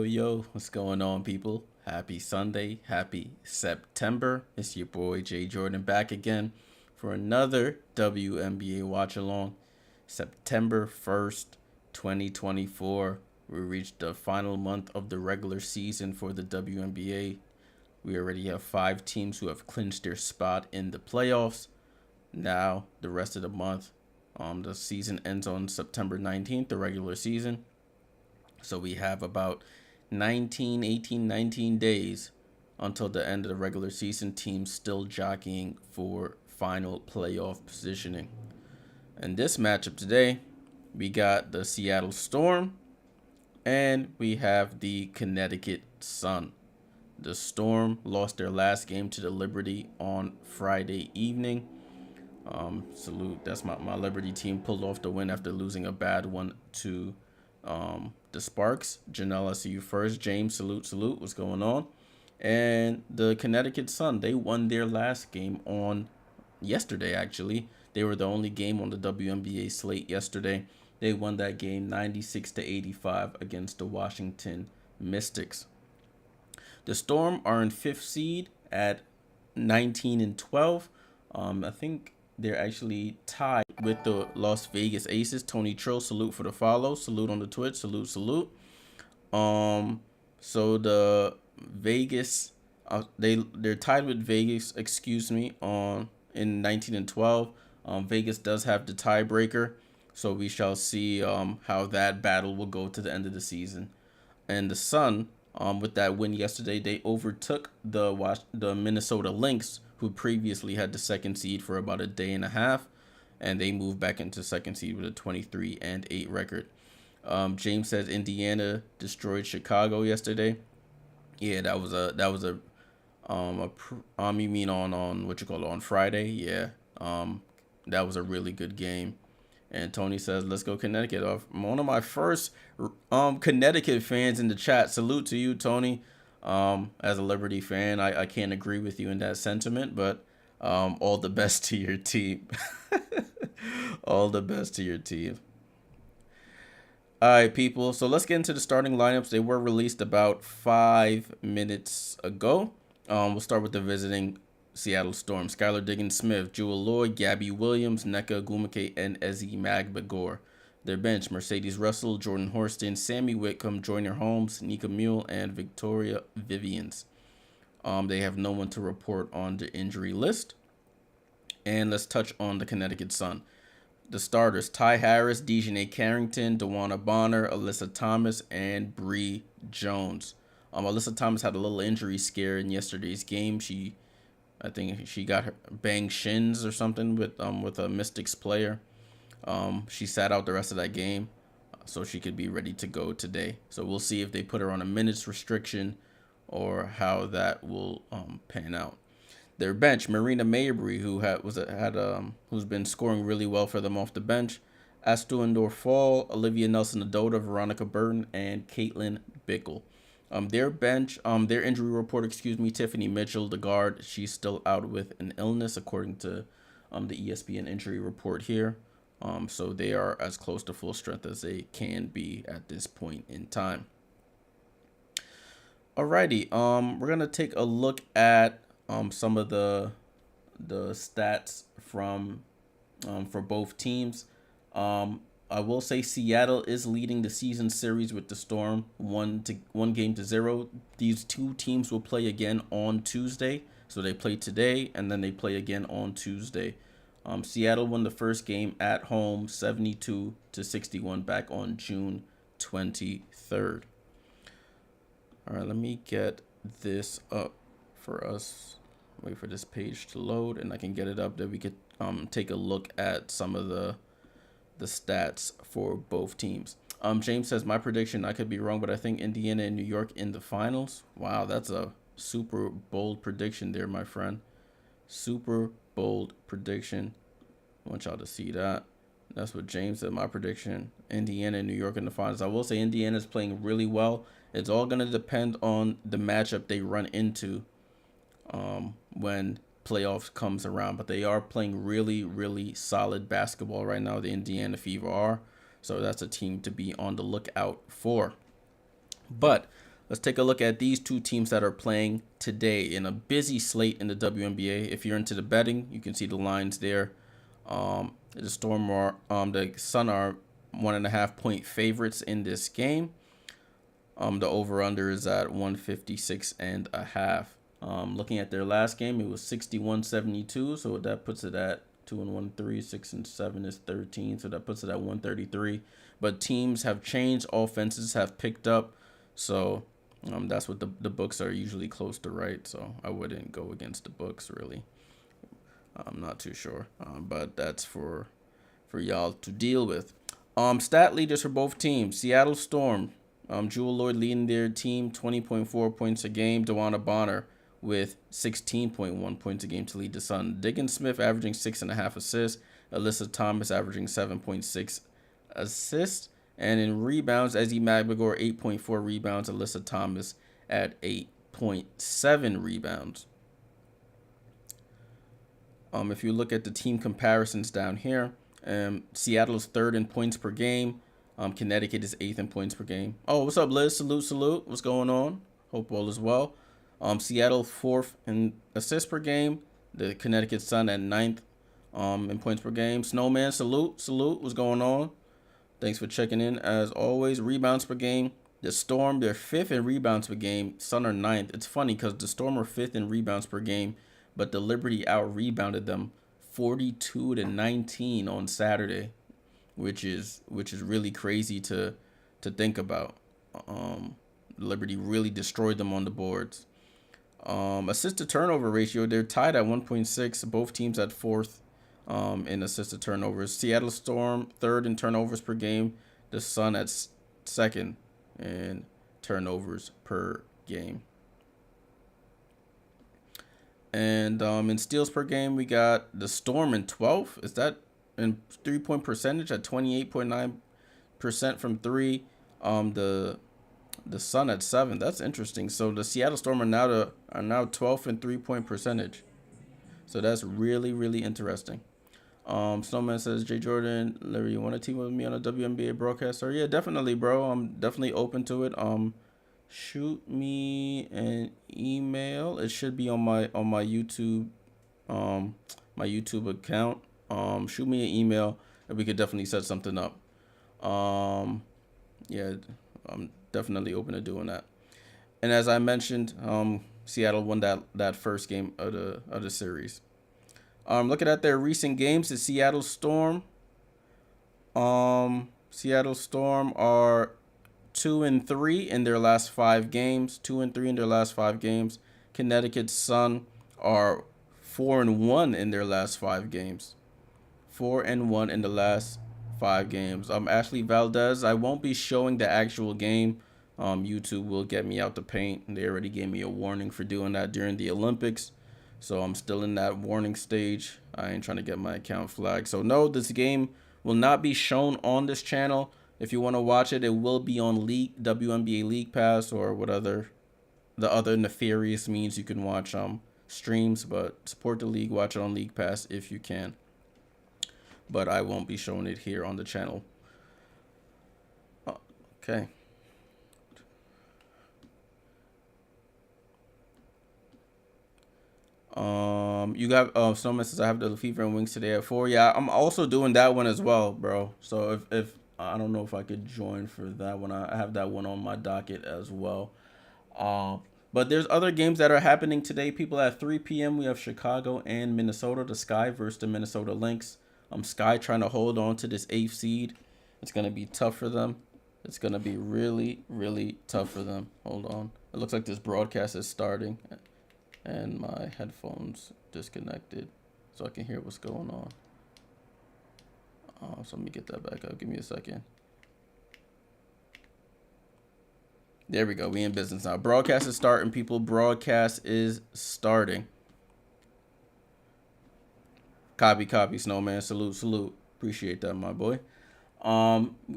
Yo, what's going on, people? Happy Sunday, happy September. It's your boy Jay Jordan back again for another WNBA Watchalong. September 1st, 2024. We reached the final month of the regular season for the WNBA. We already have 5 teams who have clinched their spot in the playoffs. Now, the rest of the month, the season ends on September 19th, the regular season. So we have about 19 days until the end of the regular season. Teams still jockeying for final playoff positioning. In this matchup today, we got the Seattle Storm and we have the Connecticut Sun. The Storm lost their last game to the Liberty on Friday evening. Salute. That's my Liberty team. Pulled off the win after losing a bad one to the Sparks. Janelle, I see you first. James, salute. What's going on? And the Connecticut Sun, they won their last game on yesterday, actually. They were the only game on the WNBA slate yesterday. They won that game 96-85 against the Washington Mystics. The Storm are in 5th seed at 19-12. I think they're actually tied with the Las Vegas Aces. Tony Trill, salute for the follow. Salute on the Twitch. Salute. So the Vegas, they're tied with Vegas. In 19-12. Vegas does have the tiebreaker, so we shall see how that battle will go to the end of the season. And the Sun, with that win yesterday, they overtook the Minnesota Lynx, who previously had the 2nd seed for about a day and a half, and they moved back into 2nd seed with a 23-8 record. James says Indiana destroyed Chicago yesterday. Yeah, that was a you mean on Friday? Yeah. That was a really good game. And Tony says, let's go Connecticut. One of my first Connecticut fans in the chat. Salute to you, Tony. As a Liberty fan, I can't agree with you in that sentiment, but all the best to your team. All the best to your team. All right, people. So let's get into the starting lineups. They were released about 5 minutes ago. We'll start with the visiting Seattle Storm. Skylar Diggins-Smith, Jewel Lloyd, Gabby Williams, Nneka Ogwumike, and Ezi Magbagor. Their bench, Mercedes Russell, Jordan Horston, Sammy Whitcomb, Joyner Holmes, Nika Mule, and Victoria Vivians. They have no one to report on the injury list. And let's touch on the Connecticut Sun. The starters, Ty Harris, Dejanay Carrington, DeWanna Bonner, Alyssa Thomas, and Bree Jones. Alyssa Thomas had a little injury scare in yesterday's game. I think she got her banged shins or something with a Mystics player. She sat out the rest of that game, so she could be ready to go today. So we'll see if they put her on a minutes restriction or how that will pan out. Their bench, Marina Mabry, who's been scoring really well for them off the bench, Astuandor Fall, Olivia Nelson-Adota, Veronica Burton, and Caitlin Bickle. Their bench, their injury report, Tiffany Mitchell, the guard, she's still out with an illness according to the ESPN injury report here. So they are as close to full strength as they can be at this point in time. Alrighty, we're gonna take a look at some of the stats from for both teams. I will say Seattle is leading the season series with the Storm 1-0. These two teams will play again on Tuesday. So they play today and then they play again on Tuesday. Seattle won the first game at home 72-61 back on June 23rd. All right, let me get this up for us. Wait for this page to load and I can get it up that we could take a look at some of the stats for both teams. James says, my prediction, I could be wrong, but I think Indiana and New York in the finals. Wow, that's a super bold prediction there, my friend. Super bold prediction. I want y'all to see that. That's what James said. My prediction: Indiana and New York in the finals. I will say Indiana's playing really well. It's all gonna depend on the matchup they run into when playoffs comes around. But they are playing really, really solid basketball right now. The Indiana Fever are. So that's a team to be on the lookout for. But let's take a look at these two teams that are playing today in a busy slate in the WNBA. If you're into the betting, you can see the lines there. The Storm are, the Sun are 1.5 point favorites in this game. The over/under is at 156.5. Looking at their last game, it was 61-72, so that puts it at 2-1, 3, 6 and 7 is 13, so that puts it at 133. But teams have changed, offenses have picked up, so that's what the books are usually close to right. So I wouldn't go against the books really. I'm not too sure, but that's for y'all to deal with. Stat leaders for both teams: Seattle Storm, Jewel Lloyd leading their team, 20.4 points a game. DeWanna Bonner with 16.1 points a game to lead the Sun. Diggin Smith averaging 6.5 assists. Alyssa Thomas averaging 7.6 assists. And in rebounds, Ezzy Magbagor 8.4 rebounds. Alyssa Thomas at 8.7 rebounds. If you look at the team comparisons down here, Seattle's third in points per game. Connecticut is 8th in points per game. Oh, what's up, Liz? Salute. What's going on? Hope all is well. Seattle 4th in assists per game. The Connecticut Sun at 9th in points per game. Snowman, salute. What's going on? Thanks for checking in as always. Rebounds per game. The Storm, they're 5th in rebounds per game. Sun are 9th. It's funny because the Storm are 5th in rebounds per game, but the Liberty out-rebounded them 42-19 on Saturday, which is really crazy to think about. Liberty really destroyed them on the boards. Assist to turnover ratio, they're tied at 1.6. Both teams at 4th in assist to turnovers. Seattle Storm 3rd in turnovers per game. The Sun at 2nd in turnovers per game. And in steals per game, we got the Storm in 12th. Is that in 3-point percentage at 28.9% from 3? The Sun at 7th. That's interesting. So the Seattle Storm are now 12th in 3-point percentage. So that's really, really interesting. Snowman says, Jay Jordan, Larry, you want to team with me on a WNBA broadcaster? Yeah, definitely, bro. I'm definitely open to it. Shoot me an email. It should be on my YouTube my YouTube account. Shoot me an email and we could definitely set something up. Yeah, I'm definitely open to doing that. And as I mentioned, Seattle won that first game of the series. Looking at their recent games, the Seattle Storm are 2-3 in their last 5 games. 2-3 in their last 5 games. Connecticut Sun are 4-1 in their last 5 games. 4-1 in the last 5 games. Ashley Valdez, I won't be showing the actual game. YouTube will get me out the paint. They already gave me a warning for doing that during the Olympics. So I'm still in that warning stage. I ain't trying to get my account flagged. So no, this game will not be shown on this channel. If you want to watch it, it will be on WNBA League Pass or the other nefarious means you can watch streams. But support the league, watch it on League Pass if you can. But I won't be showing it here on the channel. Okay. You got Snowman says I have the Fever and Wings today at 4. Yeah, I'm also doing that one as well, bro. So if I don't know if I could join for that one. I have that one on my docket as well. But there's other games that are happening today. People at 3 p.m. We have Chicago and Minnesota. The Sky versus the Minnesota Lynx. Sky trying to hold on to this 8th seed. It's gonna be tough for them. It's gonna be really, really tough for them. Hold on. It looks like this broadcast is starting, and my headphones disconnected, so I can hear what's going on. So let me get that back up. Give me a second. There we go. We in business now. Broadcast is starting, people. Broadcast is starting. Copy, Snowman. Salute. Appreciate that, my boy.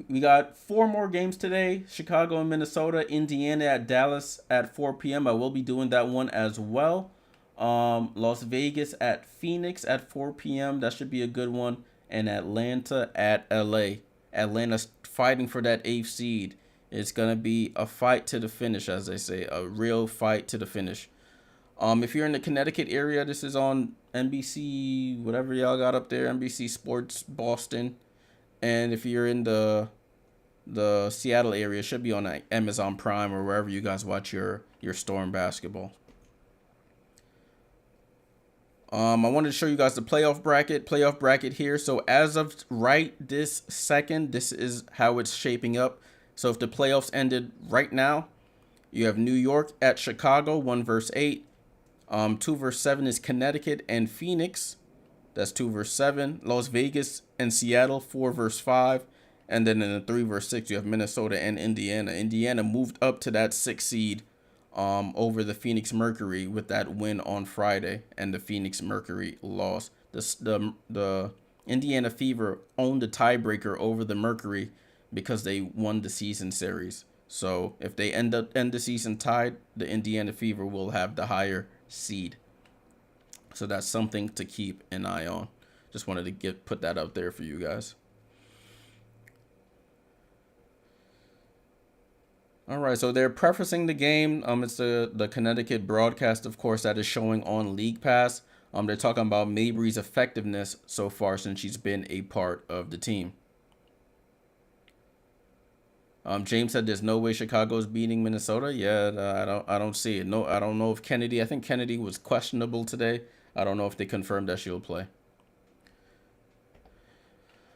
We got 4 more games today. Chicago and Minnesota, Indiana at Dallas at 4 p.m. I will be doing that one as well. Las Vegas at Phoenix at 4 p.m. That should be a good one. And Atlanta at LA. Atlanta's fighting for that 8th seed. It's going to be a fight to the finish, as they say. A real fight to the finish. If you're in the Connecticut area, this is on NBC, whatever y'all got up there, NBC Sports Boston. And if you're in the Seattle area, it should be on like Amazon Prime or wherever you guys watch your Storm basketball. I wanted to show you guys the playoff bracket here. So as of right this second, this is how it's shaping up. So if the playoffs ended right now, you have New York at Chicago, 1 versus 8. 2 versus 7 is Connecticut and Phoenix. That's 2 versus 7. Las Vegas and Seattle, 4 versus 5. And then in the 3 versus 6, you have Minnesota and Indiana. Indiana moved up to that 6th seed over the Phoenix Mercury with that win on Friday, and the Phoenix Mercury lost. The Indiana Fever owned the tiebreaker over the Mercury because they won the season series. So if they end the season tied, the Indiana Fever will have the higher seed. So that's something to keep an eye on. Just wanted to put that out there for you guys. All right, so they're prefacing the game. It's the Connecticut broadcast, of course, that is showing on League Pass. They're talking about Mabry's effectiveness so far since she's been a part of the team. James said there's no way Chicago's beating Minnesota. Yeah, I don't see it. No, I don't know if Kennedy. I think Kennedy was questionable today. I don't know if they confirmed that she'll play.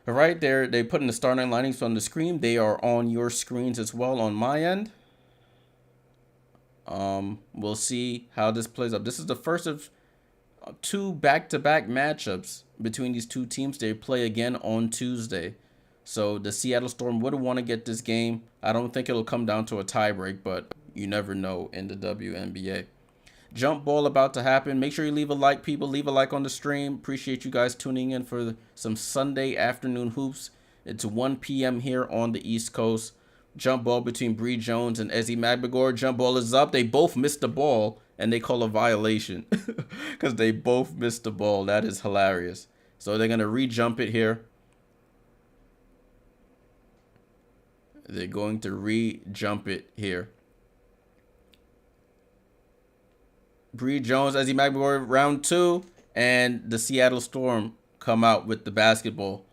All right, they putting the starting linings on the screen. They are on your screens as well on my end. We'll see how this plays up. This is the first of 2 back-to-back matchups between these two teams. They play again on Tuesday. So the Seattle Storm would want to get this game. I don't think it'll come down to a tiebreak, but you never know in the WNBA. Jump ball about to happen. Make sure you leave a like, people. Leave a like on the stream. Appreciate you guys tuning in for some Sunday afternoon hoops. It's 1 p.m. here on the East Coast. Jump ball between Bree Jones and Ezi Magbegor. Jump ball is up. They both missed the ball, and they call a violation because they both missed the ball. That is hilarious. So they're going to re-jump it here. They're going to re-jump it here. Bree Jones, Ezi Magbegor, round 2, and the Seattle Storm come out with the basketball.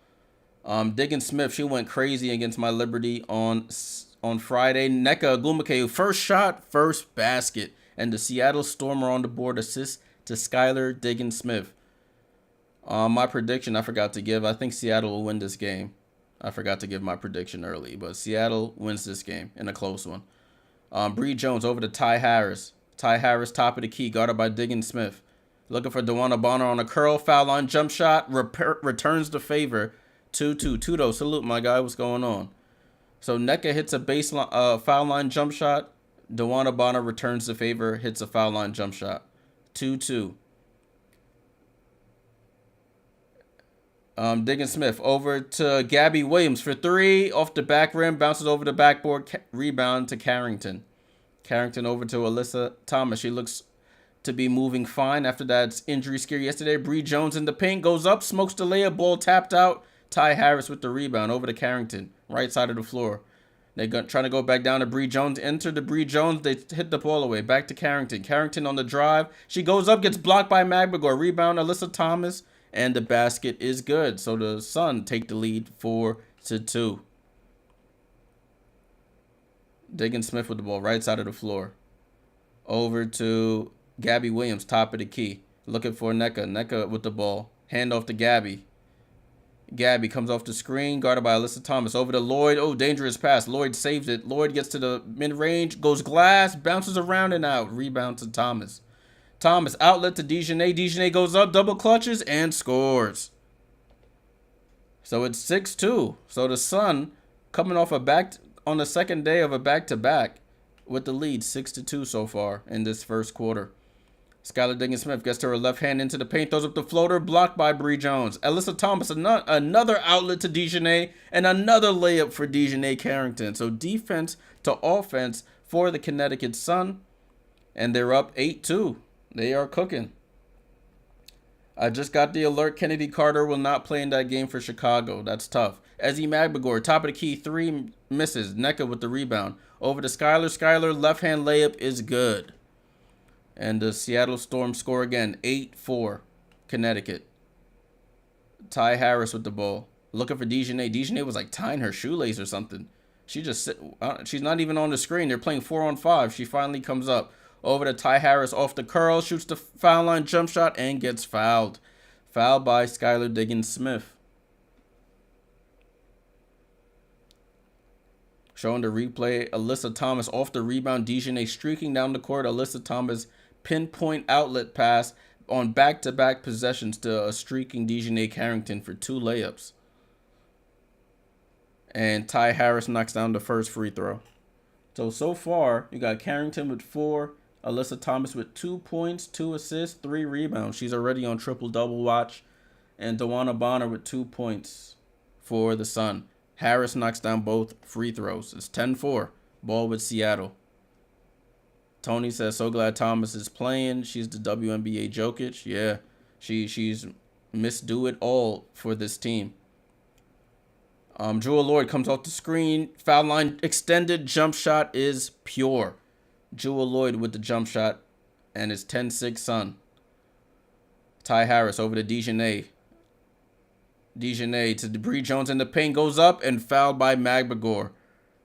Diggin Smith, she went crazy against my Liberty on Friday. Nneka Ogwumike, first shot, first basket, and the Seattle Storm are on the board. Assist to Skylar Diggin Smith. My prediction I forgot to give. I think Seattle will win this game. I forgot to give my prediction early, but Seattle wins this game in a close one. Bree Jones over to Ty Harris. Ty Harris, top of the key, guarded by Diggin Smith. Looking for DeWanna Bonner on a curl, foul line, jump shot, returns the favor. 2-2. Tudo, salute, my guy. What's going on? So Nneka hits a baseline, foul line jump shot. DeWanna Bonner returns the favor, hits a foul line jump shot. 2-2. Diggin Smith over to Gabby Williams for 3. Off the back rim, bounces over the backboard, rebound to Carrington. Carrington over to Alyssa Thomas. She looks to be moving fine after that injury scare yesterday. Bree Jones in the paint, goes up, smokes the layup, ball tapped out. Ty Harris with the rebound over to Carrington, right side of the floor. They're trying to go back down to Bree Jones. Enter to Bree Jones. They hit the ball away. Back to Carrington. Carrington on the drive. She goes up, gets blocked by Magbegor. Rebound, Alyssa Thomas. And the basket is good. So the Sun take the lead 4-2. Diggin Smith with the ball, right side of the floor. Over to Gabby Williams, top of the key. Looking for Nneka. Nneka with the ball. Hand off to Gabby. Gabby comes off the screen, guarded by Alyssa Thomas. Over to Lloyd. Oh, dangerous pass. Lloyd saves it. Lloyd gets to the mid-range, goes glass, bounces around and out. Rebound to Thomas. Thomas, outlet to DeJournay. DeJournay goes up, double clutches, and scores. So it's 6-2. So the Sun coming off on the second day of a back-to-back with the lead, 6-2 so far in this first quarter. Skylar Diggins-Smith gets to her left hand into the paint, throws up the floater, blocked by Bree Jones. Alyssa Thomas, another outlet to DiJonai, and another layup for DiJonai Carrington. So defense to offense for the Connecticut Sun, and they're up 8-2. They are cooking. I just got the alert. Kennedy Carter will not play in that game for Chicago. That's tough. Ezzy Magbegor, top of the key, 3 misses. Nneka with the rebound. Over to Skylar. Skylar, left-hand layup is good. And the Seattle Storm score again, 8-4, Connecticut. Ty Harris with the ball. Looking for DiJonai. DiJonai was like tying her shoelace or something. She's not even on the screen. They're playing 4-on-5. She finally comes up. Over to Ty Harris off the curl, shoots the foul line jump shot, and gets fouled. Fouled by Skylar Diggins-Smith. Showing the replay, Alyssa Thomas off the rebound. DiJonai streaking down the court. Alyssa Thomas pinpoint outlet pass on back-to-back possessions to a streaking DiJonai Carrington for 2 layups. And Ty Harris knocks down the first free throw. So far, you got Carrington with 4, Alyssa Thomas with 2 points, 2 assists, 3 rebounds. She's already on triple-double watch. And DeWanna Bonner with 2 points for the Sun. Harris knocks down both free throws. It's 10-4. Ball with Seattle. Tony says, so glad Thomas is playing. She's the WNBA Jokic. Yeah, she's misdo it all for this team. Jewel Lloyd comes off the screen. Foul line extended. Jump shot is pure. Jewel Lloyd with the jump shot. And it's 10-6 Sun. Ty Harris over to DiJonai. DiJonai to Bree Jones in the paint. Goes up and fouled by Magbegor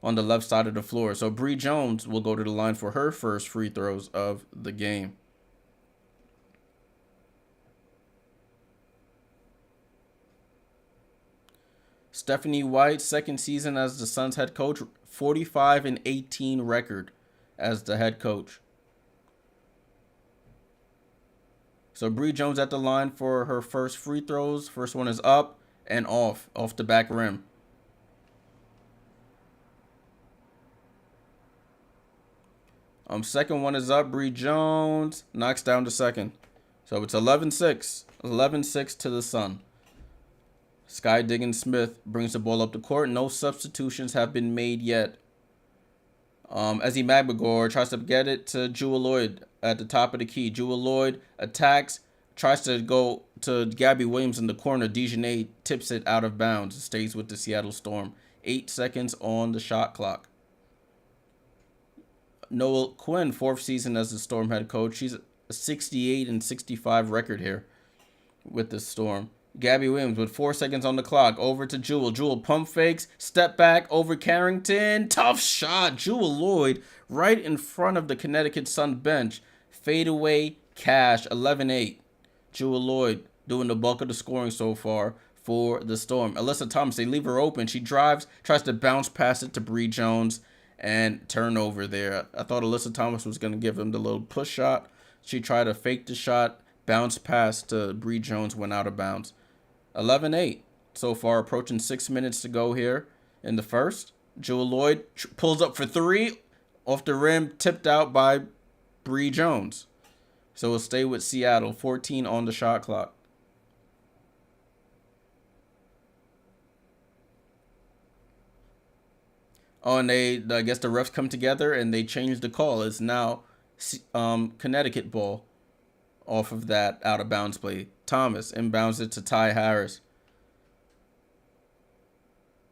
on the left side of the floor. So Bree Jones will go to the line for her first free throws of the game. Stephanie White, second season as the Suns head coach, 45-18 record as the head coach. So Bree Jones at the line for her first free throws. First one is up and off the back rim. Second one is up. Bree Jones knocks down the second. So it's 11-6. 11-6 to the Sun. Sky Diggins-Smith brings the ball up the court. No substitutions have been made yet. Ezzy Magbegor tries to get it to Jewel Lloyd at the top of the key. Jewel Lloyd attacks, tries to go to Gabby Williams in the corner. DiJonai tips it out of bounds. It stays with the Seattle Storm. 8 seconds on the shot clock. Noel Quinn, 4th season as the Storm head coach. She's a 68-65 record here with the Storm. Gabby Williams with 4 seconds on the clock. Over to Jewel. Jewel pump fakes. Step back over Carrington. Tough shot. Jewel Lloyd right in front of the Connecticut Sun bench. Fadeaway cash. 11-8. Jewel Lloyd doing the bulk of the scoring so far for the Storm. Alyssa Thomas, they leave her open. She drives, tries to bounce past it to Bree Jones, and turnover there. I thought Alyssa Thomas was going to give him the little push shot. She tried to fake the shot, bounce pass to Bree Jones, went out of bounds. 11-8 so far, approaching 6 minutes to go here in the first. Jewel Lloyd pulls up for 3, off the rim, tipped out by Bree Jones. So we'll stay with Seattle, 14 on the shot clock. Oh, and I guess the refs come together and they change the call. It's now Connecticut ball off of that out of bounds play. Thomas inbounds it to Ty Harris.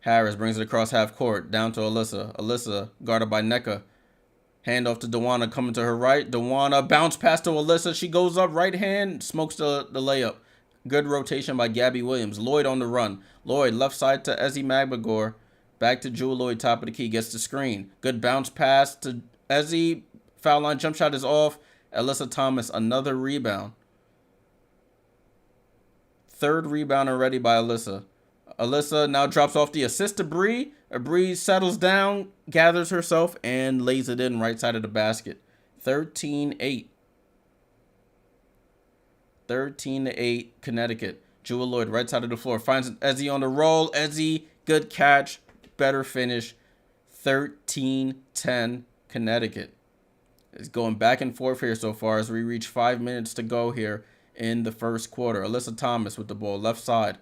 Harris brings it across half court, down to Alyssa. Alyssa guarded by Nneka. Hand off to DeWanna, coming to her right. DeWanna bounce pass to Alyssa. She goes up, right hand, smokes the layup. Good rotation by Gabby Williams. Lloyd on the run. Lloyd left side to Ezzy Magbegor. Back to Jewel Lloyd, top of the key, gets the screen. Good bounce pass to Ezzy. Foul line jump shot is off. Alyssa Thomas, another rebound. Third rebound already by Alyssa. Alyssa now drops off the assist to Bree. Bree settles down, gathers herself, and lays it in right side of the basket. 13-8. 13-8, Connecticut. Jewel Lloyd, right side of the floor, finds Ezzy on the roll. Ezzy, good catch, better finish. 13-10, Connecticut. It's going back and forth here so far as we reach 5 minutes to go here in the first quarter. Alyssa Thomas with the ball, left side.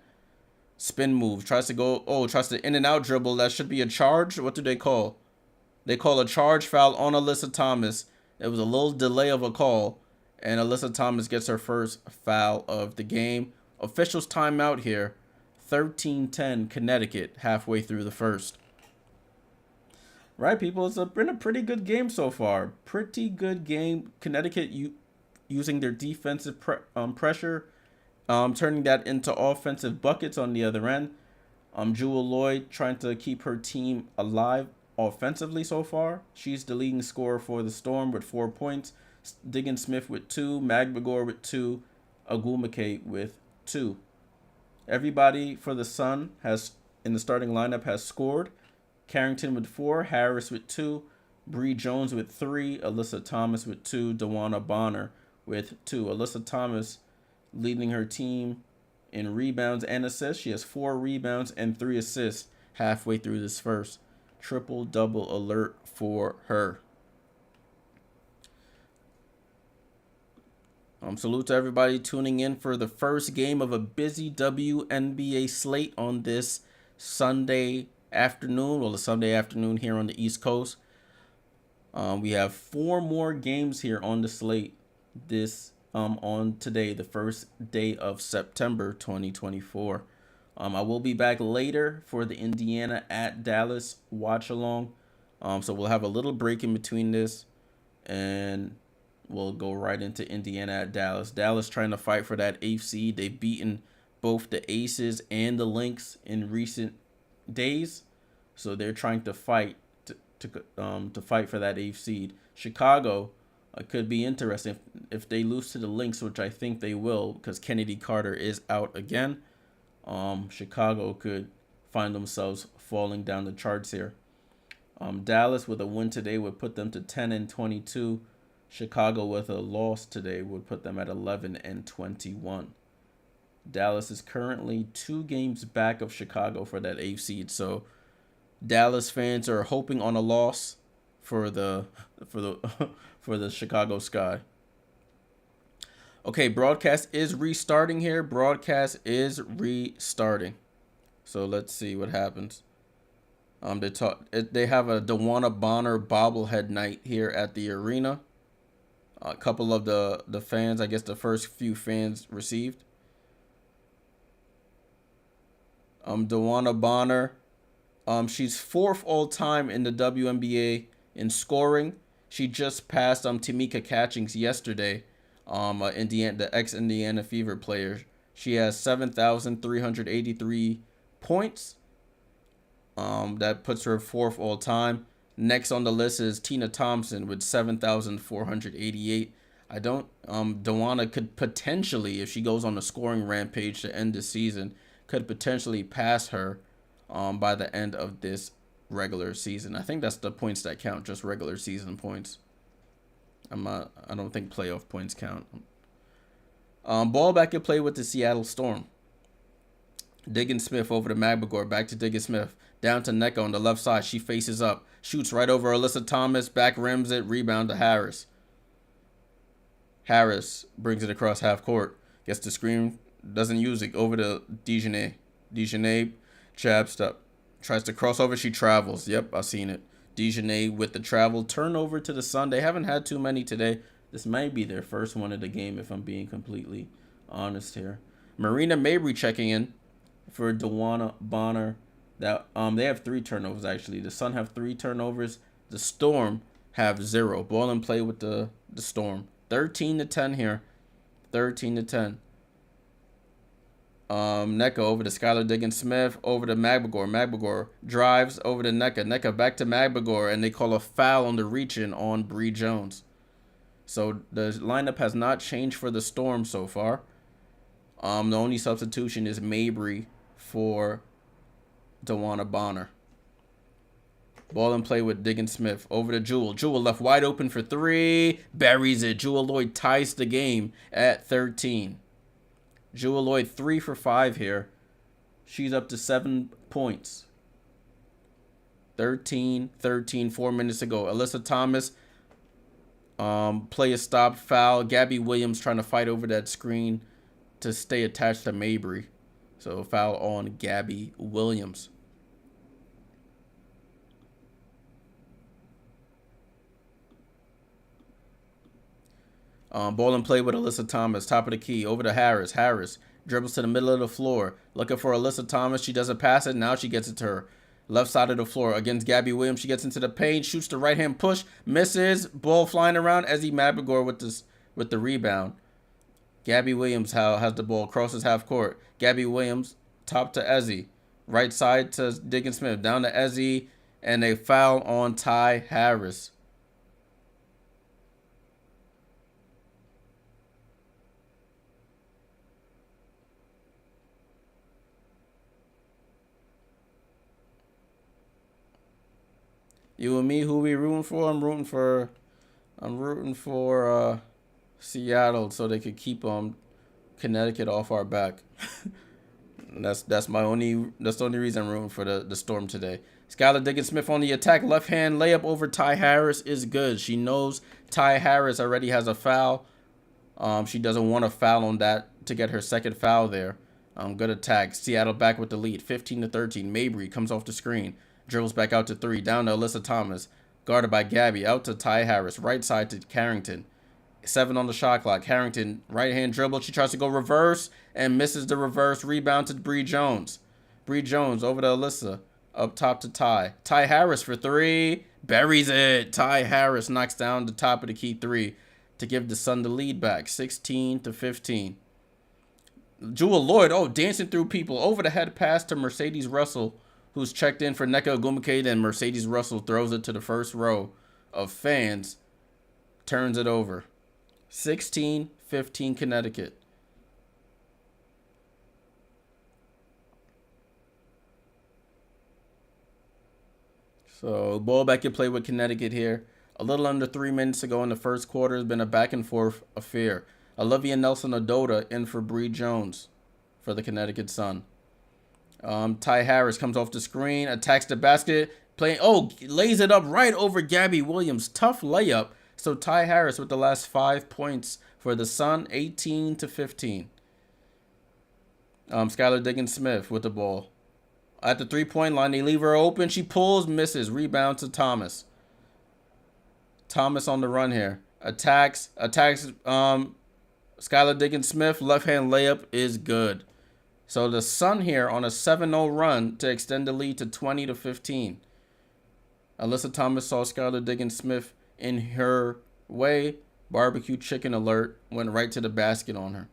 Spin move, tries to go, tries to in and out dribble. That should be a charge. What do they call? They call a charge foul on Alyssa Thomas. It was a little delay of a call, and Alyssa Thomas gets her first foul of the game. Officials timeout here. 13-10 Connecticut halfway through the first. Right, people, it's been a pretty good game so far. Pretty good game. Connecticut using their defensive pressure, turning that into offensive buckets on the other end. Jewell Loyd trying to keep her team alive offensively so far. She's the leading scorer for the Storm with 4 points. Diggins Smith with 2, Magbegor with 2, Agumake with 2. Everybody for the Sun has in the starting lineup has scored. Carrington with 4, Harris with 2, Bree Jones with 3, Alyssa Thomas with 2, Dawana Bonner with 2. Alyssa Thomas leading her team in rebounds and assists. She has 4 rebounds and 3 assists halfway through this first. Triple-double alert for her. Salute to everybody tuning in for the first game of a busy WNBA slate on this Sunday afternoon. Well, the Sunday afternoon here on the East Coast. We have 4 more games here on the slate this on today, the first day of September 2024. I will be back later for the Indiana at Dallas watch-along. So we'll have a little break in between this, and we'll go right into Indiana at Dallas. Dallas trying to fight for that 8th seed. They've beaten both the Aces and the Lynx in recent days, so they're trying to fight to fight for that 8th seed. Chicago could be interesting if they lose to the Lynx, which I think they will, because Kennedy Carter is out again. Chicago could find themselves falling down the charts here. Dallas with a win today would put them to 10-22. Chicago with a loss today would put them at 11-21. Dallas is currently 2 games back of Chicago for that 8th seed. So Dallas fans are hoping on a loss for the for the Chicago Sky. Okay, broadcast is restarting here. Broadcast is restarting. So let's see what happens. They have a Dawana Bonner bobblehead night here at the arena. A couple of the fans, I guess the first few fans received. Dawana Bonner, she's 4th all time in the WNBA in scoring. She just passed Tamika Catchings yesterday. The ex-Indiana Fever player. She has 7,383 points. That puts her 4th all time. Next on the list is Tina Thompson with 7,488. Dawana could potentially, if she goes on a scoring rampage to end the season, could potentially pass her by the end of this regular season. I think that's the points that count, just regular season points. I don't think playoff points count. Ball back in play with the Seattle Storm. Diggins Smith over to Magbegor. Back to Diggins Smith. Down to Nneka on the left side. She faces up. Shoots right over Alyssa Thomas. Back rims it. Rebound to Harris. Harris brings it across half court. Gets the screen. Doesn't use it. Over to Dejanay. Dejanay jabs up. Tries to cross over. She travels. Yep, I've seen it. Dejanay with the travel. Turnover to the Sun. They haven't had too many today. This might be their first one of the game, if I'm being completely honest here. Marina Mabry checking in for Dawana Bonner. That they have 3 turnovers actually. The Sun have 3 turnovers. The Storm have 0. Ball in play with the Storm. 13-10 here. 13-10. Nneka over to Skylar Diggins Smith. Over to Magbegor. Magbegor drives over to Nneka. Nneka back to Magbegor, and they call a foul on the reach-in on Bree Jones. So the lineup has not changed for the Storm so far. The only substitution is Mabry for Dawana Bonner. Ball in play with Diggins Smith. Over to Jewell. Jewell left wide open for 3. Buries it. Jewell Loyd ties the game at 13. Jewell Loyd 3 for 5 here. She's up to 7 points. 13, 4 minutes to go. Alyssa Thomas Play a stop, foul. Gabby Williams trying to fight over that screen to stay attached to Mabry. So foul on Gabby Williams. Ball and play with Alyssa Thomas. Top of the key. Over to Harris. Harris dribbles to the middle of the floor. Looking for Alyssa Thomas. She doesn't pass it. Now she gets it to her. Left side of the floor against Gabby Williams. She gets into the paint. Shoots the right hand push. Misses. Ball flying around. Ezzy Mabagor with the rebound. Gabby Williams has the ball. Crosses half court. Gabby Williams top to Ezzy. Right side to Diggins Smith. Down to Ezzy. And a foul on Ty Harris. You and me, who we rooting for? I'm rooting for Seattle so they could keep Connecticut off our back. That's the only reason I'm rooting for the Storm today. Skylar Diggins Smith on the attack, left hand layup over Ty Harris is good. She knows Ty Harris already has a foul. She doesn't want a foul on that to get her second foul there. Good attack. Seattle back with the lead, 15-13. Mabry comes off the screen. Dribbles back out to three. Down to Alyssa Thomas. Guarded by Gabby. Out to Ty Harris. Right side to Carrington. 7 on the shot clock. Carrington, right hand dribble. She tries to go reverse and misses the reverse. Rebound to Bree Jones. Bree Jones over to Alyssa. Up top to Ty. Ty Harris for 3. Buries it. Ty Harris knocks down the top of the key 3 to give the Sun the lead back. 16-15. Jewel Lloyd, dancing through people. Over the head pass to Mercedes Russell, who's checked in for Nneka Ogwumike, and Mercedes Russell throws it to the first row of fans, turns it over. 16-15 Connecticut. So ball back in play with Connecticut here. A little under 3 minutes to go in the first quarter. Has been a back and forth affair. Olivia Nelson-Ododa in for Bree Jones for the Connecticut Sun. Ty Harris comes off the screen, attacks the basket, lays it up right over Gabby Williams. Tough layup. So Ty Harris with the last 5 points for the Sun, 18-15. Skylar Diggins Smith with the ball. At the 3-point line, they leave her open. She pulls, misses. Rebound to Thomas. Thomas on the run here. Attacks. Skylar Diggins Smith. Left hand layup is good. So the Sun here on a 7-0 run to extend the lead to 20-15. Alyssa Thomas saw Skylar Diggins Smith in her way. Barbecue chicken alert. Went right to the basket on her.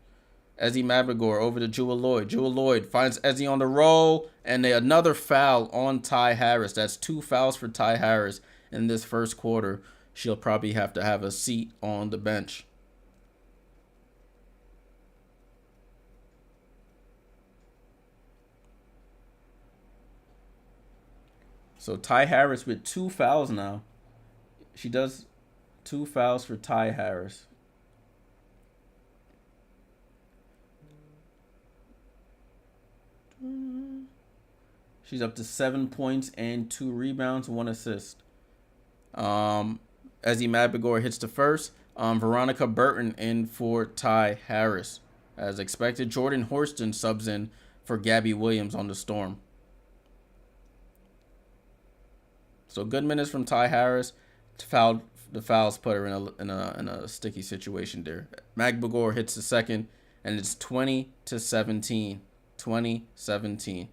Ezzy Mabagor over to Jewel Lloyd. Jewel Lloyd finds Ezzy on the roll. And another foul on Ty Harris. That's 2 fouls for Ty Harris in this first quarter. She'll probably have to have a seat on the bench. So Ty Harris with 2 fouls now. She does 2 fouls for Ty Harris. She's up to 7 points and 2 rebounds, 1 assist. Ezzy Mabagor hits the first. Veronica Burton in for Ty Harris. As expected, Jordan Horston subs in for Gabby Williams on the Storm. So good minutes from Ty Harris. The fouls put her in a sticky situation there. Mabagor hits the second, and it's 20-17. 20-17.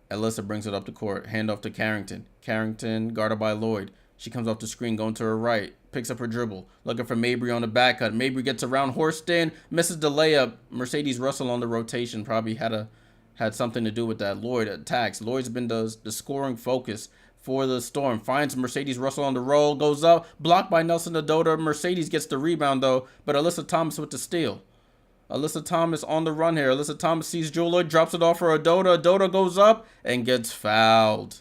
Alyssa brings it up the court. Hand off to Carrington. Carrington guarded by Lloyd. She comes off the screen, going to her right. Picks up her dribble. Looking for Mabry on the back cut. Mabry gets around Horston. Misses the layup. Mercedes Russell on the rotation. Probably had something to do with that. Lloyd attacks. Lloyd's been the scoring focus for the Storm. Finds Mercedes Russell on the roll. Goes up. Blocked by Nelson-Ododa. Mercedes gets the rebound, though. But Alyssa Thomas with the steal. Alyssa Thomas on the run here. Alyssa Thomas sees Jewel Lloyd. Drops it off for Ododa. Ododa goes up and gets fouled.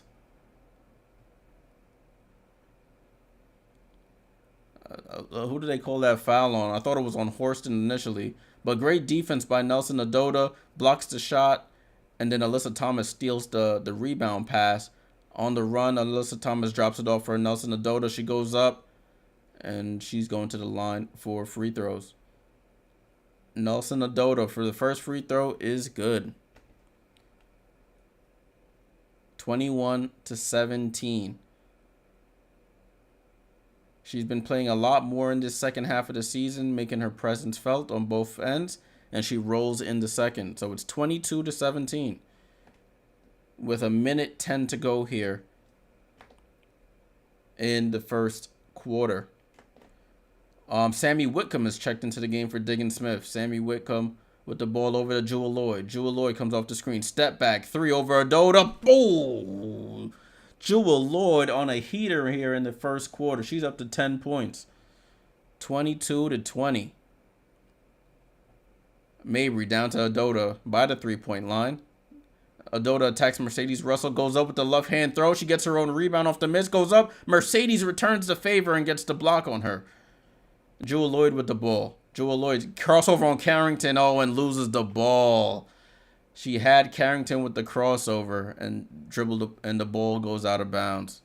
Who did they call that foul on? I thought it was on Horston initially. But great defense by Nelson-Ododa. Blocks the shot. And then Alyssa Thomas steals the rebound pass On the run, Alyssa Thomas drops it off for Nelson Adota. She goes up, and she's going to the line for free throws. Nelson Adota for the first free throw is good. 21-17. She's been playing a lot more in this second half of the season, making her presence felt on both ends, and she rolls in the second. So it's 22-17 with a minute 10 to go here in the first quarter. Sammy Whitcomb has checked into the game for Diggin Smith. Sammy Whitcomb with the ball over to Jewel Lloyd. Jewel Lloyd comes off the screen. Step back. 3 over Adota. Oh! Jewel Lloyd on a heater here in the first quarter. She's up to 10 points. 22-20. Mabry down to Adota by the 3-point line. Adota attacks Mercedes Russell. Goes up with the left hand throw. She gets her own rebound off the miss. Goes up. Mercedes returns the favor and gets the block on her. Jewel Lloyd with the ball. Jewel Lloyd crossover on Carrington. Oh, and loses the ball. She had Carrington with the crossover and dribbled, and the ball goes out of bounds.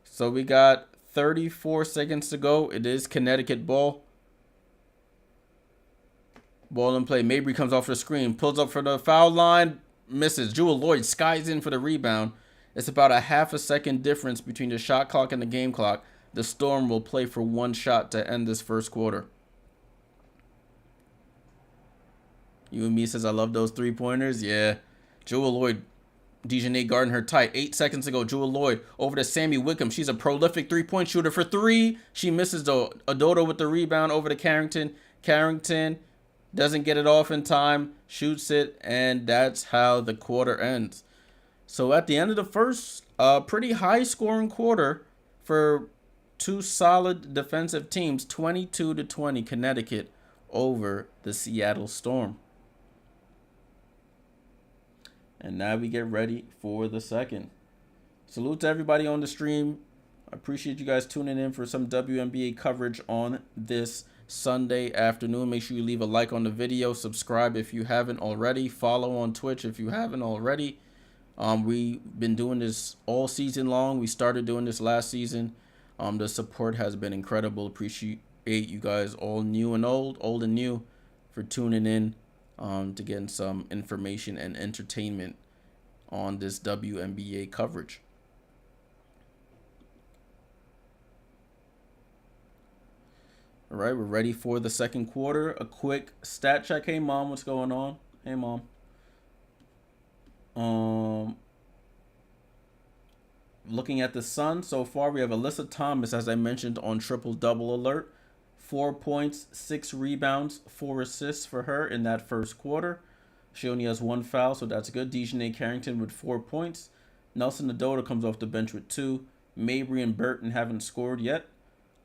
So we got 34 seconds to go. It is Connecticut ball. Ball in play. Mabry comes off the screen. Pulls up for the foul line. Misses. Jewel Lloyd skies in for the rebound. It's about a half a second difference between the shot clock and the game clock. The Storm will play for one shot to end this first quarter. You and me says, I love those 3-pointers. Yeah. Jewel Lloyd, DeJounte guarding her tight. 8 seconds to go. Jewel Lloyd over to Sammy Whitcomb. She's a prolific 3-point shooter for 3. She misses though. Adota with the rebound over to Carrington. Carrington doesn't get it off in time. Shoots it. And that's how the quarter ends. So at the end of the first, pretty high scoring quarter for two solid defensive teams, 22-20 Connecticut over the Seattle Storm. And now we get ready for the second. Salute to everybody on the stream. I appreciate you guys tuning in for some WNBA coverage on this Sunday afternoon. Make sure you leave a like on the video. Subscribe if you haven't already. Follow on Twitch if you haven't already. We've been doing this all season long. We started doing this last season. The support has been incredible. Appreciate you guys, all new and old and new, for tuning in to getting some information and entertainment on this WNBA coverage. All right, we're ready for the second quarter. A quick stat check. Hey, Mom, what's going on? Hey, Mom. Looking at the Sun so far, we have Alyssa Thomas, as I mentioned, on triple-double alert. 4 points, 6 rebounds, 4 assists for her in that first quarter. She only has 1 foul, so that's good. DeJounte Carrington with 4 points. Nelson Adota comes off the bench with 2. Mabry and Burton haven't scored yet.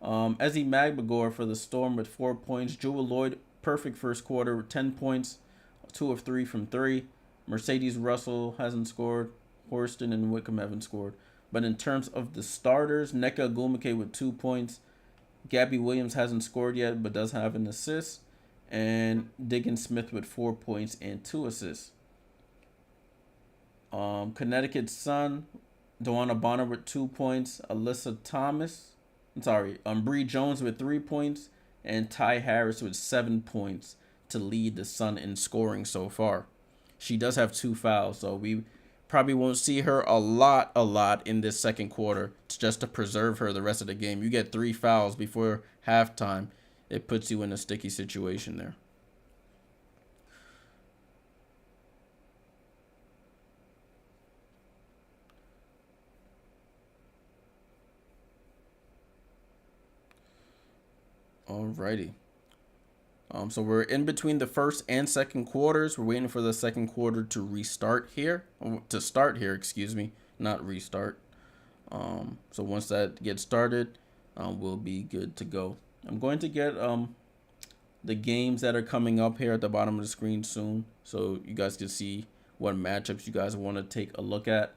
Ezzie Magbagor for the Storm with 4 points. Jewel Lloyd, perfect first quarter with 10 points, 2 of 3 from 3. Mercedes Russell hasn't scored. Horston and Whitcomb haven't scored. But in terms of the starters, Nneka Ogwumike with 2 points. Gabby Williams hasn't scored yet, but does have an assist. And Diggin Smith with 4 points and 2 assists. Connecticut Sun, Dewana Bonner with 2 points. Alyssa Thomas, Bree Jones with 3 points. And Ty Harris with 7 points to lead the Sun in scoring so far. She does have 2 fouls, so we probably won't see her a lot in this second quarter, just to preserve her the rest of the game. You get 3 fouls before halftime, it puts you in a sticky situation there. Alrighty. So we're in between the first and second quarters. We're waiting for the second quarter to start here, excuse me, not restart. So once that gets started, we'll be good to go. I'm going to get the games that are coming up here at the bottom of the screen soon, so you guys can see what matchups you guys want to take a look at.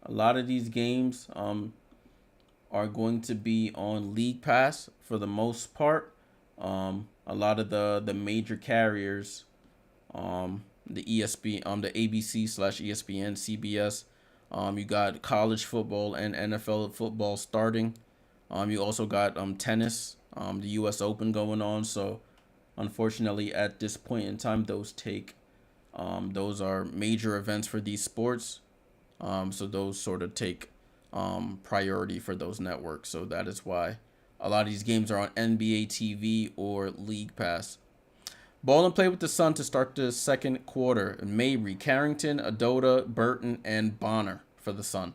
A lot of these games, are going to be on League Pass for the most part. A lot of the major carriers, the the ABC slash ESPN, CBS. You got college football and NFL football starting. You also got tennis, the U.S. Open going on. So unfortunately, at this point in time, those are major events for these sports. So those sort of take priority for those networks. So that is why a lot of these games are on NBA TV or League Pass. Ball and play with the Sun to start the second quarter. Mabry, Carrington, Adota, Burton, and Bonner for the Sun.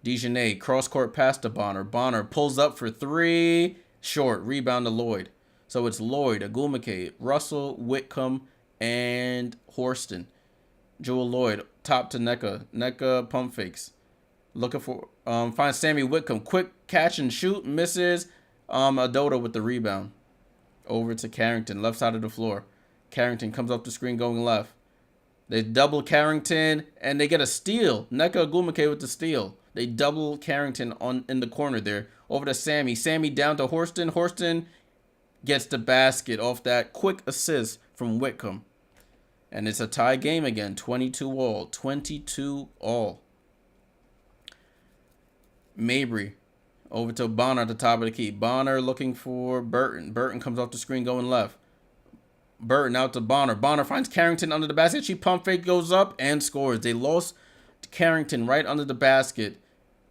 Dejanay, cross court pass to Bonner. Bonner pulls up for three. Short. Rebound to Lloyd. So it's Lloyd, Agumake, Russell, Whitcomb, and Horston. Jewel Lloyd, top to NECA. NECA pump fakes. Looking for, finds Sammy Whitcomb. Quick catch and shoot. Misses. Adota with the rebound. Over to Carrington, left side of the floor. Carrington comes up the screen going left. They double Carrington, and they get a steal. NECA Agumake with the steal. They double Carrington in the corner there. Over to Sammy. Sammy down to Horston. Horston gets the basket off that quick assist from Whitcomb. And it's a tie game again. 22 all. 22 all. Mabry. Over to Bonner at the top of the key. Bonner looking for Burton. Burton comes off the screen going left. Burton out to Bonner. Bonner finds Carrington under the basket. She pump fake, goes up, and scores. They lost Carrington right under the basket,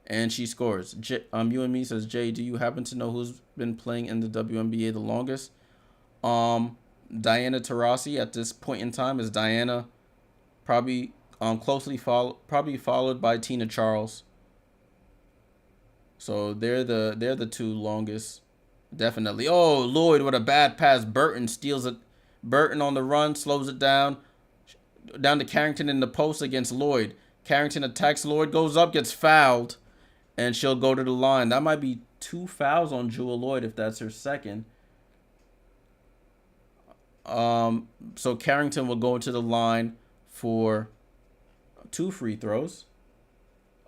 and she scores. You and me says, Jay, do you happen to know who's been playing in the WNBA the longest? Diana Taurasi at this point in time is Diana, probably followed by Tina Charles. So they're the two longest, definitely. Oh, Lloyd with a bad pass. Burton steals it. Burton on the run, slows it down to Carrington in the post against Lloyd. Carrington attacks Lloyd, goes up, gets fouled, and she'll go to the line. That might be 2 fouls on Jewel Lloyd if that's her second. So Carrington will go into the line for 2 free throws.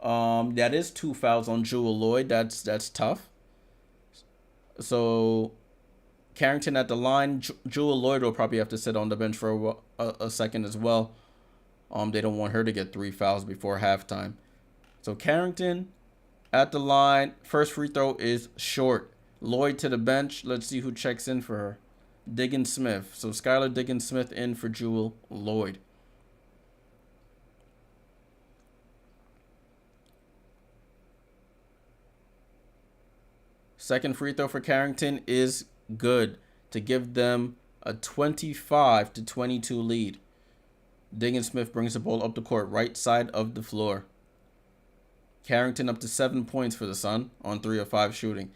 That is 2 fouls on Jewel Lloyd. That's tough. So Carrington at the line. Jewel Lloyd will probably have to sit on the bench for a second as well. They don't want her to get 3 fouls before halftime. So Carrington at the line. First free throw is short. Lloyd to the bench. Let's see who checks in for her. Diggins Smith. So Skylar Diggins Smith in for Jewel Lloyd. Second free throw for Carrington is good to give them a 25-22 lead. Diggins Smith brings the ball up the court, right side of the floor. Carrington up to 7 points for the Sun on 3 of 5 shooting.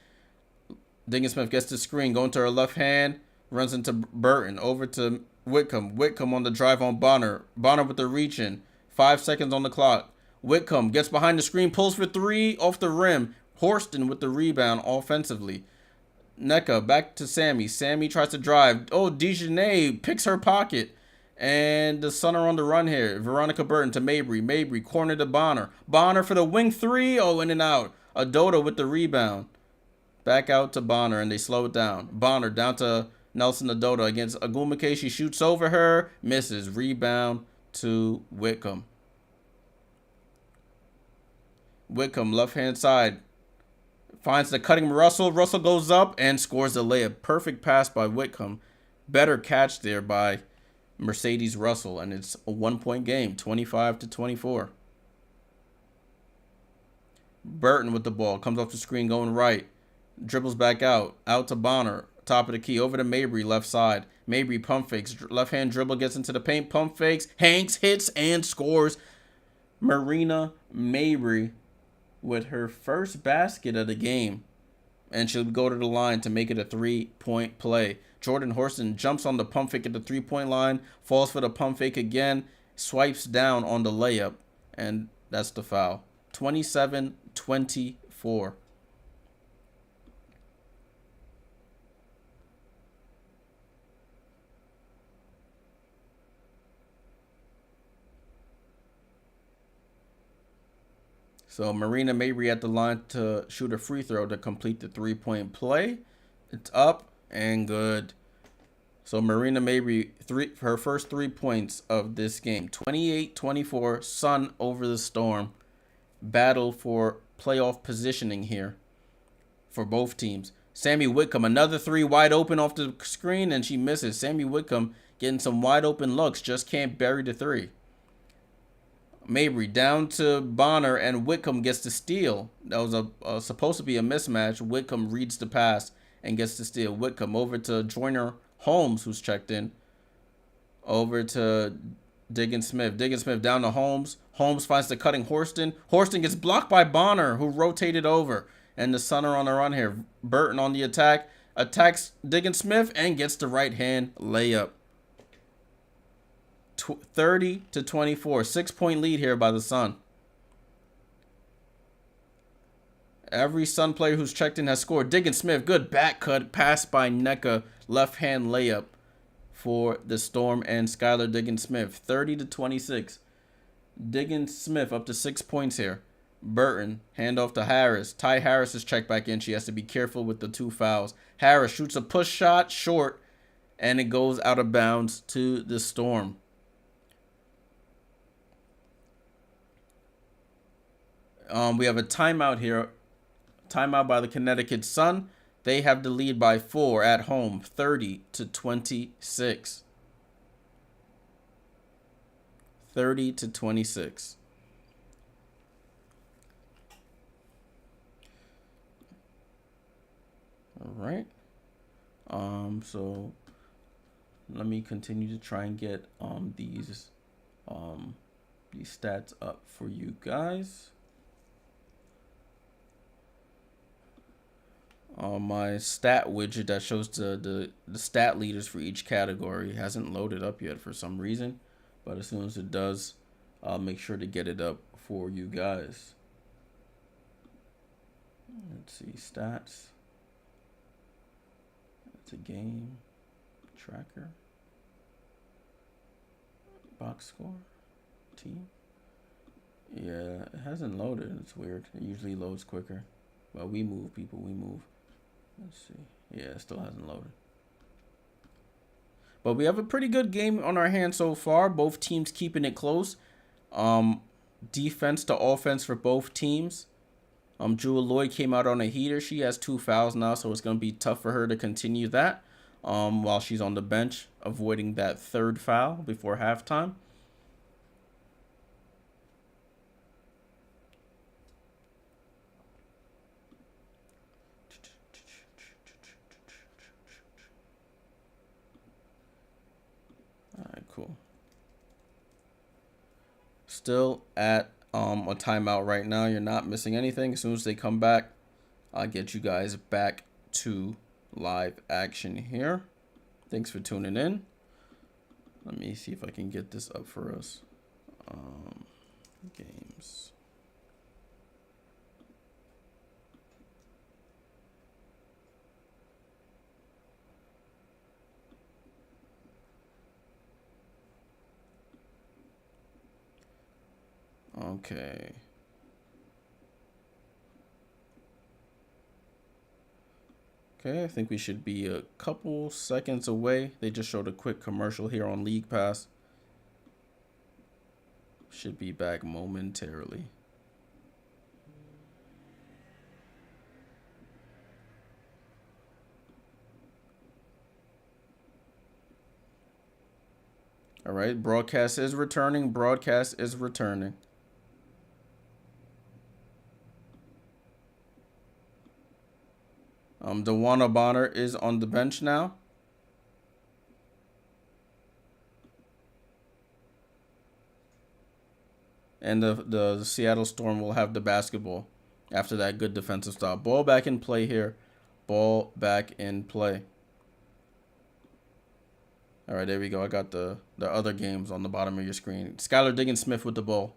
Diggins Smith gets the screen, going to her left hand, runs into Burton, over to Whitcomb. Whitcomb on the drive on Bonner. Bonner with the reach in. 5 seconds on the clock. Whitcomb gets behind the screen, pulls for 3 off the rim. Horston with the rebound offensively. NECA back to Sammy. Sammy tries to drive. Oh, Dejanay picks her pocket. And the Sun are on the run here. Veronica Burton to Mabry. Mabry corner to Bonner. Bonner for the wing 3. Oh, in and out. Adota with the rebound. Back out to Bonner, and they slow it down. Bonner down to Nelson Adota against Agumake. She shoots over her. Misses. Rebound to Whitcomb. Whitcomb, left-hand side. Finds the cutting Russell. Russell goes up and scores the layup. Perfect pass by Whitcomb. Better catch there by Mercedes Russell. And it's a 1-point game, 25-24. Burton with the ball. Comes off the screen going right. Dribbles back out. Out to Bonner. Top of the key. Over to Mabry, left side. Mabry pump fakes. Left hand dribble gets into the paint. Pump fakes. Hanks hits and scores. Marina Mabry with her first basket of the game, and she'll go to the line to make it a 3-point play. Jordan Horston jumps on the pump fake at the 3-point line, falls for the pump fake again, swipes down on the layup, and that's the foul. 27-24. So Marina Mabry at the line to shoot a free throw to complete the 3-point play. It's up and good. So Marina Mabry, her first 3 points of this game. 28-24, Sun over the Storm. Battle for playoff positioning here for both teams. Sammy Whitcomb, another 3 wide open off the screen, and she misses. Sammy Whitcomb getting some wide open looks, just can't bury the 3. Mabry down to Bonner, and Whitcomb gets the steal. That was supposed to be a mismatch. Whitcomb reads the pass and gets the steal. Whitcomb over to Joyner Holmes, who's checked in. Over to Diggins Smith. Diggins Smith down to Holmes. Holmes finds the cutting Horston. Horston gets blocked by Bonner, who rotated over. And the Sun are on the run here. Burton on the attack. Attacks Diggins Smith and gets the right hand layup. 30-24. 6-point lead here by the Sun. Every Sun player who's checked in has scored. Diggins Smith, good back cut pass by Nneka. Left hand layup for the Storm and Skylar Diggins Smith. 30-26. Diggins Smith up to 6 points here. Burton, handoff to Harris. Ty Harris is checked back in. She has to be careful with the 2 fouls. Harris shoots a push shot short, and it goes out of bounds to the Storm. We have a timeout here. Timeout by the Connecticut Sun. They have the lead by 4 at home, 30-26. 30-26. All right. So let me continue to try and get these stats up for you guys. My stat widget that shows the stat leaders for each category hasn't loaded up yet for some reason, but as soon as it does, I'll make sure to get it up for you guys. Let's see, stats. It's a game tracker, box score, team. Yeah, it hasn't loaded. It's weird. It usually loads quicker. Well, we move, people. We move. Let's see. Yeah, it still hasn't loaded. But we have a pretty good game on our hands so far. Both teams keeping it close. Defense to offense for both teams. Jewel Lloyd came out on a heater. She has 2 fouls now, so it's going to be tough for her to continue that while she's on the bench, avoiding that 3rd foul before halftime. Cool. Still at a timeout right now. You're not missing anything. As soon as they come back, I'll get you guys back to live action here. Thanks for tuning in. Let me see if I can get this up for us. Games. Okay. Okay, I think we should be a couple seconds away. They just showed a quick commercial here on League Pass. Should be back momentarily. All right, broadcast is returning. Broadcast is returning. DeWanna Bonner is on the bench now. And the Seattle Storm will have the basketball after that good defensive stop. Ball back in play here. Ball back in play. All right, there we go. I got the other games on the bottom of your screen. Skylar Diggins Smith with the ball.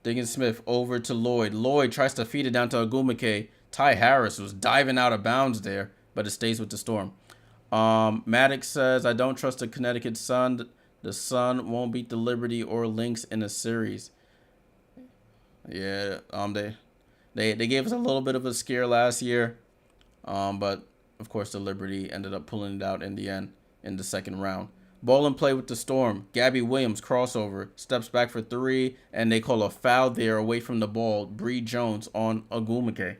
Diggins Smith over to Lloyd. Lloyd tries to feed it down to Agumake. Ty Harris was diving out of bounds there, but it stays with the Storm. Maddox says, I don't trust the Connecticut Sun. The Sun won't beat the Liberty or Lynx in a series. Yeah, they gave us a little bit of a scare last year, but of course the Liberty ended up pulling it out in the end in the second round. Ball and play with the Storm. Gabby Williams crossover, steps back for three, and they call a foul there away from the ball. Bree Jones on Agumake.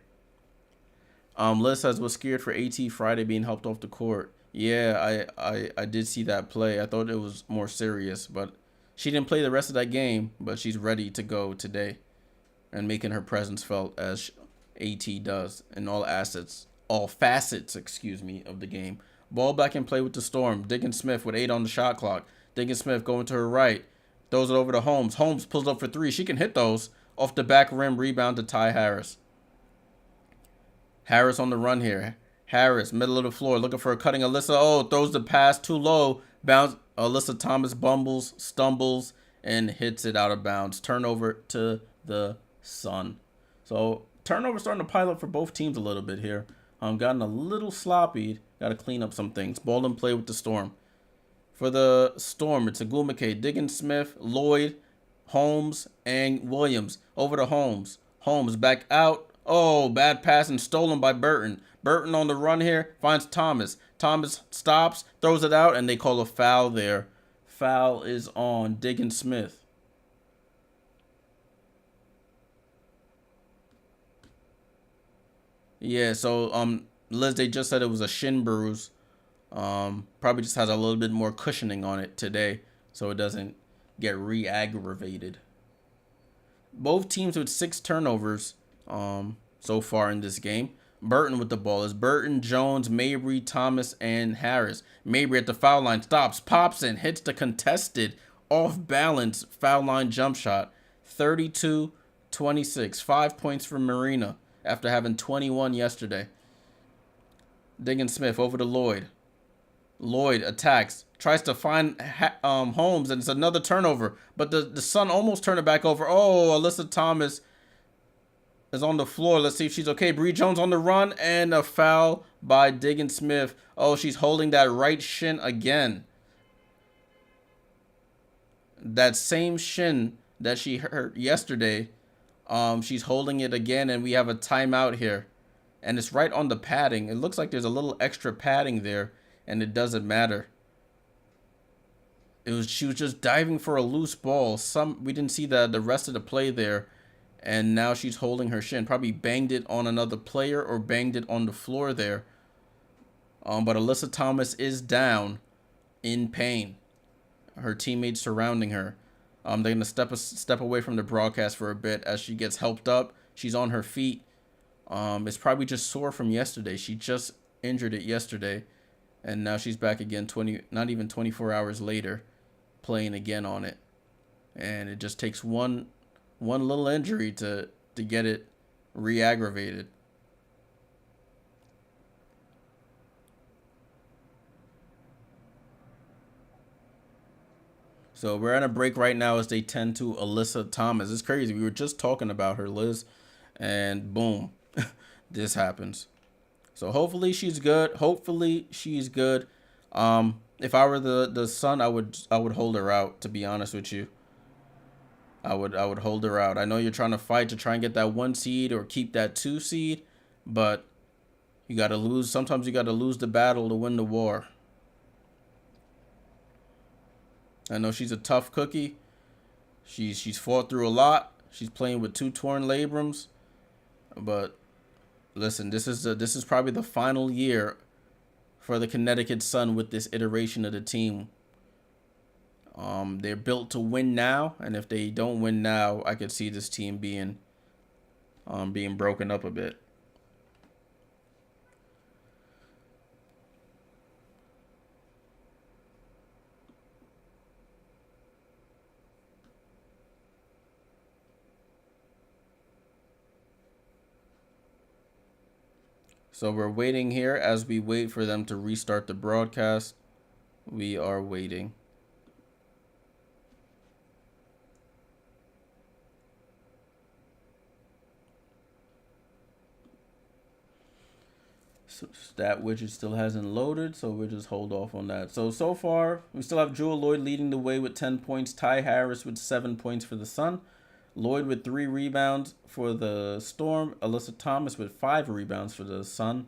Liz says was scared for AT Friday being helped off the court. Yeah, I did see that play. I thought it was more serious, but she didn't play the rest of that game, but she's ready to go today and making her presence felt as AT does in all facets, of the game. Ball back in play with the Storm. Diggin Smith with 8 on the shot clock. Diggin Smith going to her right. Throws it over to Holmes. Holmes pulls up for 3. She can hit those. Off the back rim, rebound to Ty Harris. Harris on the run here. Harris, middle of the floor, looking for a cutting Alyssa. Oh, throws the pass too low. Bounce. Alyssa Thomas bumbles, stumbles, and hits it out of bounds. Turnover to the Sun. So turnover starting to pile up for both teams a little bit here. Gotten a little sloppy. Got to clean up some things. Ball and play with the Storm. For the Storm, it's Agumake, Diggins Smith, Lloyd, Holmes, and Williams. Over to Holmes. Holmes back out. Oh, bad pass and stolen by Burton. Burton on the run here. Finds Thomas. Thomas stops, throws it out, and they call a foul there. Foul is on Diggins Smith. Yeah, so Liz, they just said it was a shin bruise. Probably just has a little bit more cushioning on it today, so it doesn't get re-aggravated. Both teams with 6 turnovers so far in this game. Burton with the ball is Burton, Jones, Mabry, Thomas, and Harris. Mabry at the foul line stops, pops, and hits the contested off-balance foul line jump shot. 32-26. 5 points for Marina after having 21 yesterday. Diggins Smith over to Lloyd. Lloyd attacks, tries to find Holmes, and it's another turnover. But the Sun almost turned it back over. Oh, Alyssa Thomas is on the floor. Let's see if she's okay. Bree Jones on the run, and a foul by Diggins Smith. Oh, she's holding that right shin again. That same shin that she hurt yesterday, she's holding it again, and we have a timeout here. And it's right on the padding. It looks like there's a little extra padding there, and it doesn't matter. She was just diving for a loose ball. We didn't see the rest of the play there, and now she's holding her shin. Probably banged it on another player or banged it on the floor there. But Alyssa Thomas is down in pain. Her teammates surrounding her. They're gonna step away from the broadcast for a bit as she gets helped up. She's on her feet. It's probably just sore from yesterday. She just injured it yesterday, and now she's back again. Not even 24 hours later, playing again on it, and it just takes one little injury to get it re-aggravated. So we're at a break right now as they tend to Alyssa Thomas. It's crazy. We were just talking about her, Liz, and boom, this happens. So hopefully she's good. If I were the Sun, I would hold her out, to be honest with you. I would hold her out. I know you're trying to fight to try and get that 1 seed or keep that 2 seed, but you got to lose. Sometimes you got to lose the battle to win the war. I know she's a tough cookie. She's fought through a lot. She's playing with 2 torn labrums, but listen, this is probably the final year for the Connecticut Sun with this iteration of the team. They're built to win now, and if they don't win now, I could see this team being broken up a bit. So we're waiting here as we wait for them to restart the broadcast. We are waiting. So stat widget still hasn't loaded, so we'll just hold off on that. So far, we still have Jewel Lloyd leading the way with 10 points. Ty Harris with 7 points for the Sun. Lloyd with 3 rebounds for the Storm. Alyssa Thomas with 5 rebounds for the Sun.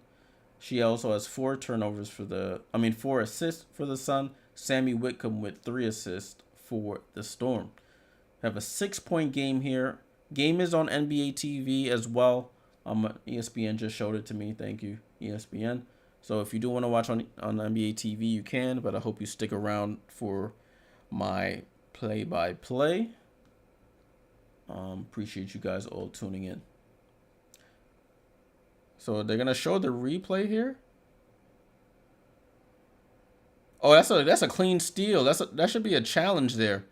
She also has 4 turnovers for 4 assists for the Sun. Sammy Whitcomb with 3 assists for the Storm. We have a 6-point game here. Game is on NBA TV as well. ESPN just showed it to me. Thank you, ESPN. So if you do want to watch on NBA TV, you can. But I hope you stick around for my play-by-play. Appreciate you guys all tuning in. So they're gonna show the replay here. Oh, that's a clean steal. That should be a challenge there.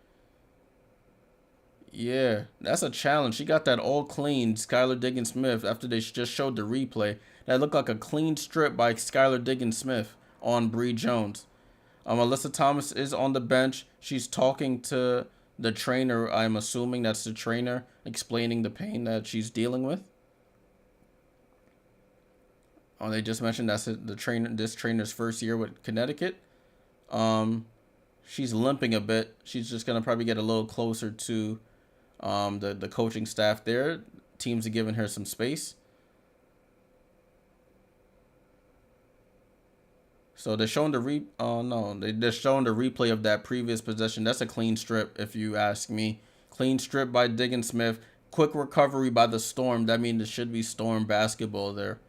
Yeah, that's a challenge. She got that all clean, Skylar Diggins-Smith, after they just showed the replay. That looked like a clean strip by Skylar Diggins-Smith on Bree Jones. Alyssa Thomas is on the bench. She's talking to the trainer. I'm assuming that's the trainer explaining the pain that she's dealing with. Oh, they just mentioned that's the trainer. This trainer's first year with Connecticut. She's limping a bit. She's just gonna probably get a little closer to the coaching staff there. Teams are giving her some space. So they're showing they're showing the replay of that previous possession. That's a clean strip, if you ask me. Clean strip by Diggins-Smith. Quick recovery by the Storm. That means it should be Storm basketball there.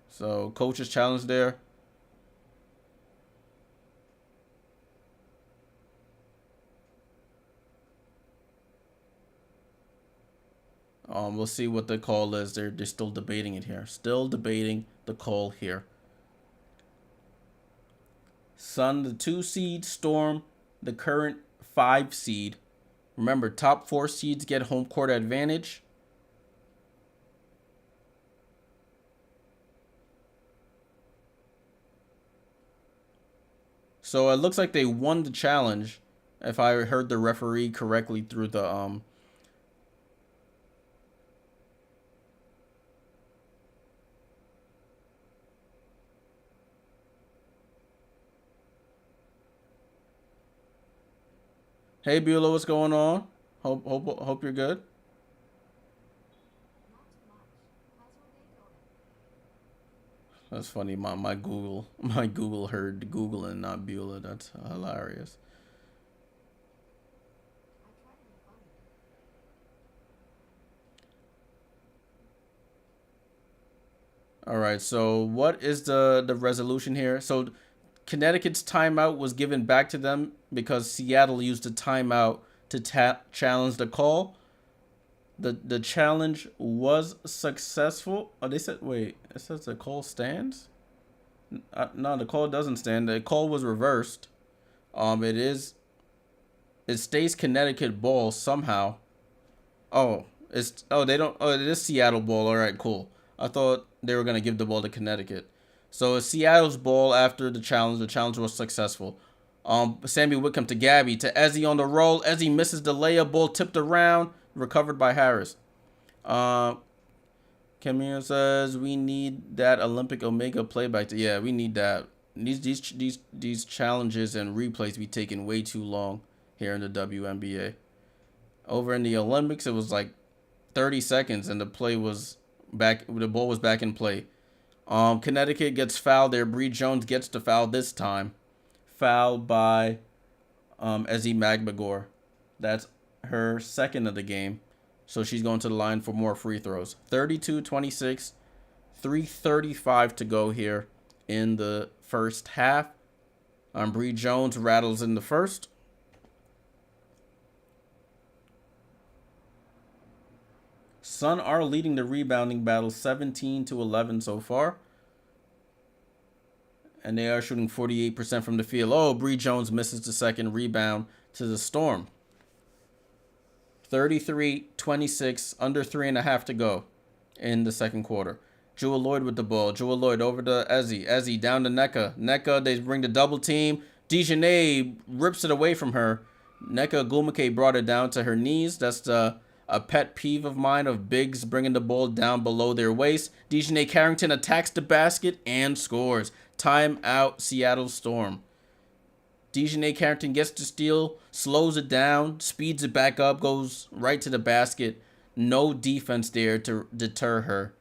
So coach's challenge there. We'll see what the call is. They're still debating it here. Still debating the call here. Sun, the 2 seed. Storm, the current 5 seed. Remember, top 4 seeds get home court advantage. So it looks like they won the challenge, if I heard the referee correctly through the Hey Beulah, what's going on? Hope you're good. That's funny. My Google heard Google and not Beulah. That's hilarious. All right. So what is the resolution here? So Connecticut's timeout was given back to them because Seattle used a timeout to challenge the call. The challenge was successful. Oh, they said, wait, it says the call stands? No, the call doesn't stand. The call was reversed. It stays Connecticut ball somehow. Oh, it is Seattle ball. All right, cool. I thought they were going to give the ball to Connecticut. So it's Seattle's ball after the challenge. The challenge was successful. Sammy Whitcomb to Gabby, to Ezzy on the roll. Ezzy misses the layup. Ball tipped around. Recovered by Harris. Camille says we need that Olympic Omega playback. Yeah, we need that. These challenges and replays be taking way too long here in the WNBA. Over in the Olympics, it was like 30 seconds and the play was back. The ball was back in play. Connecticut gets fouled there. Bree Jones gets the foul this time. Fouled by Ezzy Magbagor. That's her second of the game. So she's going to the line for more free throws. 32-26. 3:35 to go here in the first half. Bree Jones rattles in the first. Sun are leading the rebounding battle 17-11 so far. And they are shooting 48% from the field. Oh, Bree Jones misses the second rebound to the Storm. 33-26, under 3.5 to go in the second quarter. Jewel Lloyd with the ball. Jewel Lloyd over to Ezzy. Ezzy down to Nneka. Nneka, they bring the double team. Dejanay rips it away from her. Nneka Ogwumike brought it down to her knees. That's a pet peeve of mine of bigs bringing the ball down below their waist. Dejanay Carrington attacks the basket and scores. Timeout, Seattle Storm. Dejanay Carrington gets the steal, slows it down, speeds it back up, goes right to the basket. No defense there to deter her.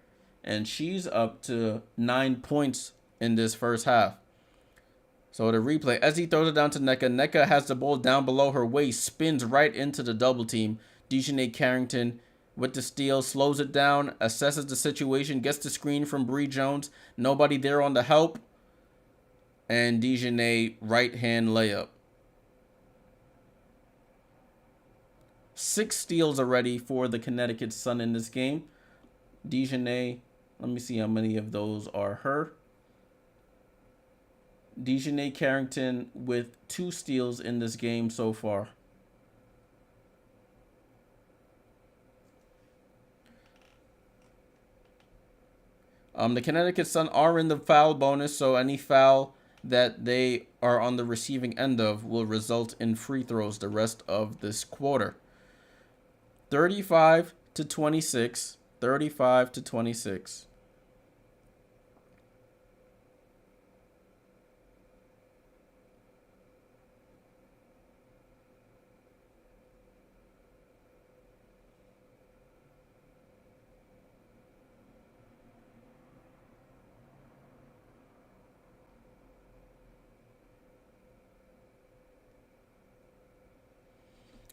And she's up to 9 points in this first half. So the replay, as he throws it down to Nneka, Nneka has the ball down below her waist, spins right into the double team. Dejanay Carrington with the steal, slows it down, assesses the situation, gets the screen from Bree Jones. Nobody there on the help. And Dejanay right-hand layup. 6 steals already for the Connecticut Sun in this game. Dejanay, let me see how many of those are her. Dejanay Carrington with 2 steals in this game so far. The Connecticut Sun are in the foul bonus, so any foul that they are on the receiving end of will result in free throws the rest of this quarter. 35 to 26. 35 to 26.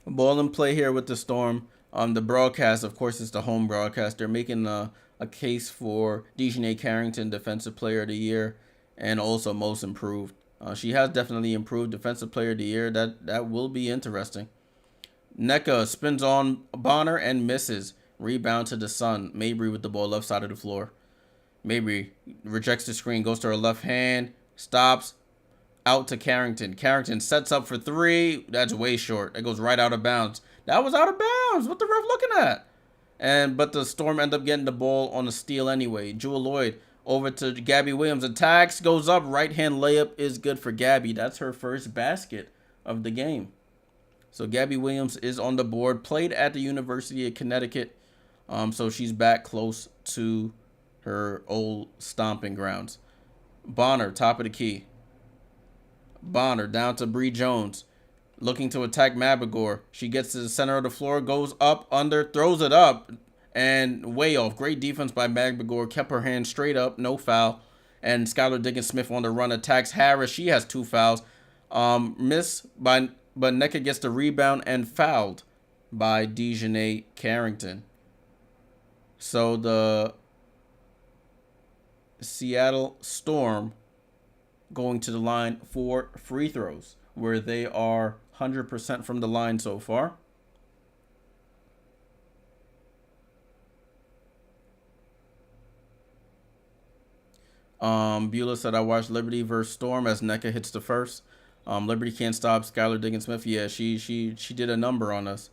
Ball in play here with the Storm. The broadcast, of course, is the home broadcast. They're making a case for Dejanay Carrington, Defensive Player of the Year, and also Most Improved. She has definitely improved Defensive Player of the Year. That will be interesting. Nneka spins on Bonner and misses. Rebound to the Sun. Mabry with the ball left side of the floor. Mabry rejects the screen, goes to her left hand, stops, out to Carrington. Carrington sets up for 3. That's way short. It goes right out of bounds. That was out of bounds. What the ref looking at? But the Storm end up getting the ball on a steal anyway. Jewel Lloyd over to Gabby Williams. Attacks, goes up. Right hand layup is good for Gabby. That's her first basket of the game. So Gabby Williams is on the board. Played at the University of Connecticut. So she's back close to her old stomping grounds. Bonner, top of the key. Bonner down to Bree Jones. Looking to attack Mabagor. She gets to the center of the floor, goes up, under, throws it up, and way off. Great defense by Mabagor. Kept her hand straight up, no foul. And Skylar Diggins-Smith on the run attacks Harris. She has 2 fouls. But Nneka gets the rebound and fouled by Dejanay Carrington. So the Seattle Storm going to the line for free throws, where they are 100% from the line so far. Beulah said, I watched Liberty versus Storm as Nneka hits the first. Liberty can't stop Skylar Diggins-Smith. Yeah, she did a number on us.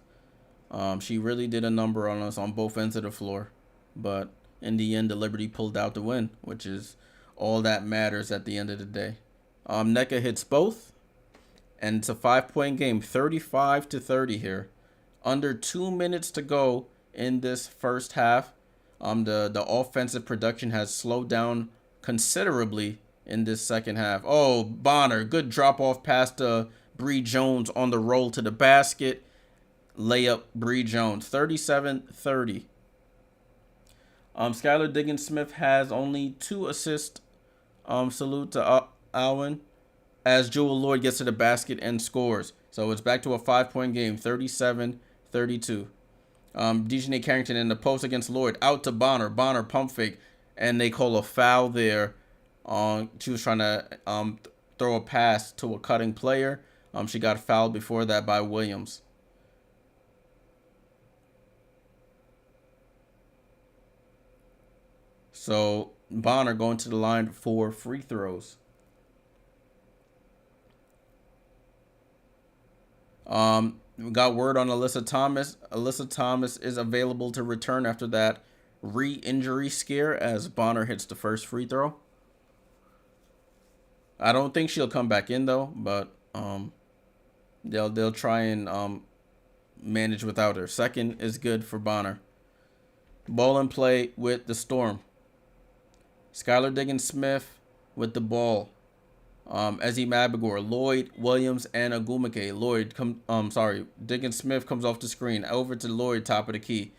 She really did a number on us on both ends of the floor. But in the end, the Liberty pulled out the win, which is all that matters at the end of the day. Nneka hits both, and it's a 5-point game, 35 to 30 here. Under 2 minutes to go in this first half. The offensive production has slowed down considerably in this second half. Oh, Bonner, good drop-off pass to Bree Jones on the roll to the basket. Layup, Bree Jones, 37-30. Skylar Diggins-Smith has only 2 assists. Salute to Alwyn as Jewel Lloyd gets to the basket and scores. So it's back to a 5-point game, 37-32. Dejanay Carrington in the post against Lloyd. Out to Bonner. Bonner pump fake. And they call a foul there. She was trying to throw a pass to a cutting player. She got fouled before that by Williams. So Bonner going to the line for free throws. We got word on Alyssa Thomas. Alyssa Thomas is available to return after that re-injury scare as Bonner hits the first free throw. I don't think she'll come back in though, but they'll try and manage without her. Second is good for Bonner. Ball in play with the Storm. Skylar Diggins-Smith with the ball. Ezzy Mabagor, Lloyd, Williams, and Agumake. Diggins Smith comes off the screen. Over to Lloyd, top of the key.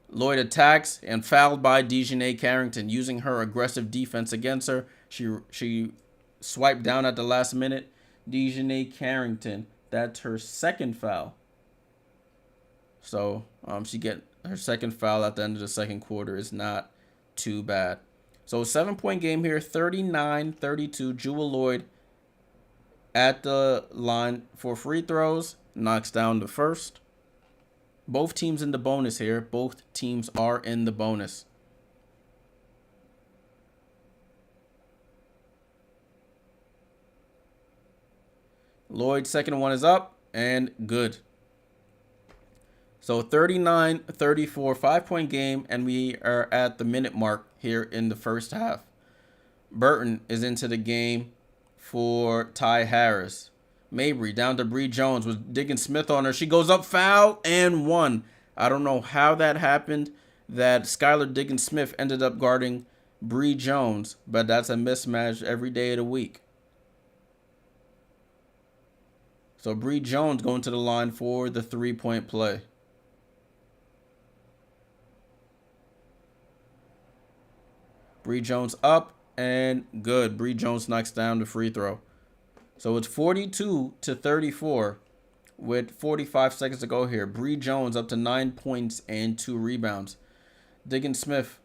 Lloyd attacks and fouled by Dejanay Carrington, using her aggressive defense against her. She swiped down at the last minute. Dejanay Carrington, that's her second foul. So she get her second foul at the end of the second quarter. Is not too bad. So 7-point game here, 39-32. Jewel Lloyd at the line for free throws, knocks down the first. Both teams in the bonus here. Both teams are in the bonus. Lloyd's second one is up and good. So 39-34, 5-point game, and we are at the minute mark here in the first half. Burton is into the game for Ty Harris. Mabry down to Bree Jones with Diggins Smith on her. She goes up, foul, and one. I don't know how that happened, that Skylar Diggins Smith ended up guarding Bree Jones, but that's a mismatch every day of the week. So Bree Jones going to the line for the 3-point play. Bree Jones up and good. Bree Jones knocks down the free throw. So it's 42-34 with 45 seconds to go here. Bree Jones up to 9 points and 2 rebounds. Diggins Smith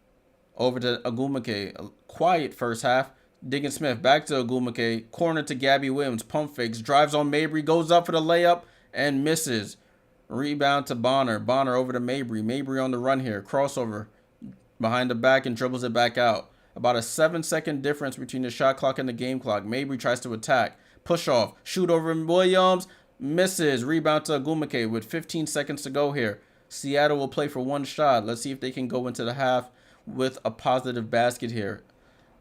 over to Agumake. A quiet first half. Diggins Smith back to Agumake. Corner to Gabby Williams. Pump fakes. Drives on Mabry. Goes up for the layup and misses. Rebound to Bonner. Bonner over to Mabry. Mabry on the run here. Crossover behind the back and dribbles it back out. About a 7-second difference between the shot clock and the game clock. Mabry tries to attack. Push off. Shoot over Williams. Misses. Rebound to Agumake with 15 seconds to go here. Seattle will play for one shot. Let's see if they can go into the half with a positive basket here.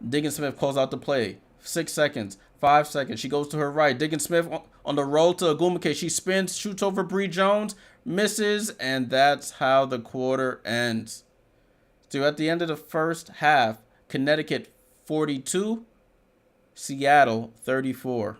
Diggins Smith calls out the play. 6 seconds. 5 seconds. She goes to her right. Diggins Smith on the roll to Agumake. She spins. Shoots over Bree Jones. Misses. And that's how the quarter ends. So at the end of the first half, Connecticut 42, Seattle 34.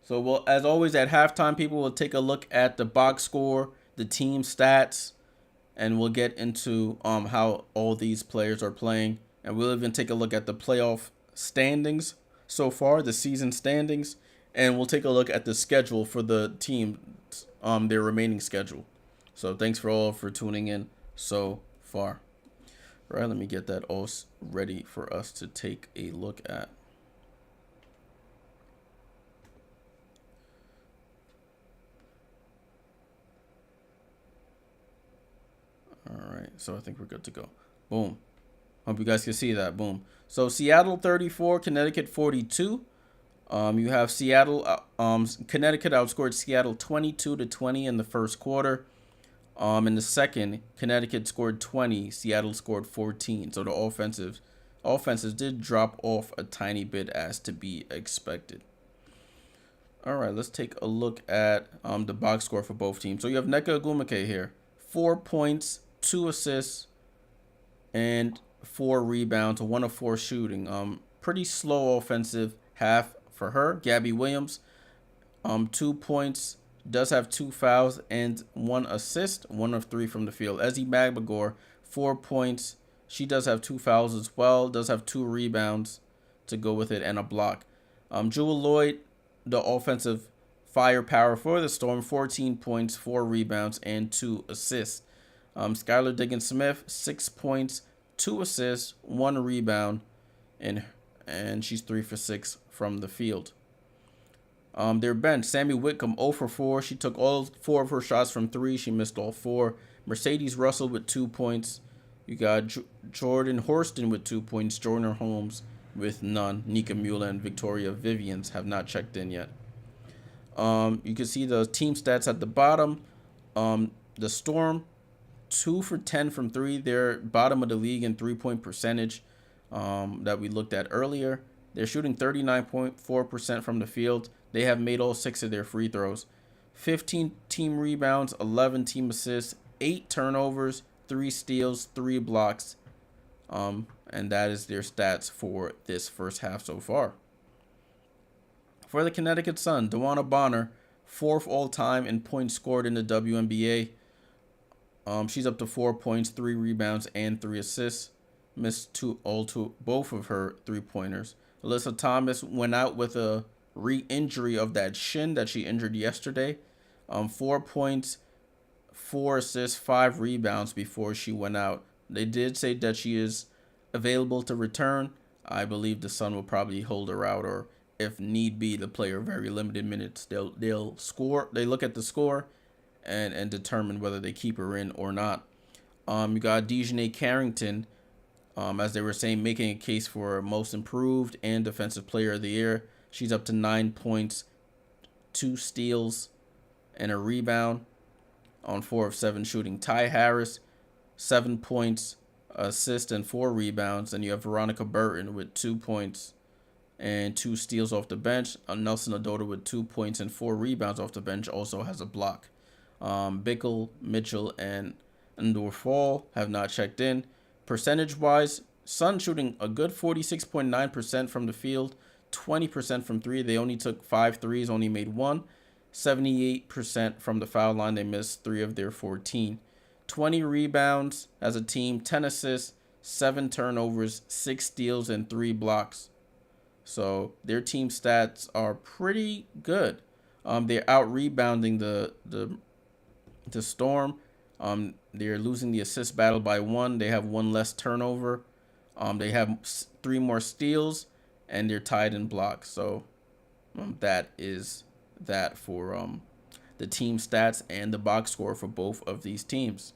So, well, as always, at halftime, people will take a look at the box score, the team stats, and we'll get into how all these players are playing. And we'll even take a look at the playoff standings so far, the season standings, and we'll take a look at the schedule for the team, their remaining schedule. So thanks for all for tuning in so far. All right, let me get that all ready for us to take a look at. All right, so I think we're good to go. Boom. Hope you guys can see that. Boom. So Seattle 34, Connecticut 42. You have Seattle, Connecticut outscored Seattle 22-20 in the first quarter. In the second, Connecticut scored 20, Seattle scored 14. So the offenses did drop off a tiny bit as to be expected. All right, let's take a look at the box score for both teams. So you have Nneka Agumake here, 4 points, 2 assists, and 4 rebounds, 1 of 4 shooting. Pretty slow offensive half for her. Gabby Williams, 2 points, does have 2 fouls and 1 assist, 1 of 3 from the field. Ezzy Magbagor, 4 points. She does have 2 fouls as well, does have 2 rebounds to go with it and a block. Jewel Lloyd, the offensive firepower for the Storm, 14 points, 4 rebounds, and 2 assists. Skylar Diggins Smith, 6 points, 2 assists, 1 rebound, and she's 3 for 6 from the field. Their bench, Sammy Whitcomb 0 for 4. She took all 4 of her shots from 3. She missed all 4. Mercedes Russell with 2 points. You got Jordan Horston with 2 points. Jordan Holmes with none. Nika Mula and Victoria Vivians have not checked in yet. You can see the team stats at the bottom. The Storm, 2 for 10 from 3. They're bottom of the league in 3-point percentage that we looked at earlier. They're shooting 39.4% from the field. They have made all 6 of their free throws. 15 team rebounds, 11 team assists, 8 turnovers, 3 steals, 3 blocks. And that is their stats for this first half so far. For the Connecticut Sun, DeWanna Bonner, 4th all-time in points scored in the WNBA. She's up to 4 points, 3 rebounds, and 3 assists. Missed both of her 3-pointers. Alyssa Thomas went out with a re-injury of that shin that she injured yesterday. 4 points, 4 assists, 5 rebounds before she went out. They did say that she is available to return. I believe the Sun will probably hold her out, or if need be, to play her very limited minutes. They'll score. They look at the score and determine whether they keep her in or not. You got Dejanay Carrington, as they were saying, making a case for most improved and defensive player of the year. She's up to 9 points, 2 steals, and a rebound on 4 of 7 shooting. Ty Harris, 7 points, assist, and 4 rebounds. And you have Veronica Burton with 2 points and 2 steals off the bench. Nelson Adota with 2 points and 4 rebounds off the bench also has a block. Bickle, Mitchell, and Endor Fall have not checked in. Percentage-wise, Sun shooting a good 46.9% from the field, 20% from 3. They only took 5 threes, only made 1. 78% from the foul line. They missed 3 of their 14. 20 rebounds as a team, 10 assists, 7 turnovers, 6 steals, and 3 blocks. So their team stats are pretty good. They're out rebounding the Storm. They're losing the assist battle by 1. They have 1 less turnover. They have 3 more steals, and they're tied in blocks. So that is that for the team stats and the box score for both of these teams.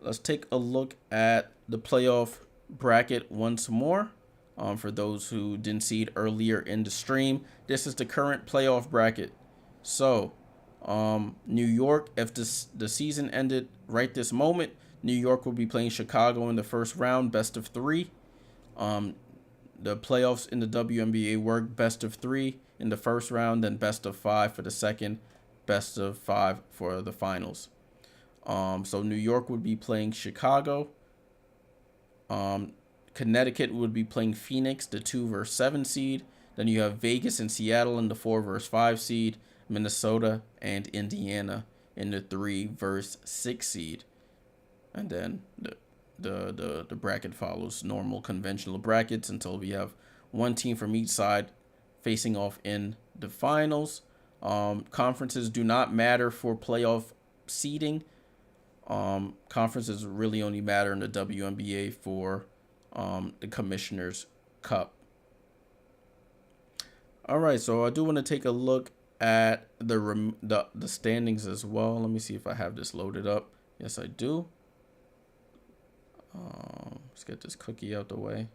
Let's take a look at the playoff bracket once more. For those who didn't see it earlier in the stream, this is the current playoff bracket. So New York, if the season ended right this moment, New York will be playing Chicago in the first round, best of 3. The playoffs in the WNBA work best of 3 in the first round, then best of 5 for the second, best of 5 for the finals. So New York would be playing Chicago. Connecticut would be playing Phoenix, the 2 versus 7 seed. Then you have Vegas and Seattle in the 4 versus 5 seed. Minnesota and Indiana in the 3 versus 6 seed. And then the bracket follows normal conventional brackets until we have one team from each side facing off in the finals. Conferences do not matter for playoff seeding. Conferences really only matter in the WNBA for the Commissioner's Cup. All right, so I do want to take a look at the standings as well. Let me see if I have this loaded up. Yes, I do. Let's get this cookie out the way.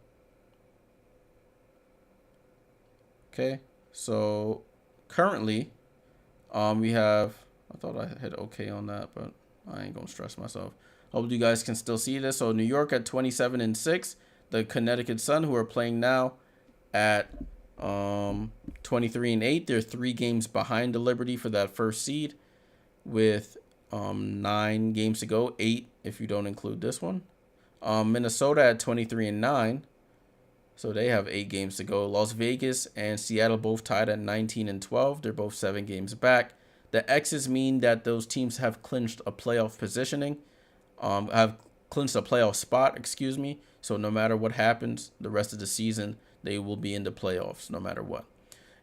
Okay, so currently, we have. I thought I hit OK on that, but I ain't gonna stress myself. Hope you guys can still see this. So New York at 27-6. The Connecticut Sun, who are playing now, at 23-8. They're 3 games behind the Liberty for that first seed, with 9 games to go. 8 if you don't include this one. Minnesota at 23-9. So they have 8 games to go. Las Vegas and Seattle both tied at 19-12. They're both 7 games back. The X's mean that those teams have clinched a playoff positioning. Have clinched a playoff spot, excuse me. So no matter what happens the rest of the season, they will be in the playoffs no matter what.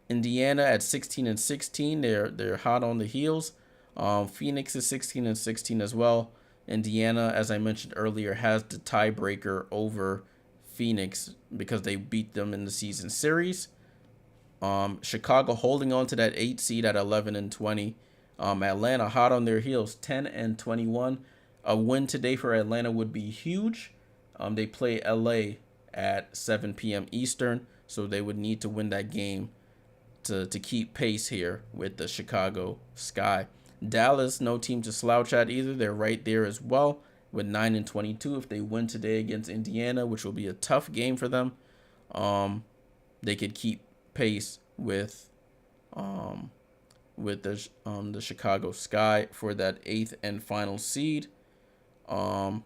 Indiana at 16-16. They're hot on the heels. Phoenix is 16-16 as well. Indiana, as I mentioned earlier, has the tiebreaker over Phoenix because they beat them in the season series. Chicago holding on to that 8 seed at 11-20. Atlanta hot on their heels, 10-21. A win today for Atlanta would be huge. They play LA at 7 p.m. Eastern, so they would need to win that game to keep pace here with the Chicago Sky. Dallas, no team to slouch at either. They're right there as well with 9-22. If they win today against Indiana, which will be a tough game for them, they could keep pace with with the Chicago Sky for that 8th and final seed. Um,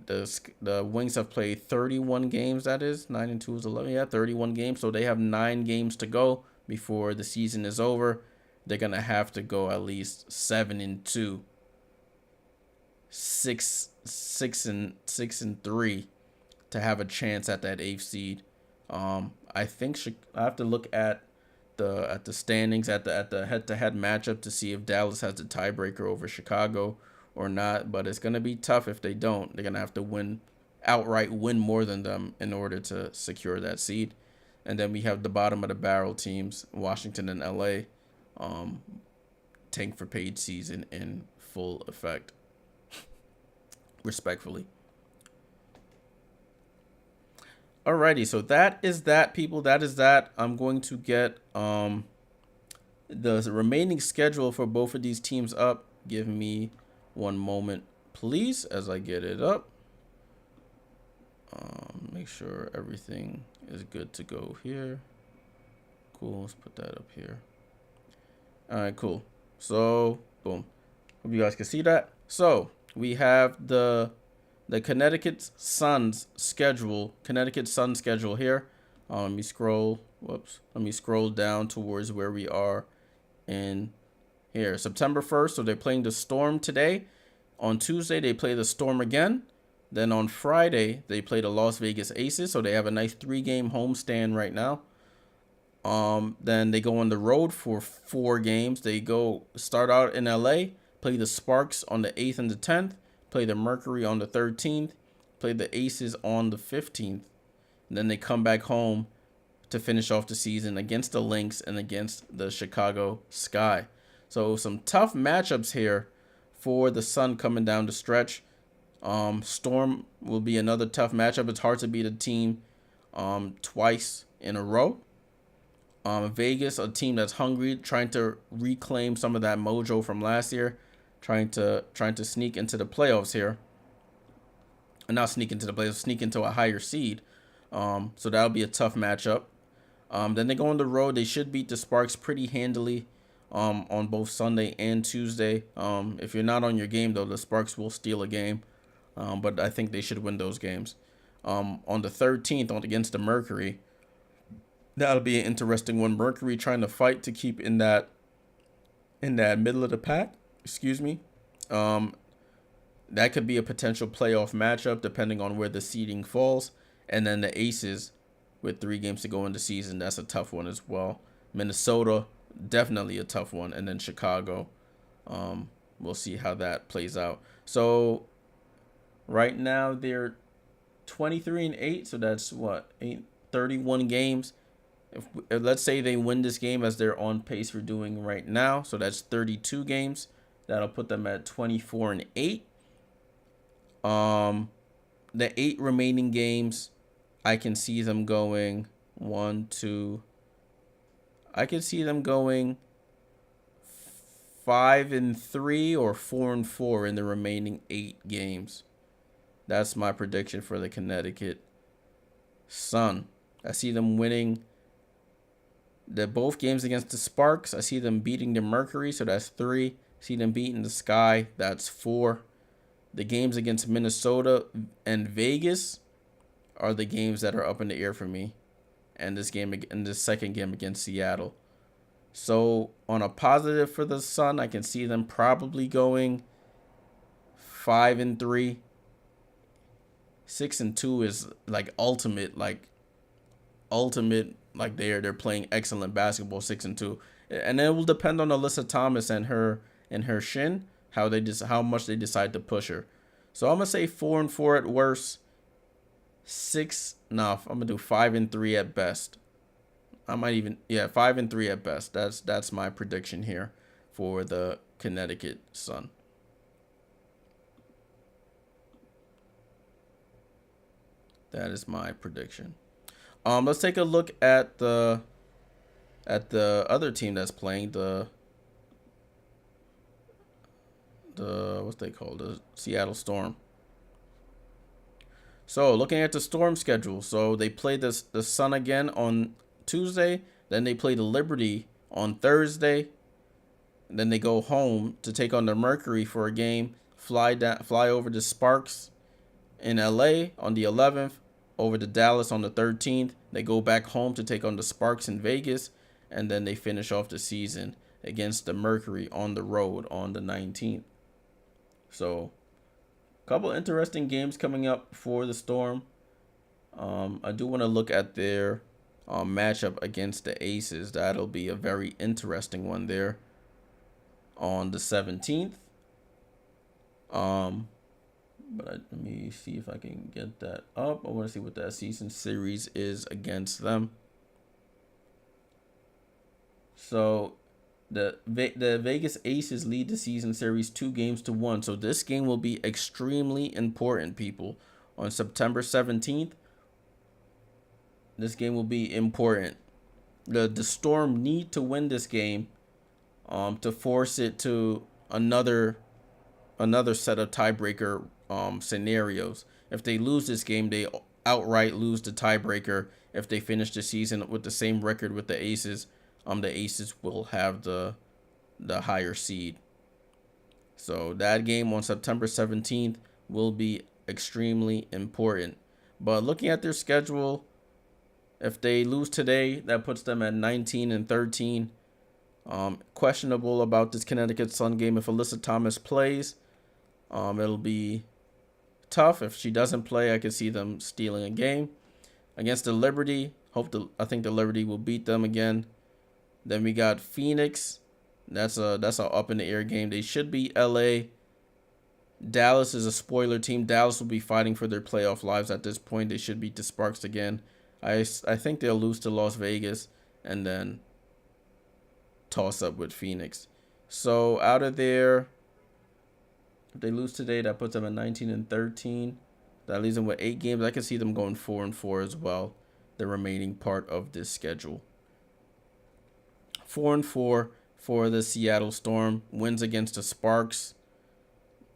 the Wings have played 31 games. That is 9 and 2 is 11. Yeah, 31 games. So they have 9 games to go before the season is over. They're gonna have to go at least 7-2, 6-3 to have a chance at that 8th seed. I think I have to look at the standings at the head-to-head matchup to see if Dallas has the tiebreaker over Chicago or not. But it's gonna be tough if they don't. They're gonna have to outright win more than them in order to secure that seed. And then we have the bottom of the barrel teams, Washington and LA, tank for paid season in full effect. Respectfully. Alrighty, so that is that, people. That is that. I'm going to get the remaining schedule for both of these teams up. Give me one moment, please, as I get it up. Make sure everything is good to go here. Cool. Let's put that up here. All right, cool. So, boom. Hope you guys can see that. So, we have the Connecticut Sun's schedule. Connecticut Sun schedule here. Let me scroll. Whoops. Let me scroll down towards where we are in here. September 1st. So, they're playing the Storm today. On Tuesday, they play the Storm again. Then on Friday, they play the Las Vegas Aces, so they have a nice 3-game homestand right now. Then they go on the road for 4 games. They go start out in LA, play the Sparks on the 8th and the 10th, play the Mercury on the 13th, play the Aces on the 15th. And then they come back home to finish off the season against the Lynx and against the Chicago Sky. So some tough matchups here for the Sun coming down the stretch. Storm will be another tough matchup. It's hard to beat a team twice in a row. Vegas, a team that's hungry, trying to reclaim some of that mojo from last year, trying to sneak into the playoffs here. And not sneak into the playoffs, sneak into a higher seed. So that'll be a tough matchup. Then they go on the road. They should beat the Sparks pretty handily on both Sunday and Tuesday. If you're not on your game, though, the Sparks will steal a game. But I think they should win those games. On the 13th, against the Mercury, that'll be an interesting one. Mercury trying to fight to keep in that middle of the pack. Excuse me. That could be a potential playoff matchup depending on where the seeding falls. And then the Aces with 3 games to go in the season. That's a tough one as well. Minnesota, definitely a tough one. And then Chicago. We'll see how that plays out. So right now they're 23-8. So that's what, 31 games. If let's say they win this game as they're on pace for doing right now. So that's 32 games. That'll put them at 24-8. The 8 remaining games, I can see them going 1, 2. I can see them going 5-3 or 4-4 in the remaining 8 games. That's my prediction for the Connecticut Sun. I see them winning both games against the Sparks. I see them beating the Mercury, so that's 3. I see them beating the Sky, that's 4. The games against Minnesota and Vegas are the games that are up in the air for me. And this game, and the second game against Seattle. So on a positive for the Sun, I can see them probably going 5-3. 6-2 is like ultimate. They're playing excellent basketball. 6-2, and it will depend on Alyssa Thomas and her shin, how much they decide to push her. So I'm gonna say 4-4 at worst. I'm gonna do 5-3 at best. I might even 5-3 at best. That's my prediction here for the Connecticut Sun. That is my prediction. Let's take a look at the other team that's playing, the what's they called, the Seattle Storm. So looking at the Storm schedule, so they play the Sun again on Tuesday, then they play the Liberty on Thursday, And then they go home to take on the Mercury for a game. Fly over to Sparks in LA on the 11th, over to Dallas on the 13th. They go back home to take on the Sparks in Vegas, and then they finish off the season against the Mercury on the road on the 19th. So, a couple interesting games coming up for the Storm. I do want to look at their matchup against the Aces. That'll be a very interesting one there on the 17th. Let me see if I can get that up. I want to see what that season series is against them. So the Vegas Aces lead the season series 2-1. So this game will be extremely important, people. On September 17th, this game will be important. The Storm need to win this game to force it to another set of tiebreaker scenarios. If they lose this game, they outright lose the tiebreaker. If they finish the season with the same record with the Aces will have the higher seed. So that game on September 17th will be extremely important. But looking at their schedule, if they lose today, that puts them at 19-13. Questionable about this Connecticut Sun game. If Alyssa Thomas plays, it'll be tough. If she doesn't play, I could see them stealing a game against the Liberty. I think the Liberty will beat them again. Then we got Phoenix. That's a up in the air game. They should beat LA. Dallas is a spoiler team. Dallas will be fighting for their playoff lives at this point. They should beat the Sparks again. I think they'll lose to Las Vegas and then toss up with Phoenix. So out of there, if they lose today, that puts them at 19-13. That leaves them with 8 games. I can see them going 4-4 as well, the remaining part of this schedule. 4-4 for the Seattle Storm. Wins against the Sparks.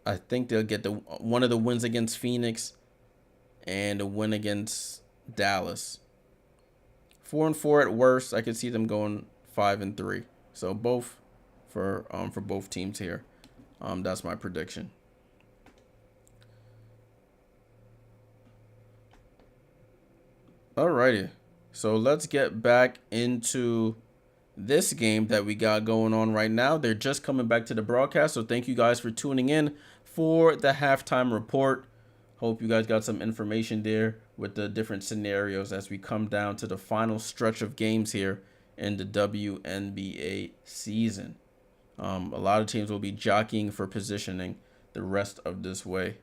I think they'll get one of the wins against Phoenix and a win against Dallas. 4-4 at worst. I could see them going 5-3. So both for both teams here. That's my prediction. Alrighty. So let's get back into this game that we got going on right now. They're just coming back to the broadcast. So thank you guys for tuning in for the halftime report. Hope you guys got some information there with the different scenarios as we come down to the final stretch of games here in the WNBA season. A lot of teams will be jockeying for positioning the rest of this way.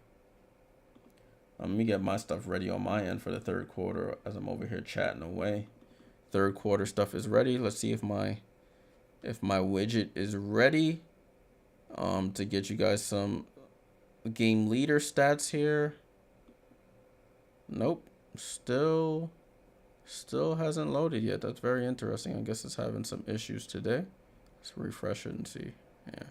Let me get my stuff ready on my end for the third quarter as I'm over here chatting away. Third quarter stuff is ready. Let's see if my widget is ready to get you guys some game leader stats here. Nope, still hasn't loaded yet. That's very interesting. I guess it's having some issues today. Let's refresh it and see. Yeah.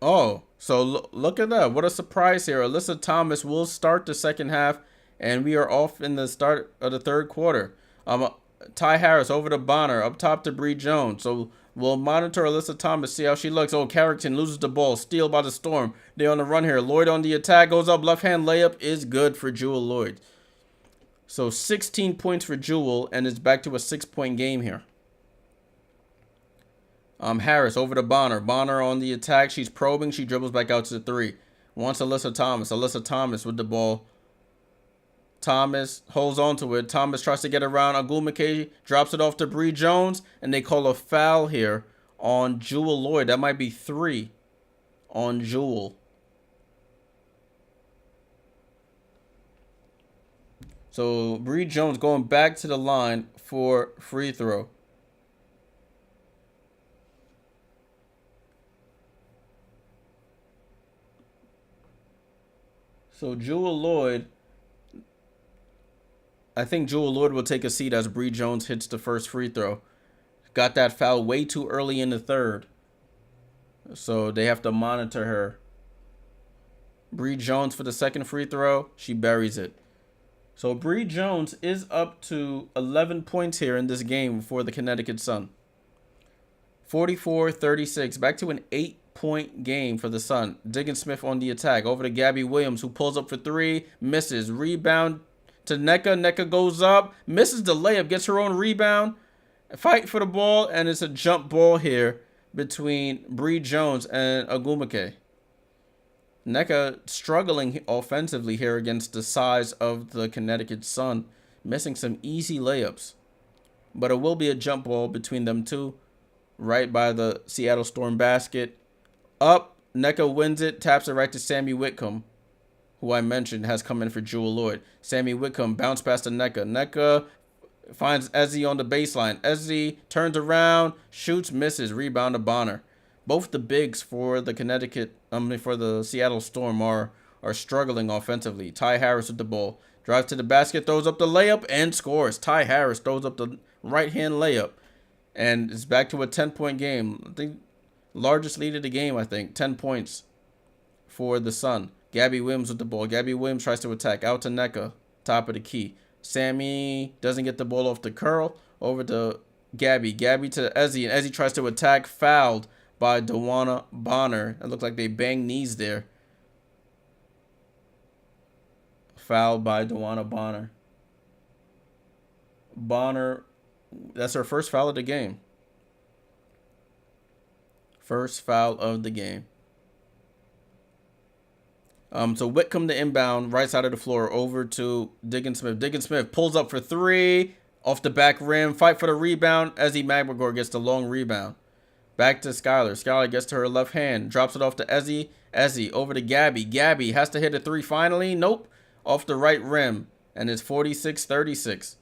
Oh, so look at that. What a surprise here. Alyssa Thomas will start the second half, and we are off in the start of the third quarter. Ty Harris over to Bonner, up top to Bree Jones. So we'll monitor Alyssa Thomas, see how she looks. Oh, Carrington loses the ball. Steal by the Storm. They're on the run here. Lloyd on the attack. Goes up. Left hand layup is good for Jewel Lloyd. So 16 points for Jewel, and it's back to a 6-point game here. Harris over to Bonner. Bonner on the attack. She's probing. She dribbles back out to the 3. Wants Alyssa Thomas. Alyssa Thomas with the ball. Thomas holds on to it. Thomas tries to get around. Agul McKay drops it off to Bree Jones, and they call a foul here on Jewel Lloyd. That might be 3 on Jewel. So Bree Jones going back to the line for free throw. So Jewel Lloyd, I think Jewel Lloyd will take a seat as Bree Jones hits the first free throw. Got that foul way too early in the third. So they have to monitor her. Bree Jones for the second free throw. She buries it. So Bree Jones is up to 11 points here in this game for the Connecticut Sun. 44-36. Back to an 8-point game for the Sun. Diggins Smith on the attack. Over to Gabby Williams, who pulls up for three. Misses. Rebound to Nneka. Nneka goes up. Misses the layup. Gets her own rebound. Fight for the ball. And it's a jump ball here between Bree Jones and Agumake. Nneka struggling offensively here against the size of the Connecticut Sun. Missing some easy layups. But it will be a jump ball between them two. Right by the Seattle Storm basket. Up. Nneka wins it. Taps it right to Sammy Whitcomb, who I mentioned has come in for Jewel Lloyd. Sammy Whitcomb bounce past to Nneka. Nneka finds Ezzy on the baseline. Ezzy turns around, shoots, misses. Rebound to Bonner. Both the bigs for the for the Seattle Storm are struggling offensively. Ty Harris with the ball. Drives to the basket, throws up the layup, and scores. Ty Harris throws up the right-hand layup. And it's back to a 10-point game. I think largest lead of the game, 10 points for the Sun. Gabby Williams with the ball. Gabby Williams tries to attack. Out to Nneka. Top of the key. Sammy doesn't get the ball off the curl. Over to Gabby. Gabby to Ezzy. And Ezzy tries to attack. Fouled by Dewana Bonner. It looked like they banged knees there. Fouled by Dewana Bonner. Bonner, that's her first foul of the game. First foul of the game. So Whitcomb the inbound, right side of the floor, over to Diggins Smith. Diggins Smith pulls up for three, off the back rim, fight for the rebound. Ezzy Magmagor gets the long rebound. Back to Skylar. Skylar gets to her left hand, drops it off to Ezzy. Ezzy over to Gabby. Gabby has to hit a three finally. Nope. Off the right rim. And it's 46-36.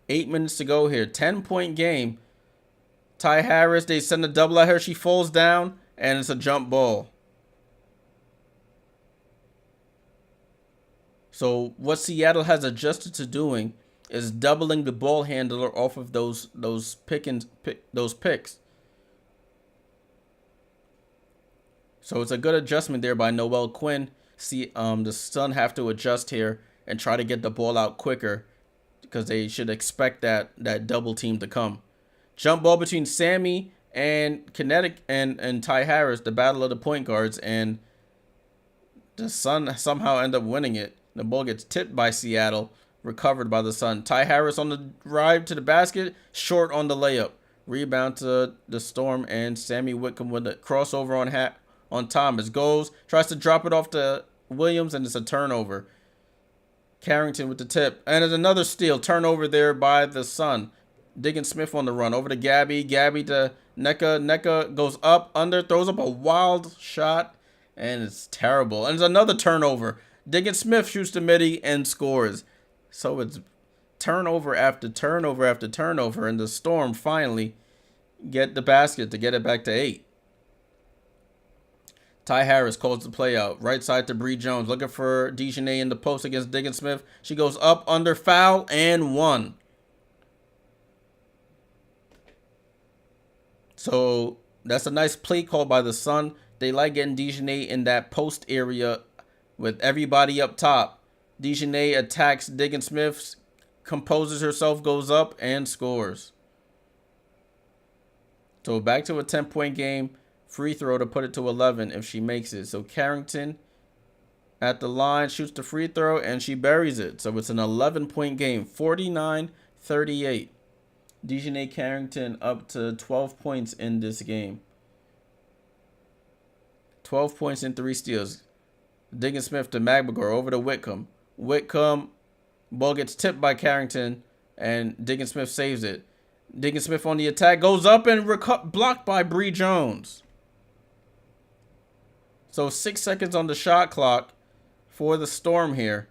8 minutes to go here. 10-point game. Ty Harris, they send a double at her. She falls down, and it's a jump ball. So what Seattle has adjusted to doing is doubling the ball handler off of those picks. So it's a good adjustment there by Noel Quinn. See, the Sun have to adjust here and try to get the ball out quicker because they should expect that double team to come. Jump ball between Sammy and Connecticut and Ty Harris, the battle of the point guards, and the Sun somehow end up winning it. The ball gets tipped by Seattle, recovered by the Sun. Ty Harris on the drive to the basket, short on the layup. Rebound to the Storm, and Sammy Whitcomb with a crossover on Thomas. Goes, tries to drop it off to Williams, and it's a turnover. Carrington with the tip. And there's another steal. Turnover there by the Sun. Diggins Smith on the run. Over to Gabby. Gabby to Nneka. Nneka goes up, under, throws up a wild shot, and it's terrible. And there's another turnover. Diggins Smith shoots the midi and scores. So it's turnover after turnover after turnover, and the Storm finally get the basket to get it back to 8. Ty Harris calls the play out. Right side to Bree Jones. Looking for DeJournette in the post against Diggins Smith. She goes up, under, foul, and 1. So that's a nice play call by the Sun. They like getting DeJournette in that post area with everybody up top. DeJournette attacks Diggins Smith, composes herself, goes up, and scores. So back to a 10-point game. Free throw to put it to 11 if she makes it. So Carrington at the line shoots the free throw, and she buries it. So it's an 11-point game, 49-38. DeJournette Carrington up to 12 points in this game. 12 points and 3 steals. Diggins Smith to Magmagor, over to Whitcomb. Whitcomb, ball gets tipped by Carrington, and Diggins Smith saves it. Diggins Smith on the attack, goes up and blocked by Bree Jones. So 6 seconds on the shot clock for the Storm here.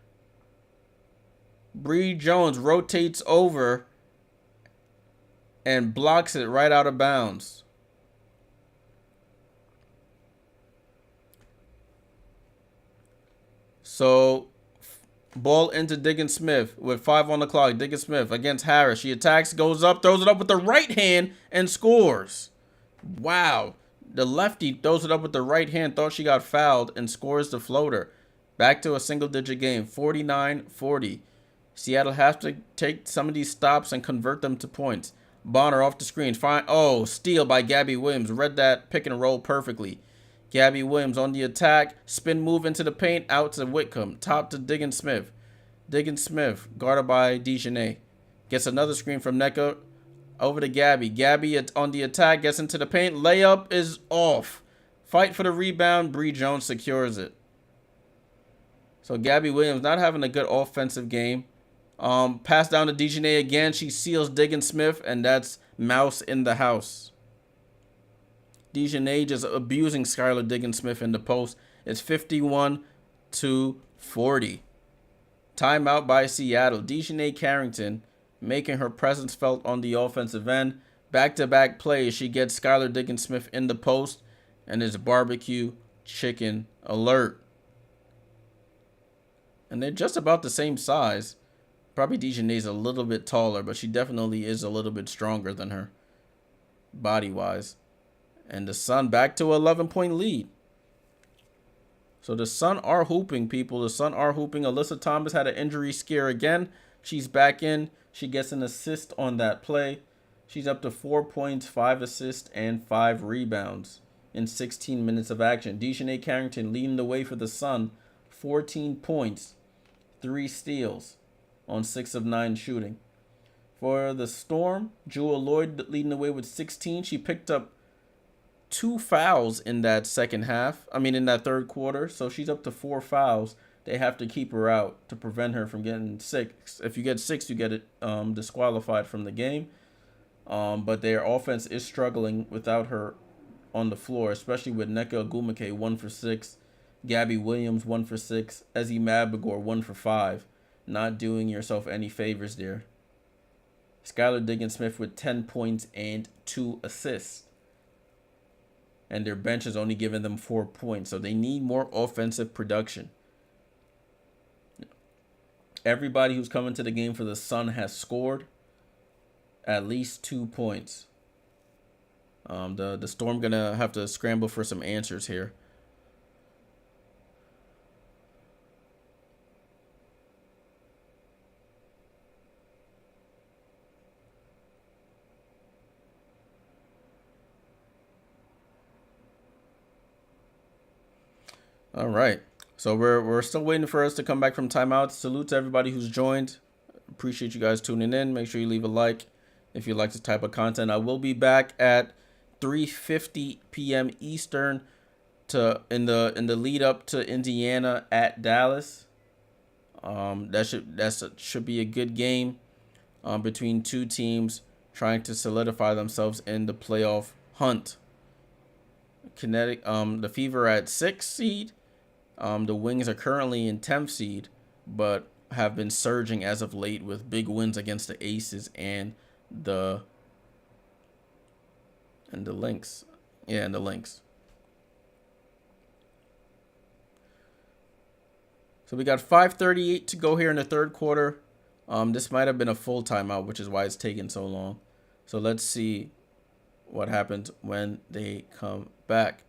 Bree Jones rotates over and blocks it right out of bounds. So ball into Diggins Smith with 5 on the clock. Diggins Smith against Harris. She attacks, goes up, throws it up with the right hand, and scores. Wow. The lefty throws it up with the right hand, thought she got fouled, and scores the floater. Back to a single-digit game, 49-40. Seattle has to take some of these stops and convert them to points. Bonner off the screen. Fine. Oh, steal by Gabby Williams. Read that pick and roll perfectly. Gabby Williams on the attack. Spin move into the paint. Out to Whitcomb. Top to Diggins Smith. Diggins Smith, guarded by DeJournette. Gets another screen from Nneka. Over to Gabby. Gabby on the attack. Gets into the paint. Layup is off. Fight for the rebound. Bree Jones secures it. So Gabby Williams not having a good offensive game. Pass down to DeJournette again. She seals Diggins Smith, and that's mouse in the house. DeJournette just abusing Skylar Diggins Smith in the post. It's 51-40. Timeout by Seattle. DeJournette Carrington making her presence felt on the offensive end. Back-to-back plays. She gets Skylar Diggins Smith in the post, and it's barbecue chicken alert. And they're just about the same size. Probably DeJournette's a little bit taller, but she definitely is a little bit stronger than her body-wise. And the Sun back to an 11-point lead. So the Sun are hooping, people. The Sun are hooping. Alyssa Thomas had an injury scare again. She's back in. She gets an assist on that play. She's up to 4 points, 5 assists, and 5 rebounds in 16 minutes of action. DeJournette Carrington leading the way for the Sun. 14 points, 3 steals on 6 of 9 shooting. For the Storm, Jewel Lloyd leading the way with 16. She picked up 2 fouls in that in that third quarter. So she's up to 4 fouls. They have to keep her out to prevent her from getting 6. If you get 6, you get it disqualified from the game. But their offense is struggling without her on the floor, especially with Nneka Ogwumike 1 for 6. Gabby Williams 1 for 6. Ezi Mabagor 1 for 5. Not doing yourself any favors there. Skylar Diggins Smith with 10 points and 2 assists. And their bench is only giving them 4 points. So they need more offensive production. Everybody who's coming to the game for the Sun has scored at least 2 points. The Storm gonna have to scramble for some answers here. All right. So we're still waiting for us to come back from timeout. Salute to everybody who's joined. Appreciate you guys tuning in. Make sure you leave a like if you like this type of content. I will be back at 3:50 p.m. Eastern in the lead up to Indiana at Dallas. That should be a good game between two teams trying to solidify themselves in the playoff hunt. The Fever at 6th seed. The Wings are currently in 10th seed, but have been surging as of late with big wins against the Aces and the Lynx. Yeah, and the Lynx. So we got 5:38 to go here in the third quarter. This might have been a full timeout, which is why it's taking so long. So let's see what happens when they come back.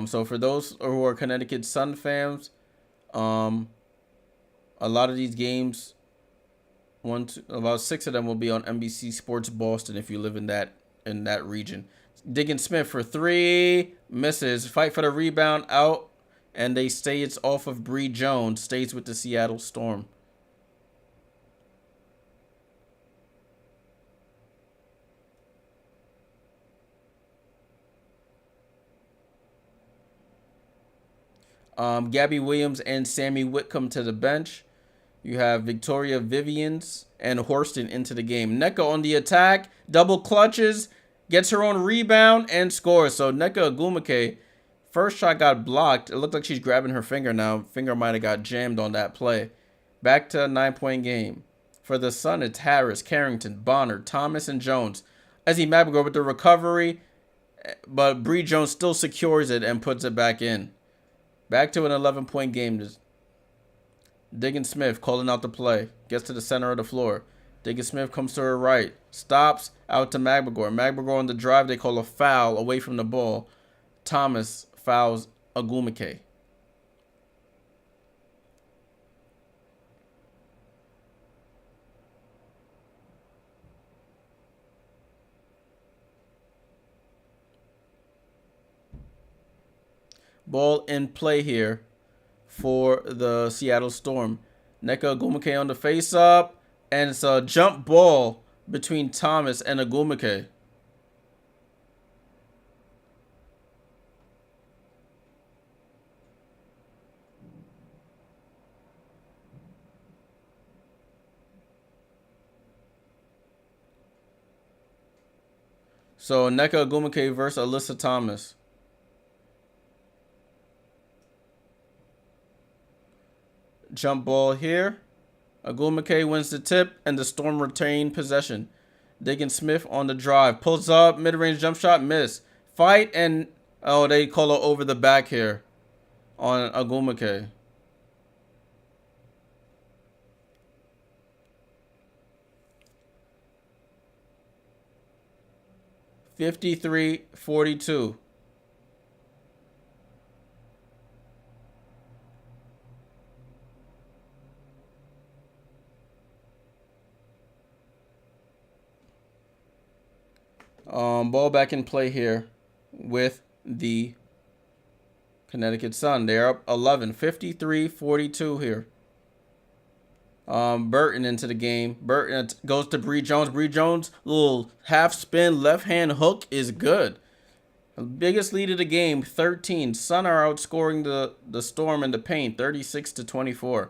So for those who are Connecticut Sun fans, a lot of these games, about 6 of them will be on NBC Sports Boston if you live in that region. Diggins Smith for 3, misses. Fight for the rebound, out, and they say it's off of Bree Jones. Stays with the Seattle Storm. Gabby Williams and Sammy Whitcomb to the bench. You have Victoria Vivians and Horston into the game. Nneka on the attack, double clutches, gets her own rebound, and scores. So Nneka Ogwumike, first shot got blocked. It looked like she's grabbing her finger now. Finger might have got jammed on that play. Back to a 9-point game. For the Sun, it's Harris, Carrington, Bonner, Thomas, and Jones. Ezi Mabagor with the recovery, but Bree Jones still secures it and puts it back in. Back to an 11-point game. Diggins Smith calling out the play. Gets to the center of the floor. Diggins Smith comes to her right. Stops out to Magbagor. Magbagor on the drive. They call a foul away from the ball. Thomas fouls Agumike. Ball in play here for the Seattle Storm. Nneka Agumike on the face-up. And it's a jump ball between Thomas and Agumike. So Nneka Agumike versus Alyssa Thomas. Jump ball here. Agumike wins the tip, and the Storm retain possession. Diggins Smith on the drive. Pulls up, mid-range jump shot, miss. Fight, and they call it over the back here on Agumike. (53-42). Ball back in play here with the Connecticut Sun. They're up 11, 53-42 here. Burton into the game. Burton goes to Bree Jones. Bree Jones, little half spin, left hand hook is good. The biggest lead of the game, 13. Sun are outscoring the Storm in the paint, 36-24.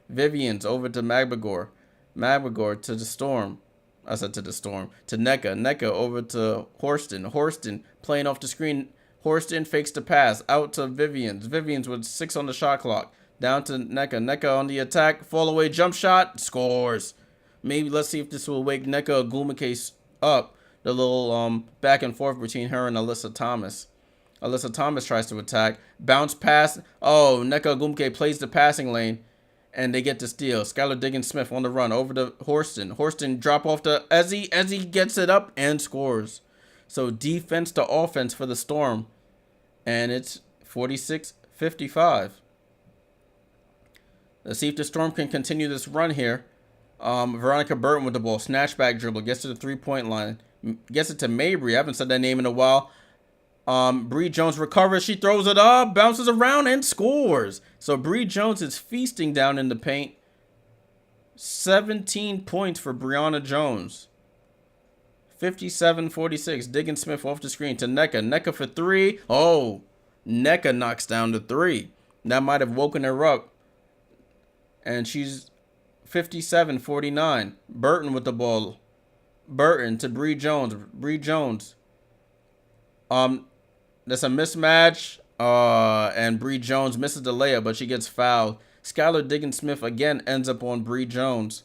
Vivian's over to Magbagor. Magbagor to the Storm. I said to the Storm. To Nneka. Nneka over to Horston. Horston playing off the screen. Horston fakes the pass. Out to Vivian's. Vivian's with 6 on the shot clock. Down to Nneka. Nneka on the attack. Fall away jump shot. Scores. Maybe let's see if this will wake Nneka Agumike up. The little back and forth between her and Alyssa Thomas. Alyssa Thomas tries to attack. Bounce pass. Oh, Nneka Agumike plays the passing lane. And they get the steal. Skylar Diggins Smith on the run over to Horston. Horston drop off to Ezzy. Ezzy gets it up and scores. So defense to offense for the Storm. And it's 46-55. Let's see if the Storm can continue this run here. Veronica Burton with the ball. Snatchback dribble. Gets to the three-point line. Gets it to Mabry. I haven't said that name in a while. Bree Jones recovers. She throws it up, bounces around, and scores. So Bree Jones is feasting down in the paint. 17 points for Brianna Jones. 57-46. Diggins Smith off the screen to Nneka. Nneka for 3. Oh, Nneka knocks down the 3. That might have woken her up. And she's 57-49. Burton with the ball. Burton to Bree Jones. Bree Jones. That's a mismatch. And Bree Jones misses the layup, but she gets fouled. Skylar Diggins Smith again ends up on Bree Jones.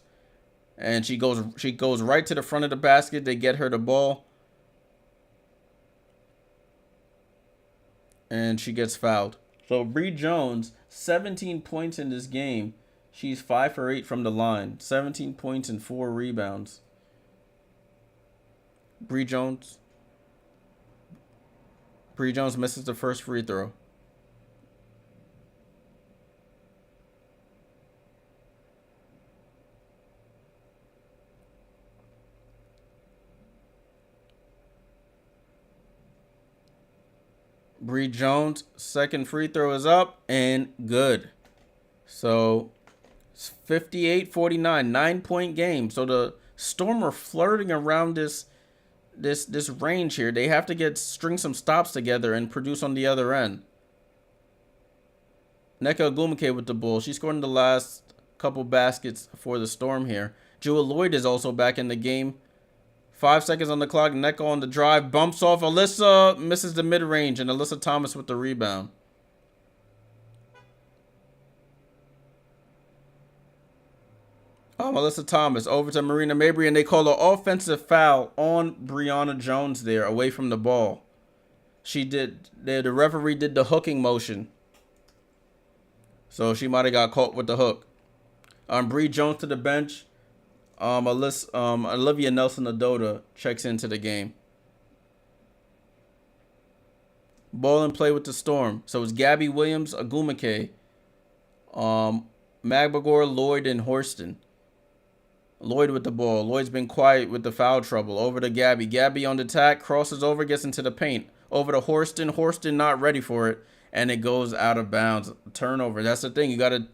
And she goes right to the front of the basket. They get her the ball. And she gets fouled. So Bree Jones, 17 points in this game. She's 5 for 8 from the line. 17 points and 4 rebounds. Bree Jones misses the first free throw. Bree Jones' second free throw is up and good. So it's 58-49, 9-point game. So the Storm are flirting around this range here. They have to string some stops together and produce on the other end. Nneka Agumike with the ball. She scored in the last couple baskets for the Storm here. Jewel Lloyd is also back in the game. 5 seconds on the clock. Nneka on the drive. Bumps off. Alyssa misses the mid-range. And Alyssa Thomas with the rebound. Alyssa Thomas over to Marina Mabry. And they call an offensive foul on Brianna Jones there away from the ball. The referee did the hooking motion. So she might have got caught with the hook. Bree Jones to the bench. Olivia Nelson-Ododa checks into the game. Ball in play with the Storm. So it's Gabby Williams, Agumake, Magbagor, Lloyd, and Horston. Lloyd with the ball. Lloyd's been quiet with the foul trouble. Over to Gabby. Gabby on the attack, crosses over, gets into the paint. Over to Horston. Horston not ready for it, and it goes out of bounds. Turnover. That's the thing. You got to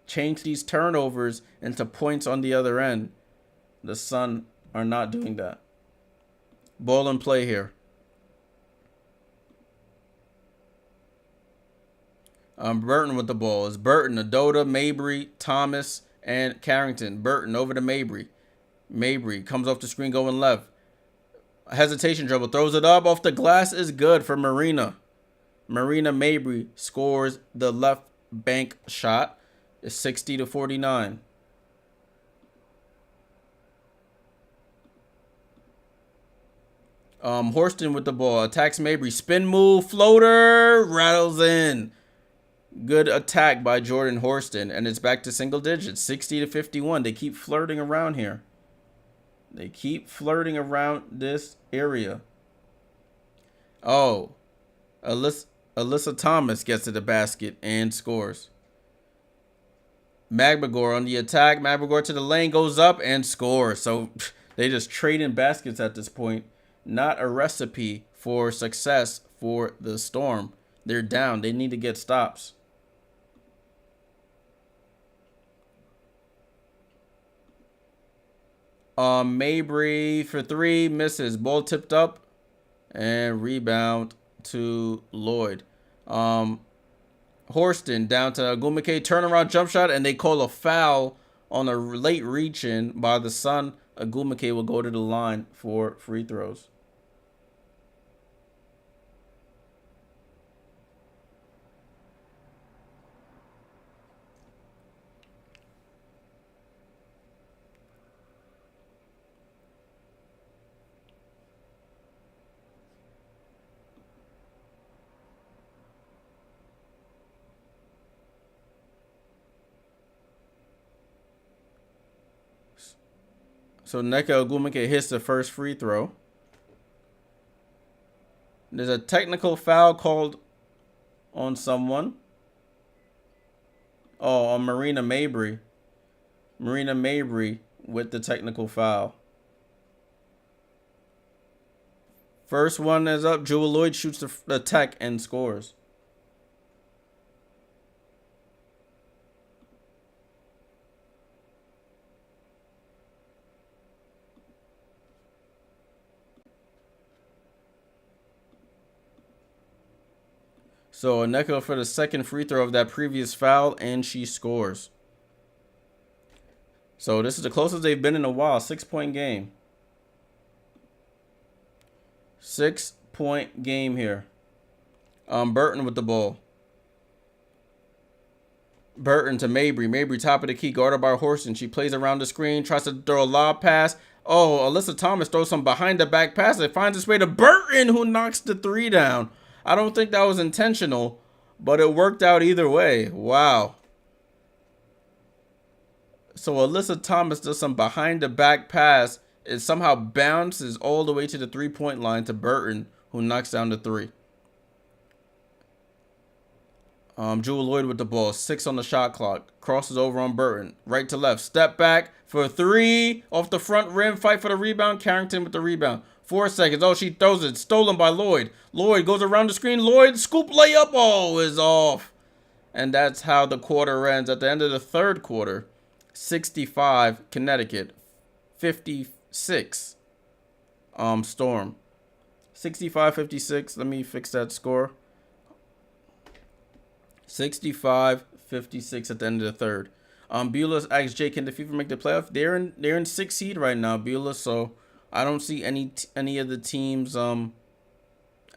change these turnovers into points on the other end. The Sun are not doing that. Ball in play here. Burton with the ball. It's Burton, Ododa, Mabry, Thomas, and Carrington. Burton over to Mabry. Mabry comes off the screen going left. Hesitation dribble. Throws it up off the glass. Is good for Marina. Marina Mabry scores the left bank shot. It's 60-49. Horston with the ball. Attacks Mabry. Spin move. Floater. Rattles in. Good attack by Jordan Horston. And it's back to single digits. 60-51. They keep flirting around here. They keep flirting around this area. Oh. Alyssa Thomas gets to the basket and scores. Magbagor on the attack. Magbagor to the lane. Goes up and scores. So they just trading baskets at this point. Not a recipe for success for the Storm. They're down. They need to get stops. Mabry for three. Misses. Ball tipped up. And rebound to Lloyd. Horston down to Agumake. Turnaround jump shot. And they call a foul on a late reach in by the Sun. Agumake will go to the line for free throws. So Nneka Ogwumike hits the first free throw. There's a technical foul called on someone. Oh, on Marina Mabry. Marina Mabry with the technical foul. First one is up. Jewel Lloyd shoots the tech and scores. So Nneka for the second free throw of that previous foul, and she scores. So this is the closest they've been in a while. 6-point game. 6-point game here. Burton with the ball. Burton to Mabry. Mabry top of the key, guarded by Horston. She plays around the screen, tries to throw a lob pass. Oh, Alyssa Thomas throws some behind the back pass. It finds its way to Burton, who knocks the three down. I don't think that was intentional, but it worked out either way. Wow. So Alyssa Thomas does some behind the back pass. It somehow bounces all the way to the 3-point line to Burton, who knocks down the three. Jewel Lloyd with the ball. 6 on the shot clock. Crosses over on Burton. Right to left. Step back for 3. Off the front rim. Fight for the rebound. Carrington with the rebound. 4 seconds. Oh, she throws it. Stolen by Lloyd. Lloyd goes around the screen. Lloyd, scoop layup. Oh, is off. And that's how the quarter ends. At the end of the third quarter, 65 Connecticut, 56 Storm. 65-56. Let me fix that score. 65-56 at the end of the third. Beulah asked Jay, can the Fever make the playoff? They're in 6th seed right now, Beulah. So I don't see any of the teams. I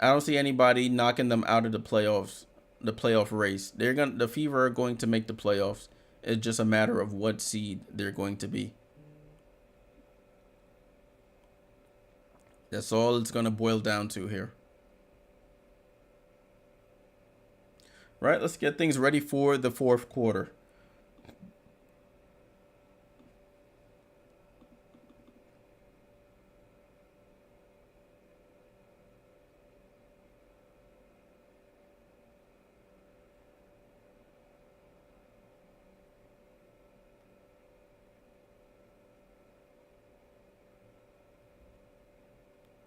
don't see anybody knocking them out of the playoffs, the playoff race. The Fever are going to make the playoffs. It's just a matter of what seed they're going to be. That's all it's going to boil down to here. Right, let's get things ready for the fourth quarter.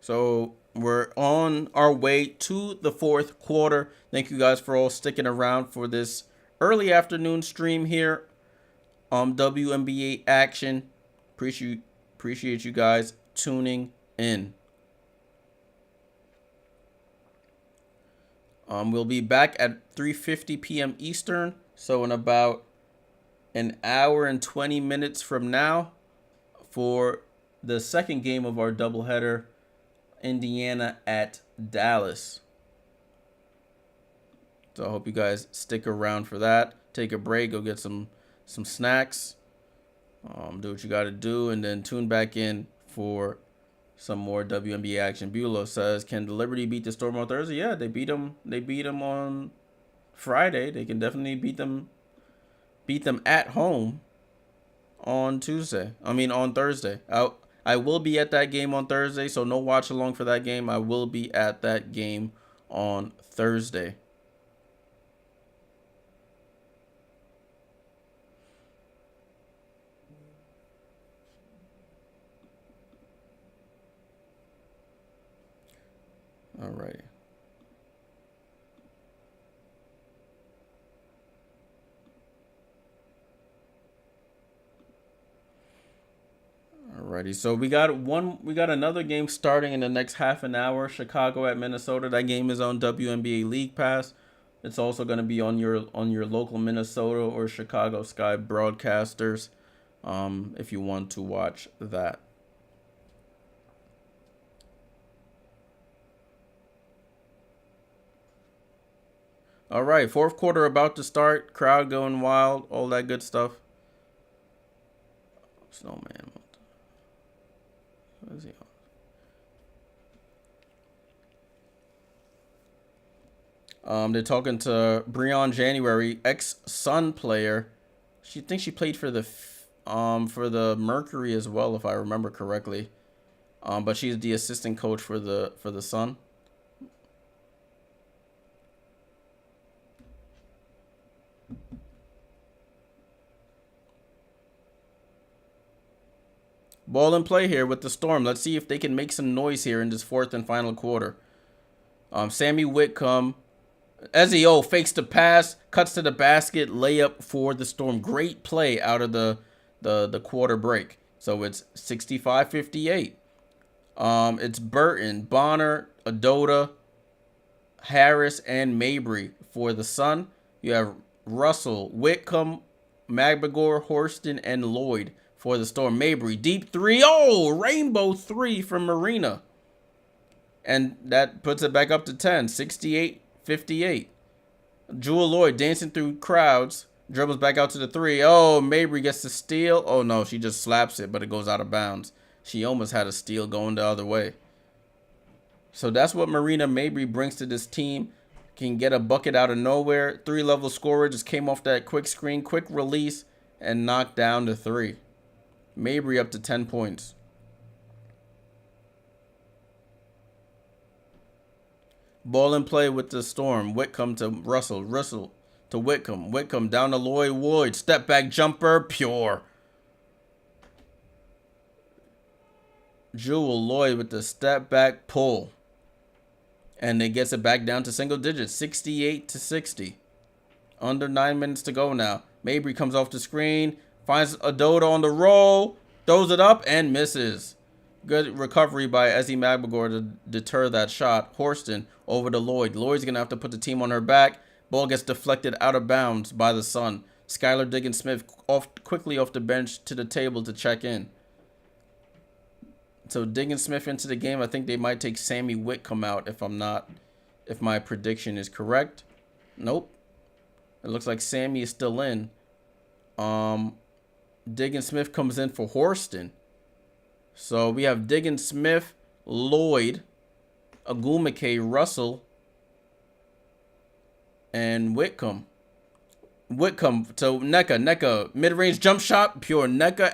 So we're on our way to the fourth quarter. Thank you guys for all sticking around for this early afternoon stream here on WNBA action. Appreciate you guys tuning in. We'll be back at 3:50 p.m. Eastern, so in about an hour and 20 minutes from now for the second game of our doubleheader, Indiana at Dallas. So I hope you guys stick around for that. Take a break, go get some snacks, do what you got to do, and then tune back in for some more WNBA action. Bulow says, "Can the Liberty beat the Storm on Thursday?" Yeah, they beat them. They beat them on Friday. They can definitely beat them at home on Tuesday. On Thursday. I will be at that game on Thursday, so no watch along for that game. I will be at that game on Thursday. All right. Alrighty, so we got another game starting in the next half an hour. Chicago at Minnesota. That game is on WNBA League Pass. It's also going to be on your local Minnesota or Chicago Sky broadcasters, if you want to watch that. All right, fourth quarter about to start. Crowd going wild, all that good stuff. Snowman. What is he on? They're talking to Breon January, ex-Sun player. She thinks she played for the Mercury as well, if I remember correctly. But she's the assistant coach for the Sun. Ball in play here with the Storm. Let's see if they can make some noise here in this fourth and final quarter. Sammy Whitcomb, Ezio fakes the pass, cuts to the basket, layup for the Storm. Great play out of the quarter break. So it's 65-58. It's Burton, Bonner, Adota, Harris, and Mabry for the Sun. You have Russell, Whitcomb, Magbagor, Horston, and Lloyd for the Storm. Mabry, deep three. Oh, rainbow three from Marina. And that puts it back up to 10, 68-58. Jewel Lloyd dancing through crowds. Dribbles back out to the three. Oh, Mabry gets the steal. Oh, no, she just slaps it, but it goes out of bounds. She almost had a steal going the other way. So that's what Marina Mabry brings to this team. Can get a bucket out of nowhere. Three-level scorer, just came off that quick screen, quick release, and knocked down the three. Mabry up to 10 points. Ball in play with the Storm. Whitcomb to Russell. Russell to Whitcomb. Whitcomb down to Lloyd. Lloyd. Step back jumper. Pure. Jewel Lloyd with the step back pull. And it gets it back down to single digits. 68-60. Under 9 minutes to go now. Mabry comes off the screen. Finds Adota on the roll. Throws it up and misses. Good recovery by Ezzy Magbagor to deter that shot. Horston over to Lloyd. Lloyd's going to have to put the team on her back. Ball gets deflected out of bounds by the Sun. Skylar Diggins-Smith quickly off the bench to the table to check in. So Diggins-Smith into the game. I think they might take Sammy Whitcomb out if my prediction is correct. Nope. It looks like Sammy is still in. Diggins-Smith comes in for Horston. So we have Diggins-Smith, Lloyd, Agumake, Russell, and Whitcomb. Whitcomb to Nneka. Nneka, mid-range jump shot, pure. Nneka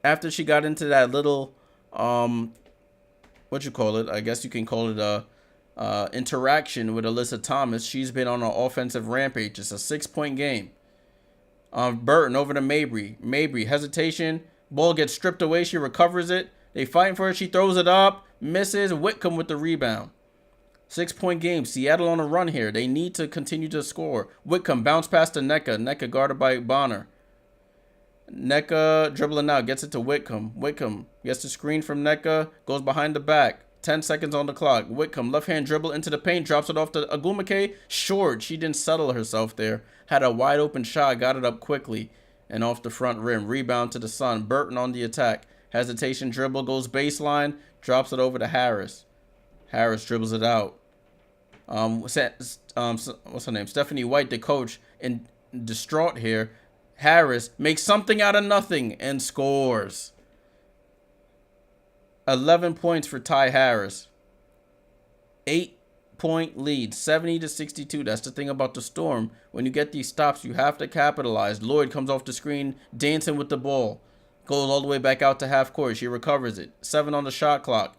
after she got into that little, what you call it? I guess you can call it a interaction with Alyssa Thomas. She's been on an offensive rampage. It's a 6-point game. Burton over to Mabry. Mabry, hesitation. Ball gets stripped away. She recovers it. They fighting for it. She throws it up. Misses. Whitcomb with the rebound. 6-point game. Seattle on a run here. They need to continue to score. Whitcomb bounce past to Nneka. Nneka guarded by Bonner. Nneka dribbling out. Gets it to Whitcomb. Whitcomb gets the screen from Nneka. Goes behind the back. 10 seconds on the clock. Whitcomb, left hand dribble into the paint. Drops it off to Agumake. Short. She didn't settle herself there. Had a wide open shot. Got it up quickly. And off the front rim. Rebound to the Sun. Burton on the attack. Hesitation dribble. Goes baseline. Drops it over to Harris. Harris dribbles it out. What's her name? Stephanie White, the coach, and distraught here. Harris makes something out of nothing and scores. 11 points for Ty Harris. 8-point lead, 70-62. That's the thing about the Storm. When you get these stops, you have to capitalize. Lloyd comes off the screen, dancing with the ball. Goes all the way back out to half court. She recovers it. 7 on the shot clock.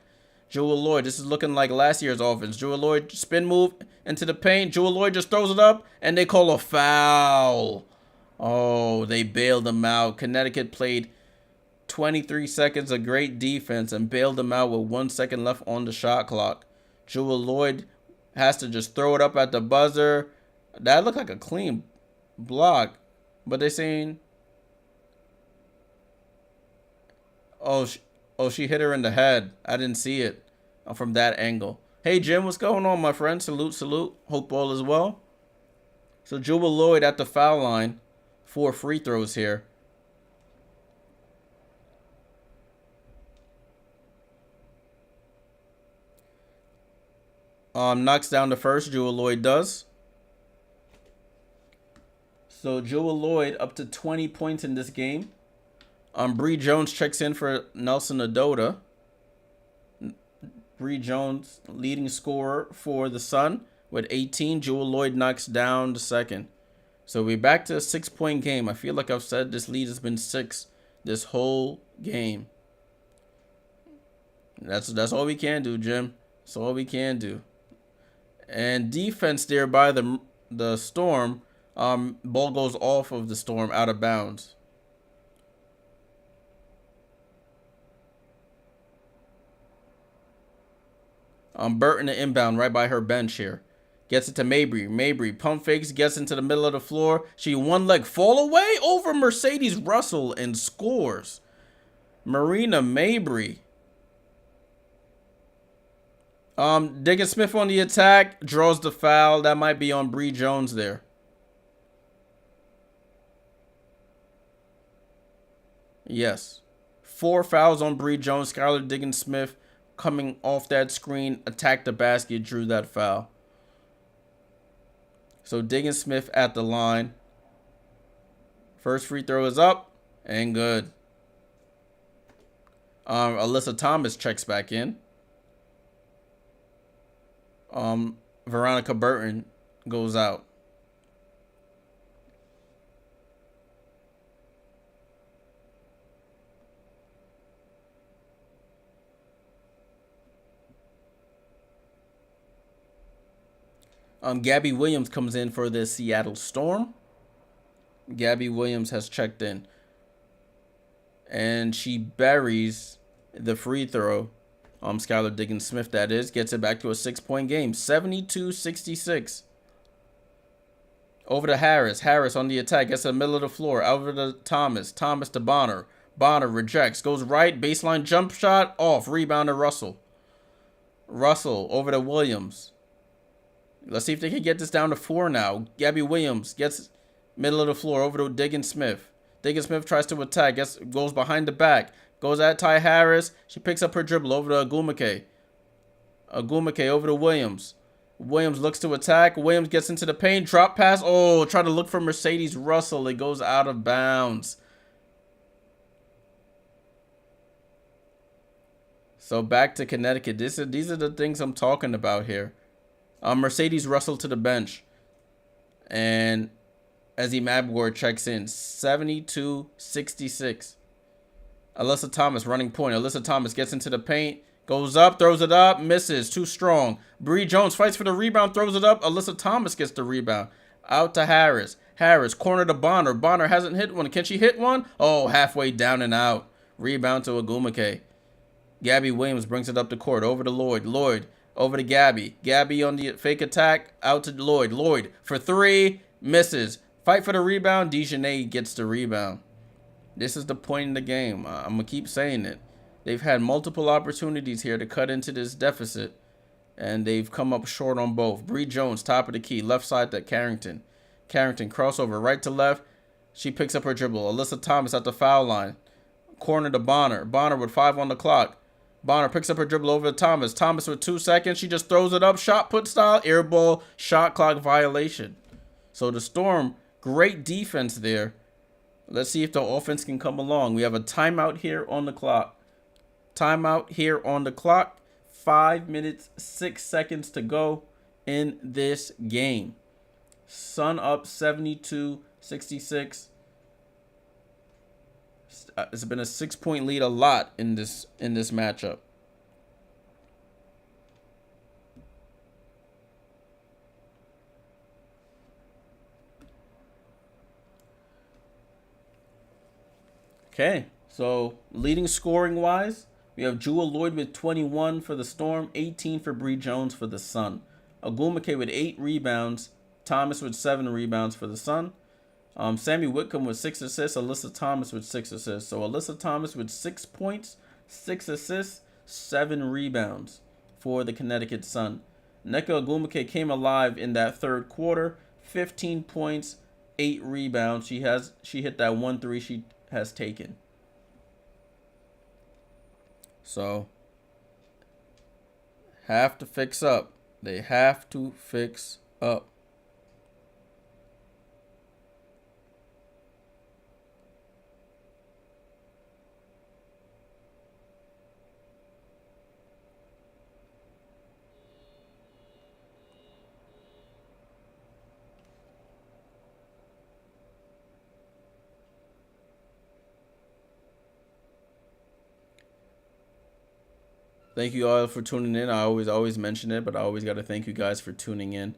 Jewel Lloyd, this is looking like last year's offense. Jewel Lloyd, spin move into the paint. Jewel Lloyd just throws it up, and they call a foul. Oh, they bailed them out. Connecticut played 23 seconds of great defense and bailed them out with 1 second left on the shot clock. Jewel Lloyd has to just throw it up at the buzzer. That looked like a clean block, but they're saying, she hit her in the head. I didn't see it from that angle. Hey, Jim, what's going on, my friend? Salute. Hope all is well. So Jewel Lloyd at the foul line. 4 free throws here. Knocks down the first. Jewel Lloyd does. So Jewel Lloyd up to 20 points in this game. Bree Jones checks in for Nelson Adota. Bree Jones, leading scorer for the Sun with 18. Jewel Lloyd knocks down the second. So we're back to a 6-point game. I feel like I've said this lead has been 6 this whole game. That's all we can do, Jim. That's all we can do. And defense there by the Storm. Ball goes off of the Storm, out of bounds. Burton the inbound right by her bench here. Gets it to Mabry. Mabry pump fakes, gets into the middle of the floor. She one leg fall away over Mercedes Russell and scores. Marina Mabry. Diggin Smith on the attack, draws the foul. That might be on Bree Jones there. Yes. 4 fouls on Bree Jones. Skylar Diggin Smith coming off that screen, attacked the basket, drew that foul. So Diggin Smith at the line. First free throw is up and good. Alyssa Thomas checks back in. Veronica Burton goes out. Gabby Williams comes in for the Seattle Storm. Gabby Williams has checked in. And she buries the free throw. Skylar Diggin Smith, that is. Gets it back to a 6-point game. 72-66. Over to Harris. Harris on the attack. Gets to the middle of the floor. Over to Thomas. Thomas to Bonner. Bonner rejects. Goes right. Baseline jump shot. Off. Rebound to Russell. Russell over to Williams. Let's see if they can get this down to 4 now. Gabby Williams gets middle of the floor over to Diggin Smith. Diggin Smith tries to attack. Goes behind the back. Goes at Ty Harris. She picks up her dribble over to Agumake. Agumake over to Williams. Williams looks to attack. Williams gets into the paint. Drop pass. Oh, try to look for Mercedes Russell. It goes out of bounds. So back to Connecticut. These are the things I'm talking about here. Mercedes Russell to the bench. And Ezzie Mabgor checks in. 72-66. Alyssa Thomas running point. Alyssa Thomas gets into the paint. Goes up, throws it up, misses. Too strong. Bree Jones fights for the rebound, throws it up. Alyssa Thomas gets the rebound. Out to Harris. Harris, corner to Bonner. Bonner hasn't hit one. Can she hit one? Oh, halfway down and out. Rebound to Agumake. Gabby Williams brings it up the court. Over to Lloyd. Lloyd over to Gabby. Gabby on the fake attack. Out to Lloyd. Lloyd for three. Misses. Fight for the rebound. Dejanay gets the rebound. This is the point in the game. I'm going to keep saying it. They've had multiple opportunities here to cut into this deficit, and they've come up short on both. Bree Jones, top of the key. Left side to Carrington. Carrington crossover right to left. She picks up her dribble. Alyssa Thomas at the foul line. Corner to Bonner. Bonner with 5 on the clock. Bonner picks up her dribble over to Thomas. Thomas with 2 seconds. She just throws it up. Shot put style. Air ball. Shot clock violation. So the Storm, great defense there. Let's see if the offense can come along. We have a timeout here on the clock. Timeout here on the clock. 5 minutes, 6 seconds to go in this game. Sun up 72-66. It's been a 6-point lead a lot in this matchup. Okay, so leading scoring wise, we have Jewel Lloyd with 21 for the Storm, 18 for Bree Jones for the Sun. Ogwumike with 8 rebounds, Thomas with 7 rebounds for the Sun. Sammy Whitcomb with 6 assists, Alyssa Thomas with 6 assists. So Alyssa Thomas with 6 points, 6 assists, 7 rebounds for the Connecticut Sun. Nneka Ogwumike came alive in that third quarter, 15 points, 8 rebounds. She hit that 1-3 she has taken. So have to fix up. They have to fix up. Thank you all for tuning in. I always mention it, but I always got to thank you guys for tuning in.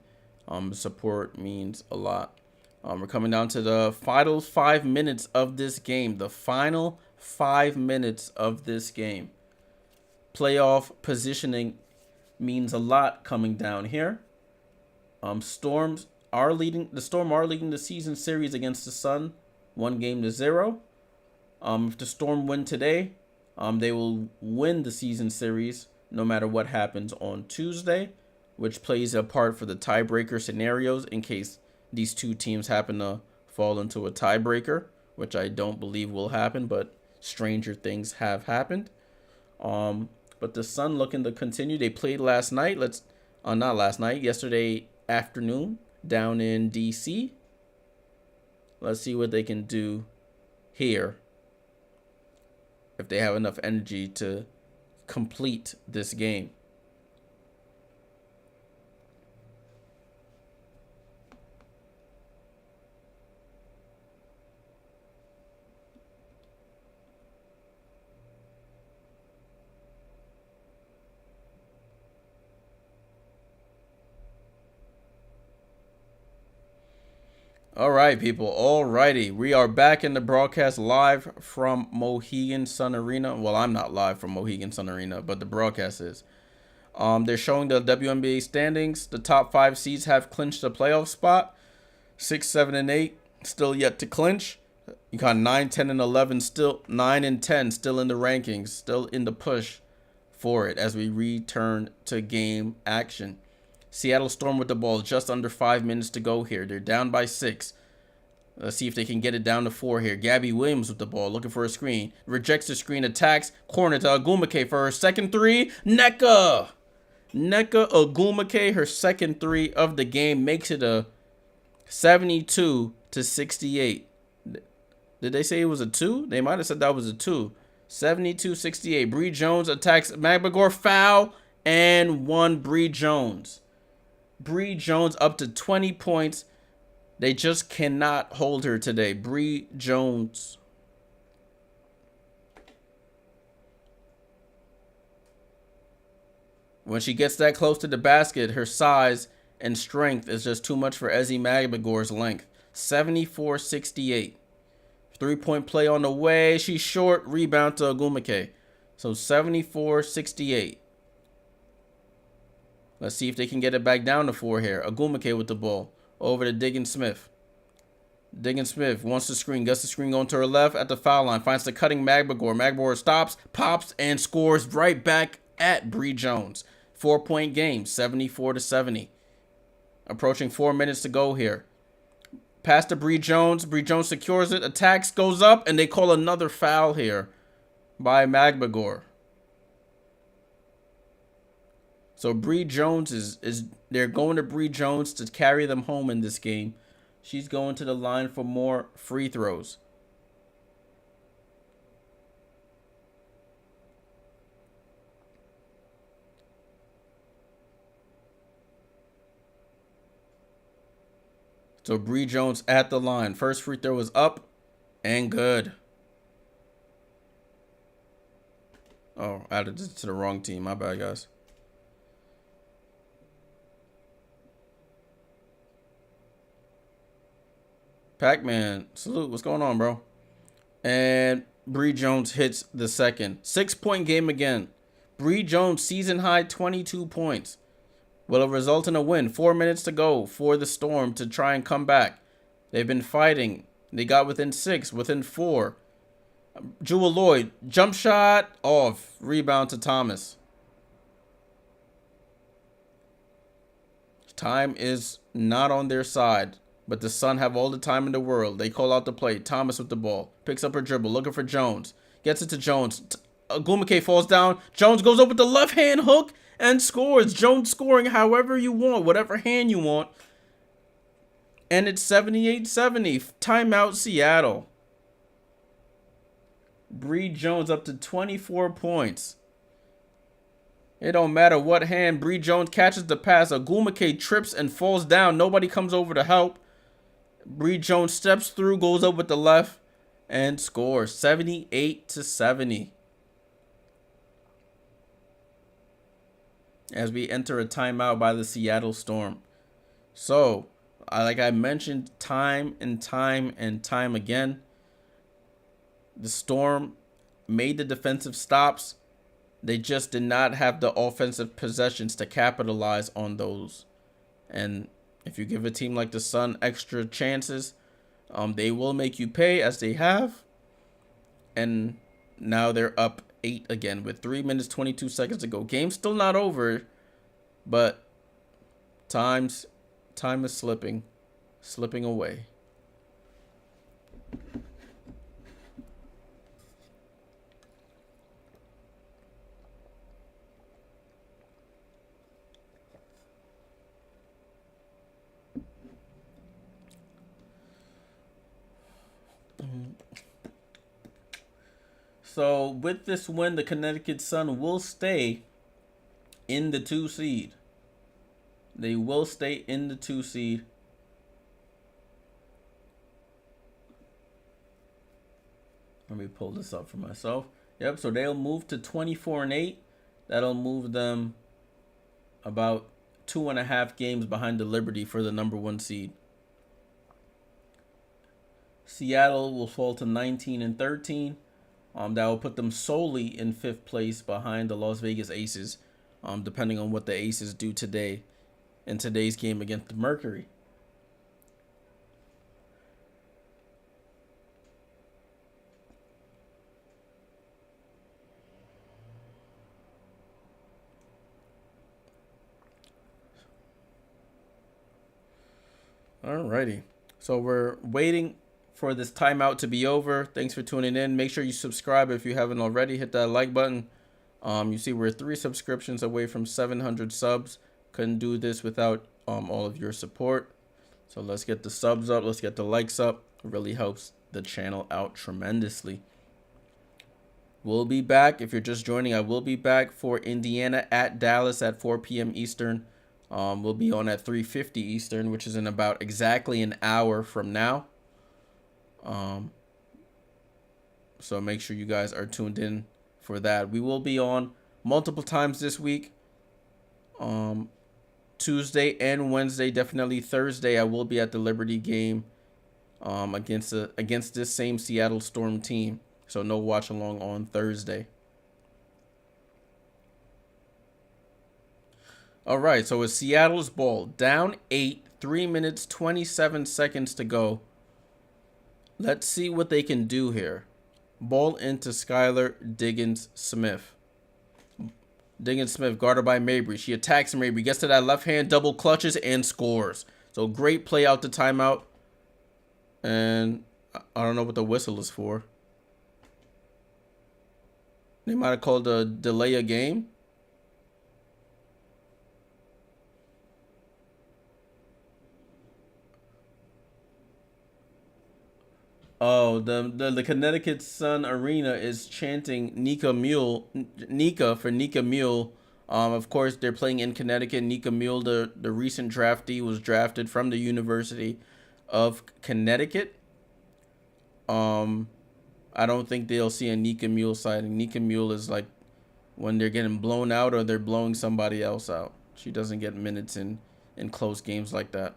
Support means a lot. We're coming down to the final 5 minutes of this game. The final 5 minutes of this game. Playoff positioning means a lot coming down here. The Storm are leading the season series against the Sun, 1-0. If the Storm win today, they will win the season series no matter what happens on Tuesday, which plays a part for the tiebreaker scenarios in case these two teams happen to fall into a tiebreaker, which I don't believe will happen, but stranger things have happened. But the Sun looking to continue. They played last night. Yesterday afternoon down in DC. Let's see what they can do here, if they have enough energy to complete this game. All right, people. All righty. We are back in the broadcast live from Mohegan Sun Arena. Well, I'm not live from Mohegan Sun Arena, but the broadcast is. They're showing the WNBA standings. The top 5 seeds have clinched a playoff spot. 6, 7, and 8 still yet to clinch. You got 9, 10, and 11 still. 9 and 10 still in the rankings, still in the push for it as we return to game action. Seattle Storm with the ball, just under 5 minutes to go here. They're down by 6. Let's see if they can get it down to 4 here. Gabby Williams with the ball, looking for a screen. Rejects the screen, attacks. Corner to Ogwumike for her second 3. Nneka Ogwumike, her second 3 of the game, makes it a 72-68. Did they say it was a 2? They might have said that was a 2. 72-68. Bree Jones attacks Magbagor, foul, and 1. Bree Jones up to 20 points. They just cannot hold her today. Bree Jones. When she gets that close to the basket, her size and strength is just too much for Ezi Magbagor's length. 74-68. 3-point play on the way. She's short. Rebound to Ogwumike. So 74-68. Let's see if they can get it back down to 4 here. Agumake with the ball. Over to Diggins Smith. Diggins Smith wants the screen. Gets the screen going to her left at the foul line. Finds the cutting Magbagor. Magbagor stops, pops, and scores right back at Bree Jones. 4-point game. 74-70. Approaching 4 minutes to go here. Pass to Bree Jones. Bree Jones secures it. Attacks, goes up, and they call another foul here by Magbagor. So Bree Jones is they're going to Bree Jones to carry them home in this game. She's going to the line for more free throws. So Bree Jones at the line. First free throw is up and good. Oh, added it to the wrong team. My bad, guys. Pac-Man, salute. What's going on, bro? And Bree Jones hits the second. 6-point game again. Bree Jones, season high 22 points. Will result in a win. 4 minutes to go for the Storm to try and come back. They've been fighting. They got within 6, within 4. Jewel Lloyd, jump shot, off. Rebound to Thomas. Time is not on their side, but the Sun have all the time in the world. They call out the play. Thomas with the ball. Picks up her dribble, looking for Jones. Gets it to Jones. Agumake falls down. Jones goes up with the left hand hook and scores. Jones scoring however you want, whatever hand you want. And it's 78-70. Timeout Seattle. Bree Jones up to 24 points. It don't matter what hand. Bree Jones catches the pass. Agumake trips and falls down. Nobody comes over to help. Bree Jones steps through, goes up with the left, and scores. 78-70. As we enter a timeout by the Seattle Storm. So, like I mentioned time and time and time again, the Storm made the defensive stops. They just did not have the offensive possessions to capitalize on those. And if you give a team like the Sun extra chances, they will make you pay, as they have. And now they're up 8 again with 3 minutes, 22 seconds to go. Game's still not over, but time is slipping away. So with this win, the Connecticut Sun will stay in the 2 seed. They will stay in the 2 seed. Let me pull this up for myself. Yep, so they'll move to 24-8. That'll move them about 2.5 games behind the Liberty for the number 1 seed. Seattle will fall to 19-13. That will put them solely in 5th place behind the Las Vegas Aces, depending on what the Aces do today in today's game against the Mercury. Alrighty, so we're waiting for this timeout to be over. Thanks for tuning in. Make sure you subscribe if you haven't already. Hit that like button. You see we're 3 subscriptions away from 700 subs. Couldn't do this without all of your support. So let's get the subs up. Let's get the likes up. It really helps the channel out tremendously. We'll be back. If you're just joining, I will be back for Indiana at Dallas at 4 p.m. Eastern. We'll be on at 3:50 Eastern, which is in about exactly an hour from now. So make sure you guys are tuned in for that. We will be on multiple times this week. Tuesday and Wednesday, definitely Thursday, I will be at the Liberty game against this same Seattle Storm team. So no watch along on Thursday. All right, so it's Seattle's ball. Down 8, 3 minutes, 27 seconds to go. Let's see what they can do here. Ball into Skylar Diggins-Smith. Diggins-Smith guarded by Mabry. She attacks Mabry, gets to that left hand, double clutches, and scores. So great play out the timeout. And I don't know what the whistle is for. They might have called a delay a game. Oh, the Connecticut Sun Arena is chanting Nika Mule, Nika for Nika Mule. Of course, they're playing in Connecticut. Nika Mule, the recent draftee, was drafted from the University of Connecticut. I don't think they'll see a Nika Mule sighting. Nika Mule is like when they're getting blown out or they're blowing somebody else out. She doesn't get minutes in close games like that.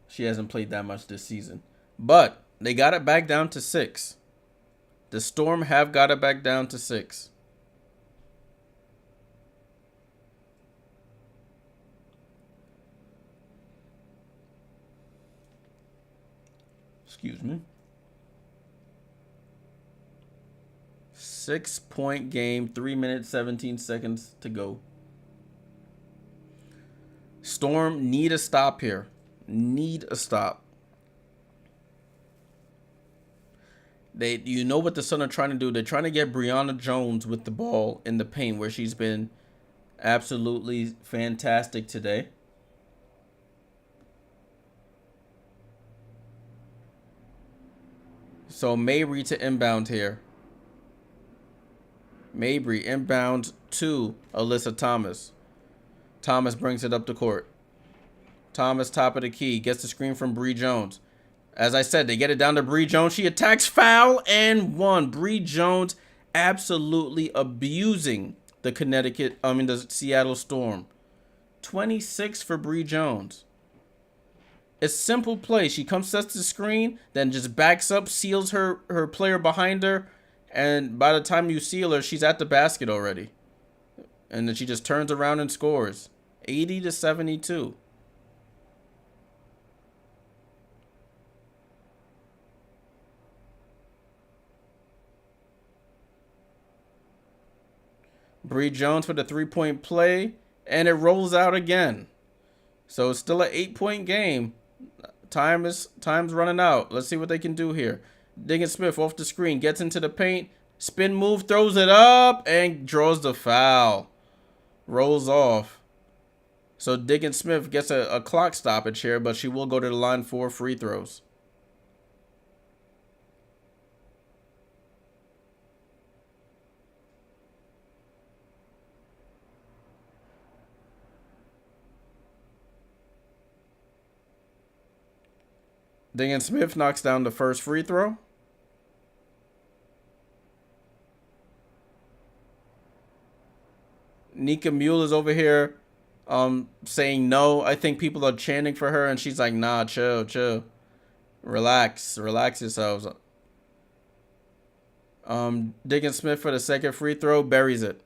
She hasn't played that much this season. But they got it back down to 6. The Storm have got it back down to 6. Excuse me. 6-point game, 3 minutes, 17 seconds to go. Storm need a stop here. Need a stop. You know what the Sun are trying to do? They're trying to get Brianna Jones with the ball in the paint, where she's been absolutely fantastic today. So Mabry to inbound here. Mabry inbound to Alyssa Thomas. Thomas brings it up the court. Thomas, top of the key, gets the screen from Bree Jones. As I said, they get it down to Bree Jones. She attacks, foul, and one. Bree Jones absolutely abusing the Seattle Storm. 26 for Bree Jones. It's simple play. She comes, sets the screen, then just backs up, seals her player behind her, and by the time you seal her, she's at the basket already. And then she just turns around and scores. 80-72. Bree Jones for the 3-point play, and it rolls out again. So it's still an 8-point game. Time's running out. Let's see what they can do here. Diggins-Smith off the screen, gets into the paint, spin move, throws it up, and draws the foul. Rolls off. So Diggins-Smith gets a clock stoppage here, but she will go to the line for free throws. Diggins-Smith knocks down the first free throw. Nika Mule is over here saying no. I think people are chanting for her, and she's like, nah, chill. Relax yourselves. Diggins-Smith for the second free throw, buries it.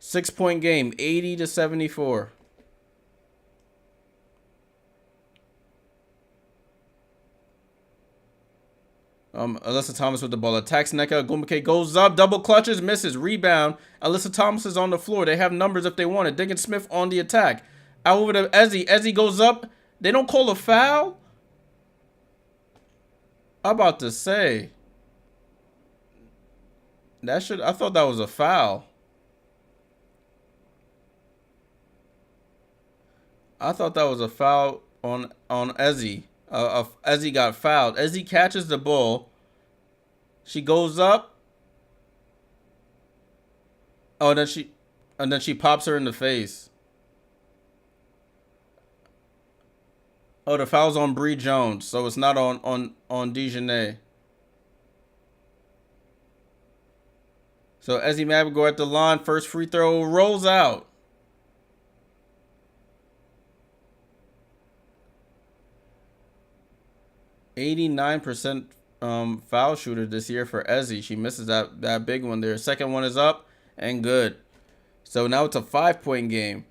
6-point game, 80-74. Alyssa Thomas with the ball. Attacks Nneka Ogwumike, goes up, double clutches, misses, rebound. Alyssa Thomas is on the floor. They have numbers if they want it. Diggins-Smith on the attack. Out over to Ezzy. Ezzy goes up. They don't call a foul? I'm about to say. I thought that was a foul. I thought that was a foul on Ezzy. Ezzy got fouled. Ezzy catches the ball. She goes up. Oh, and then she pops her in the face. Oh, the foul's on Bree Jones, so it's not on Dejanay. So Ezzy Mabry at the line. First free throw rolls out. 89% foul shooter this year for Ezzy. She misses that big one there. Second one is up and good. So now it's a 5-point game.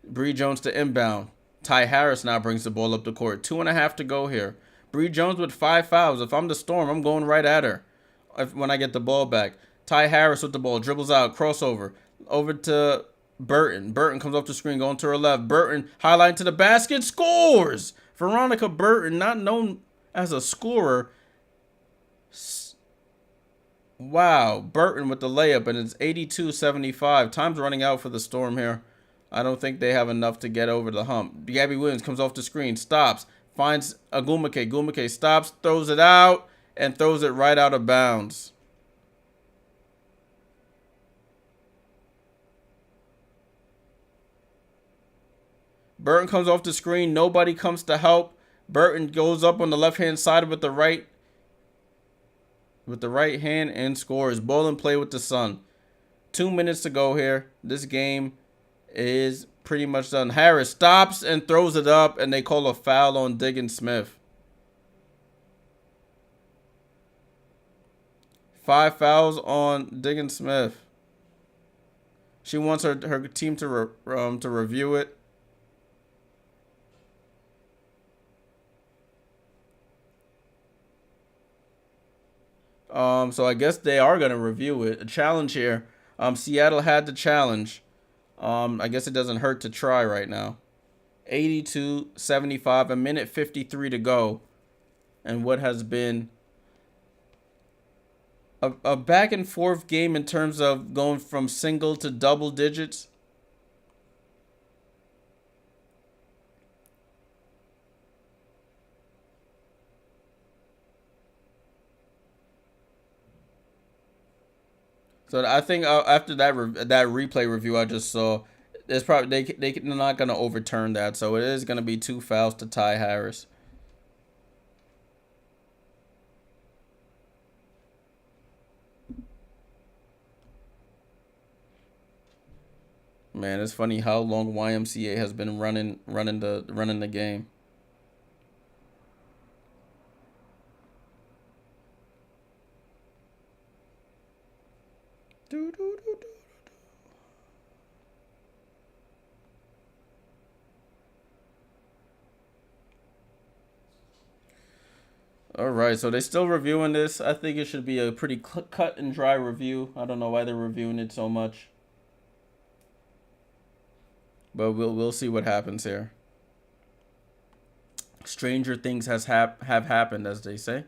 Bree Jones to inbound. Ty Harris now brings the ball up the court. 2.5 to go here. Bree Jones with 5 fouls. If I'm the Storm, I'm going right at her when I get the ball back. Ty Harris with the ball. Dribbles out. Crossover. Over to Burton. Burton comes off the screen. Going to her left. Burton highlighting to the basket. Scores! Veronica Burton, not known as a scorer. Wow. Burton with the layup. And it's 82-75. Time's running out for the Storm here. I don't think they have enough to get over the hump. Gabby Williams comes off the screen, stops, finds Agumake. Agumake stops, throws it out, and throws it right out of bounds. Burton comes off the screen. Nobody comes to help. Burton goes up on the left-hand side with the right hand and scores. Ball in play with the Sun. 2 minutes to go here. This game is pretty much done. Harris stops and throws it up, and they call a foul on Diggin Smith. 5 fouls on Diggin Smith. She wants her team to review it. So I guess they are gonna review it. A challenge here. Seattle had the challenge. I guess it doesn't hurt to try right now. 82-75, a minute 53 to go. And what has been a back and forth game in terms of going from single to double digits. So I think after that replay review I just saw, there's probably they're not gonna overturn that. So it is gonna be 2 fouls to Ty Harris. Man, it's funny how long YMCA has been running the game. All right, so they're still reviewing this. I think it should be a pretty cut and dry review. I don't know why they're reviewing it so much, but we'll see what happens here. Stranger things have happened, as they say.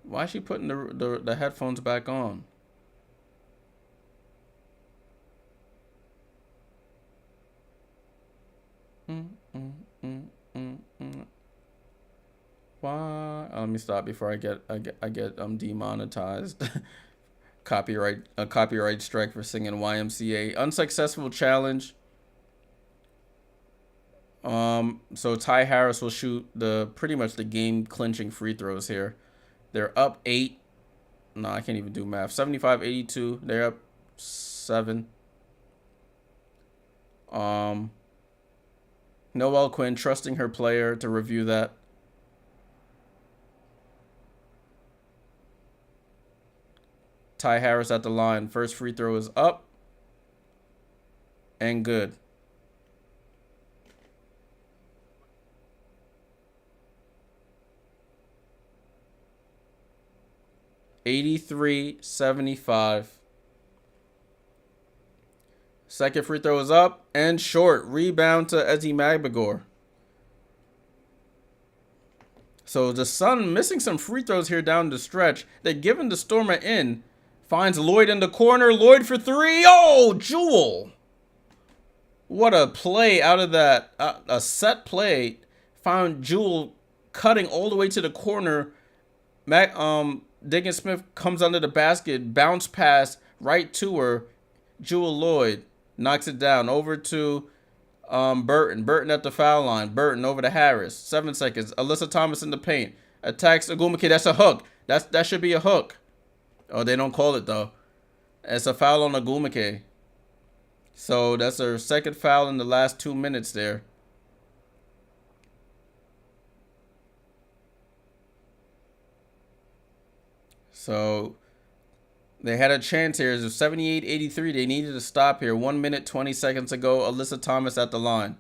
Why is she putting the headphones back on? Why? Let me stop before I get demonetized. A copyright strike for singing YMCA. Unsuccessful challenge. So Ty Harris will shoot pretty much the game clinching free throws here. They're up 8. No, I can't even do math. 75-82. They're up 7. Noelle Quinn trusting her player to review that. Ty Harris at the line. First free throw is up and good. (83-75). Second free throw is up and short. Rebound to Ezzy Magbagor. So the Sun missing some free throws here down the stretch. They're giving the Storm an in. Finds Lloyd in the corner. Lloyd for 3. Oh, Jewel. What a play out of that. A set play. Found Jewel cutting all the way to the corner. Diggin Smith comes under the basket. Bounce pass right to her. Jewel Lloyd knocks it down. Over to Burton. Burton at the foul line. Burton over to Harris. 7 seconds. Alyssa Thomas in the paint. Attacks Agumake. That's a hook. That should be a hook. Oh, they don't call it though. It's a foul on Agumake. So that's her second foul in the last 2 minutes there. So they had a chance here. It was 78-83. They needed to stop here. 1 minute, 20 seconds ago. Alyssa Thomas at the line.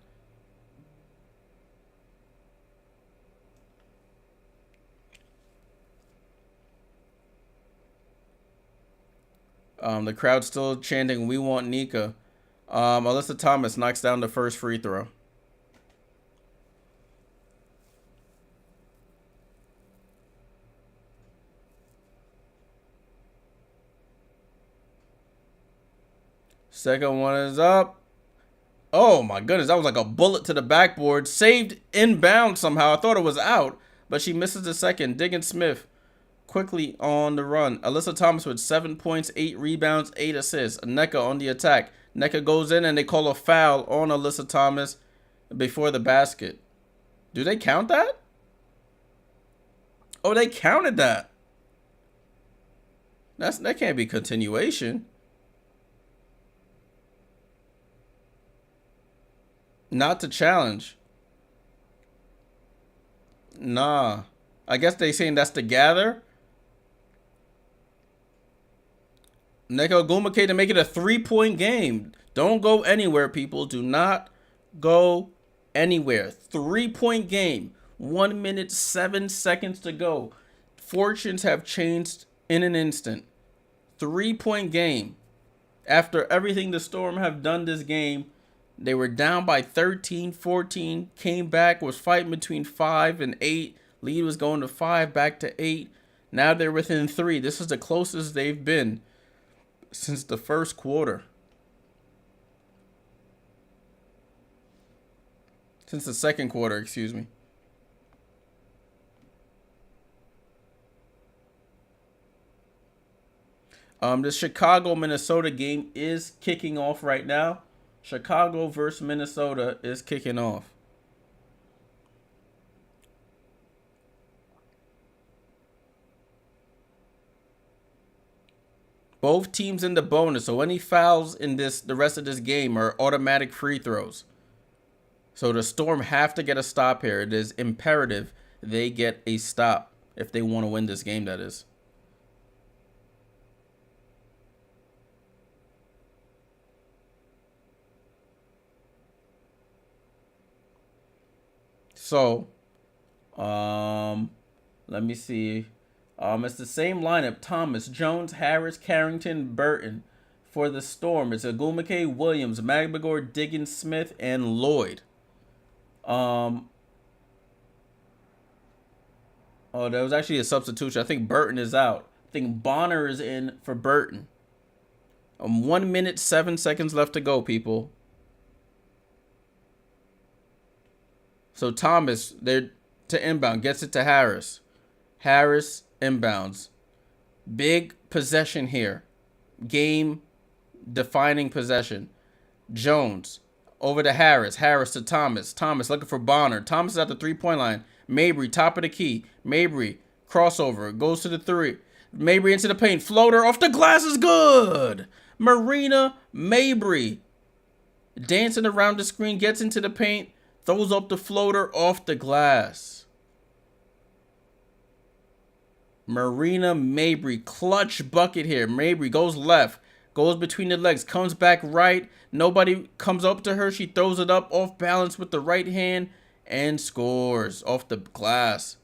The crowd's still chanting, "We want Nika." Alyssa Thomas knocks down the first free throw. Second one is up. Oh my goodness, that was like a bullet to the backboard. Saved inbound somehow. I thought it was out, but she misses the second. Diggin Smith quickly on the run. Alyssa Thomas with 7 points, 8 rebounds, 8 assists. Nneka on the attack. Nneka goes in and they call a foul on Alyssa Thomas before the basket. Do they count that? Oh, they counted that. That can't be continuation. Not to challenge. Nah. I guess they saying that's to gather. Nneka Ogwumike to make it a 3-point game. Don't go anywhere, people. Do not go anywhere. 3-point game. 1 minute, 7 seconds to go. Fortunes have changed in an instant. 3-point game. After everything the Storm have done this game, they were down by 13, 14, came back, was fighting between 5 and 8. Lead was going to 5, back to 8. Now they're within 3. This is the closest they've been since the first quarter. Since the second quarter, excuse me. The Chicago-Minnesota game is kicking off right now. Chicago versus Minnesota is kicking off. Both teams in the bonus, so any fouls in the rest of this game are automatic free throws. So the Storm have to get a stop here. It is imperative they get a stop if they want to win this game, that is. So, let me see. It's the same lineup: Thomas, Jones, Harris, Carrington, Burton. For the Storm, it's Ogwumike, Williams, Magagor, Diggins, Smith, and Lloyd. Oh, that was actually a substitution. I think Burton is out. I think Bonner is in for Burton. 1 minute, 7 seconds left to go, people. So Thomas, they're to inbound, gets it to Harris. Harris inbounds. Big possession here. Game defining possession. Jones over to Harris. Harris to Thomas. Thomas looking for Bonner. Thomas is at the 3-point line. Mabry, top of the key. Mabry, crossover. Goes to the 3. Mabry into the paint. Floater off the glass is good. Marina Mabry dancing around the screen. Gets into the paint. Throws up the floater off the glass. Marina Mabry, clutch bucket here. Mabry goes left, goes between the legs, comes back right. Nobody comes up to her. She throws it up off balance with the right hand and scores off the glass.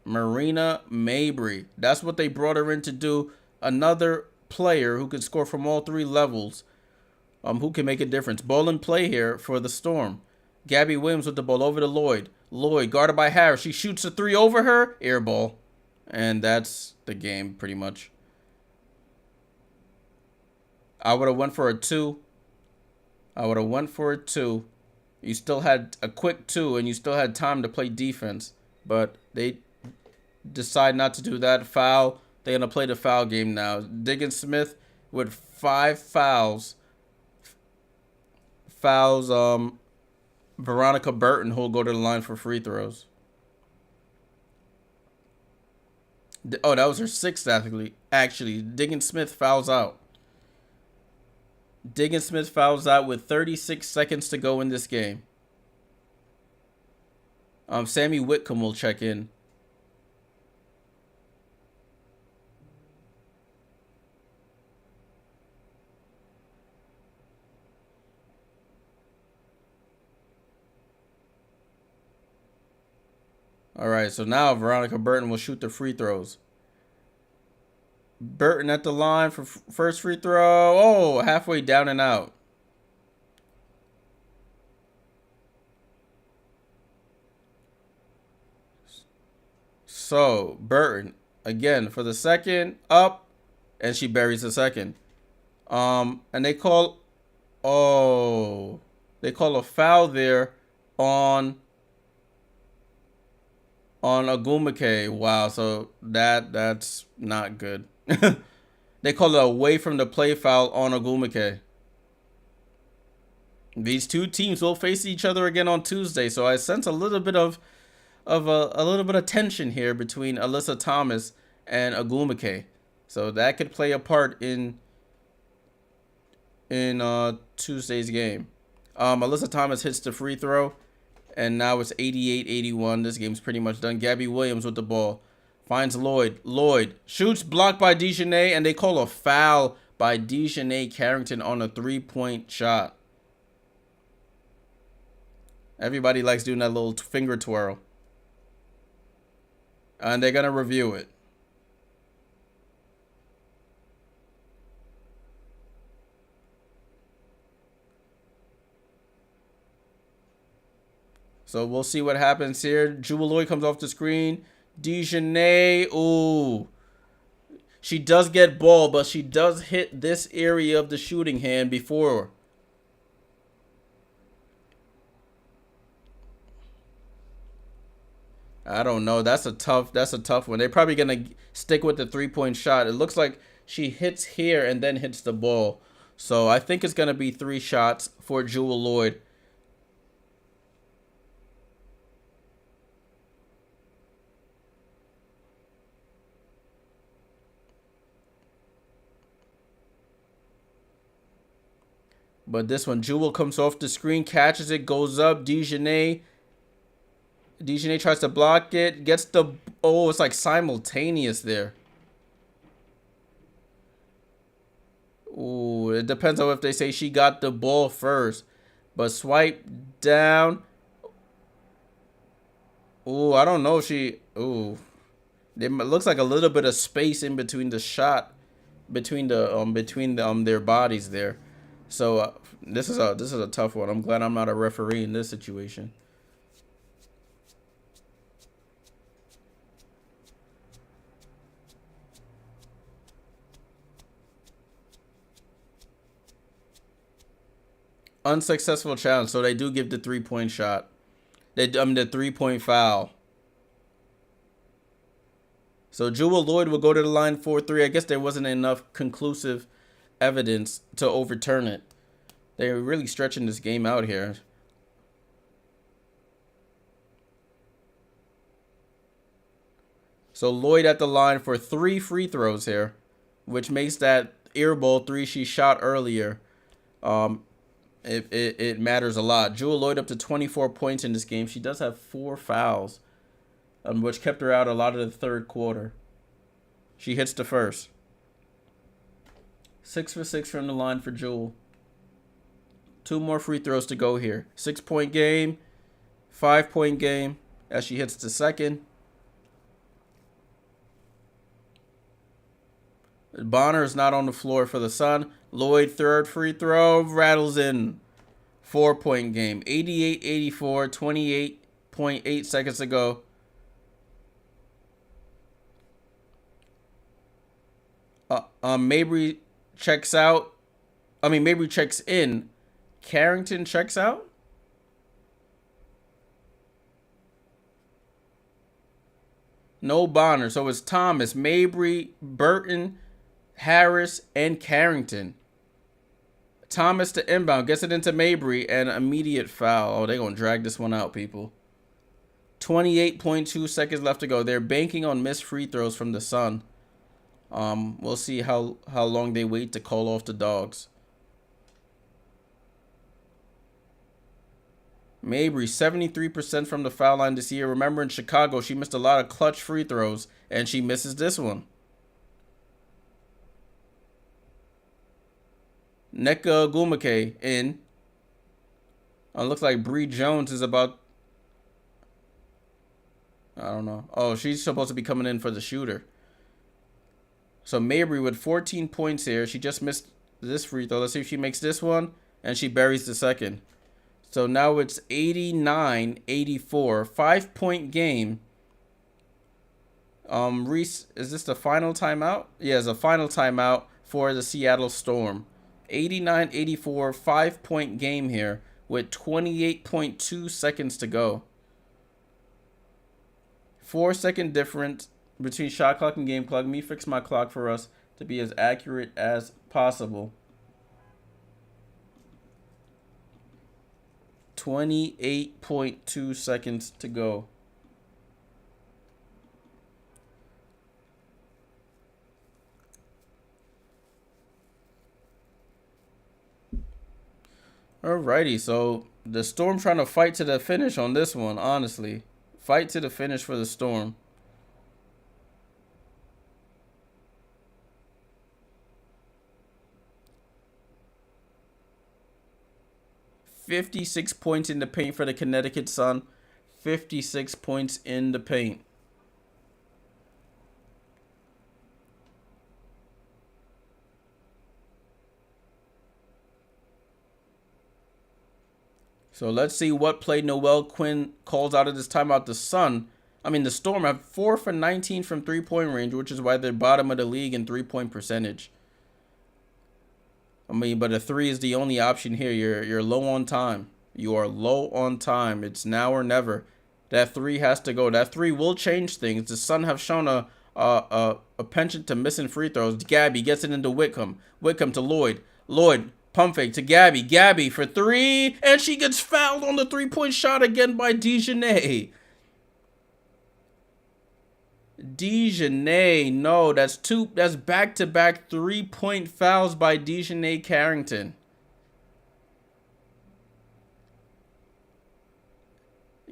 Marina Mabry. That's what they brought her in to do. Another player who can score from all 3 levels. Who can make a difference. Ball in play here for the Storm. Gabby Williams with the ball over to Lloyd. Lloyd guarded by Harris. She shoots a 3 over her. Air ball. And that's the game pretty much. I would have went for a 2. You still had a quick 2 and you still had time to play defense. But they decide not to do that. Foul. They're going to play the foul game now. Diggins Smith with 5 fouls. Veronica Burton, who'll go to the line for free throws. Oh, that was her 6th, actually. Diggins Smith fouls out. Diggins Smith fouls out with 36 seconds to go in this game. Sammy Whitcomb will check in. All right, so now Veronica Burton will shoot the free throws. Burton at the line for first free throw. Oh, halfway down and out. So Burton again for the second up, and she buries the second. And they call, oh, they call a foul there on Agumake. Wow, so that's not good. They call it away from the play foul on Agumake. These two teams will face each other again on Tuesday, so I sense a little bit of a little bit of tension here between Alyssa Thomas and Agumake. So that could play a part in Tuesday's game. Alyssa Thomas hits the free throw, and now it's 88-81. This game's pretty much done. Gabby Williams with the ball. Finds Lloyd. Lloyd shoots, blocked by DeJournay, and they call a foul by DeJournay Carrington on a three-point shot. Everybody likes doing that little finger twirl. And they're going to review it. So we'll see what happens here. Jewel Lloyd comes off the screen. DeJournay, ooh. She does get ball, but she does hit this area of the shooting hand before. I don't know. That's a tough one. They're probably going to stick with the three-point shot. It looks like she hits here and then hits the ball. So I think it's going to be 3 shots for Jewel Lloyd. But this one, Jewel comes off the screen, catches it, goes up. DeJournay tries to block it, gets the... Oh, it's like simultaneous there. Ooh, it depends on if they say she got the ball first. But swipe down. Ooh, I don't know if she... Ooh. It looks like a little bit of space in between the shot. Between their bodies there. So this is a tough one. I'm glad I'm not a referee in this situation. Unsuccessful challenge, so they do give the 3-point shot. The 3-point foul. So Jewel Lloyd will go to the line for 3. I guess there wasn't enough conclusive evidence to overturn it. They're really stretching this game out here. So Lloyd at the line for 3 free throws here, which makes that air ball 3 she shot earlier. It matters a lot. Jewel Lloyd up to 24 points in this game. She does have 4 fouls, which kept her out a lot of the third quarter. She hits the first. 6 for 6 from the line for Jewel. 2 more free throws to go here. 6-point game, 5-point game as she hits the second. Bonner is not on the floor for the Sun. Lloyd, third free throw, rattles in. 4-point game. 88-84, 28.8 seconds to go. Mabry checks out. Mabry checks in. Carrington checks out. No Bonner. So it's Thomas, Mabry, Burton, Harris, and Carrington. Thomas to inbound. Gets it into Mabry. And immediate foul. Oh, they're going to drag this one out, people. 28.2 seconds left to go. They're banking on missed free throws from the Sun. We'll see how long they wait to call off the Dogs. Mabry, 73% from the foul line this year. Remember, in Chicago, she missed a lot of clutch free throws, and she misses this one. Nneka Ogwumike in. Looks like Bree Jones is about... I don't know. Oh, she's supposed to be coming in for the shooter. So Mabry with 14 points here. She just missed this free throw. Let's see if she makes this one. And she buries the second. So now it's 89-84. 5-point game. Reese, is this the final timeout? Yeah, it's a final timeout for the Seattle Storm. 89-84, 5-point game here with 28.2 seconds to go. 4-second difference between shot clock and game clock. Let me fix my clock for us to be as accurate as possible. 28.2 seconds to go. Alrighty, so the Storm trying to fight to the finish on this one, honestly. Fight to the finish for the Storm. $56 points in the paint for the Connecticut Sun. 56 points in the paint. So let's see what play Noel Quinn calls out of this timeout. The Storm have 4 for 19 from three-point range, which is why they're bottom of the league in three-point percentage. But a three is the only option here. You're low on time. You are low on time. It's now or never. That three has to go. That three will change things. The Sun have shown a penchant to missing free throws. Gabby gets it into Whitcomb. Whitcomb to Lloyd. Lloyd. Pump fake to Gabby. Gabby for three. And she gets fouled on the three-point shot again by DeJournette. DeJournette. No, that's back-to-back three-point fouls by DeJournette Carrington.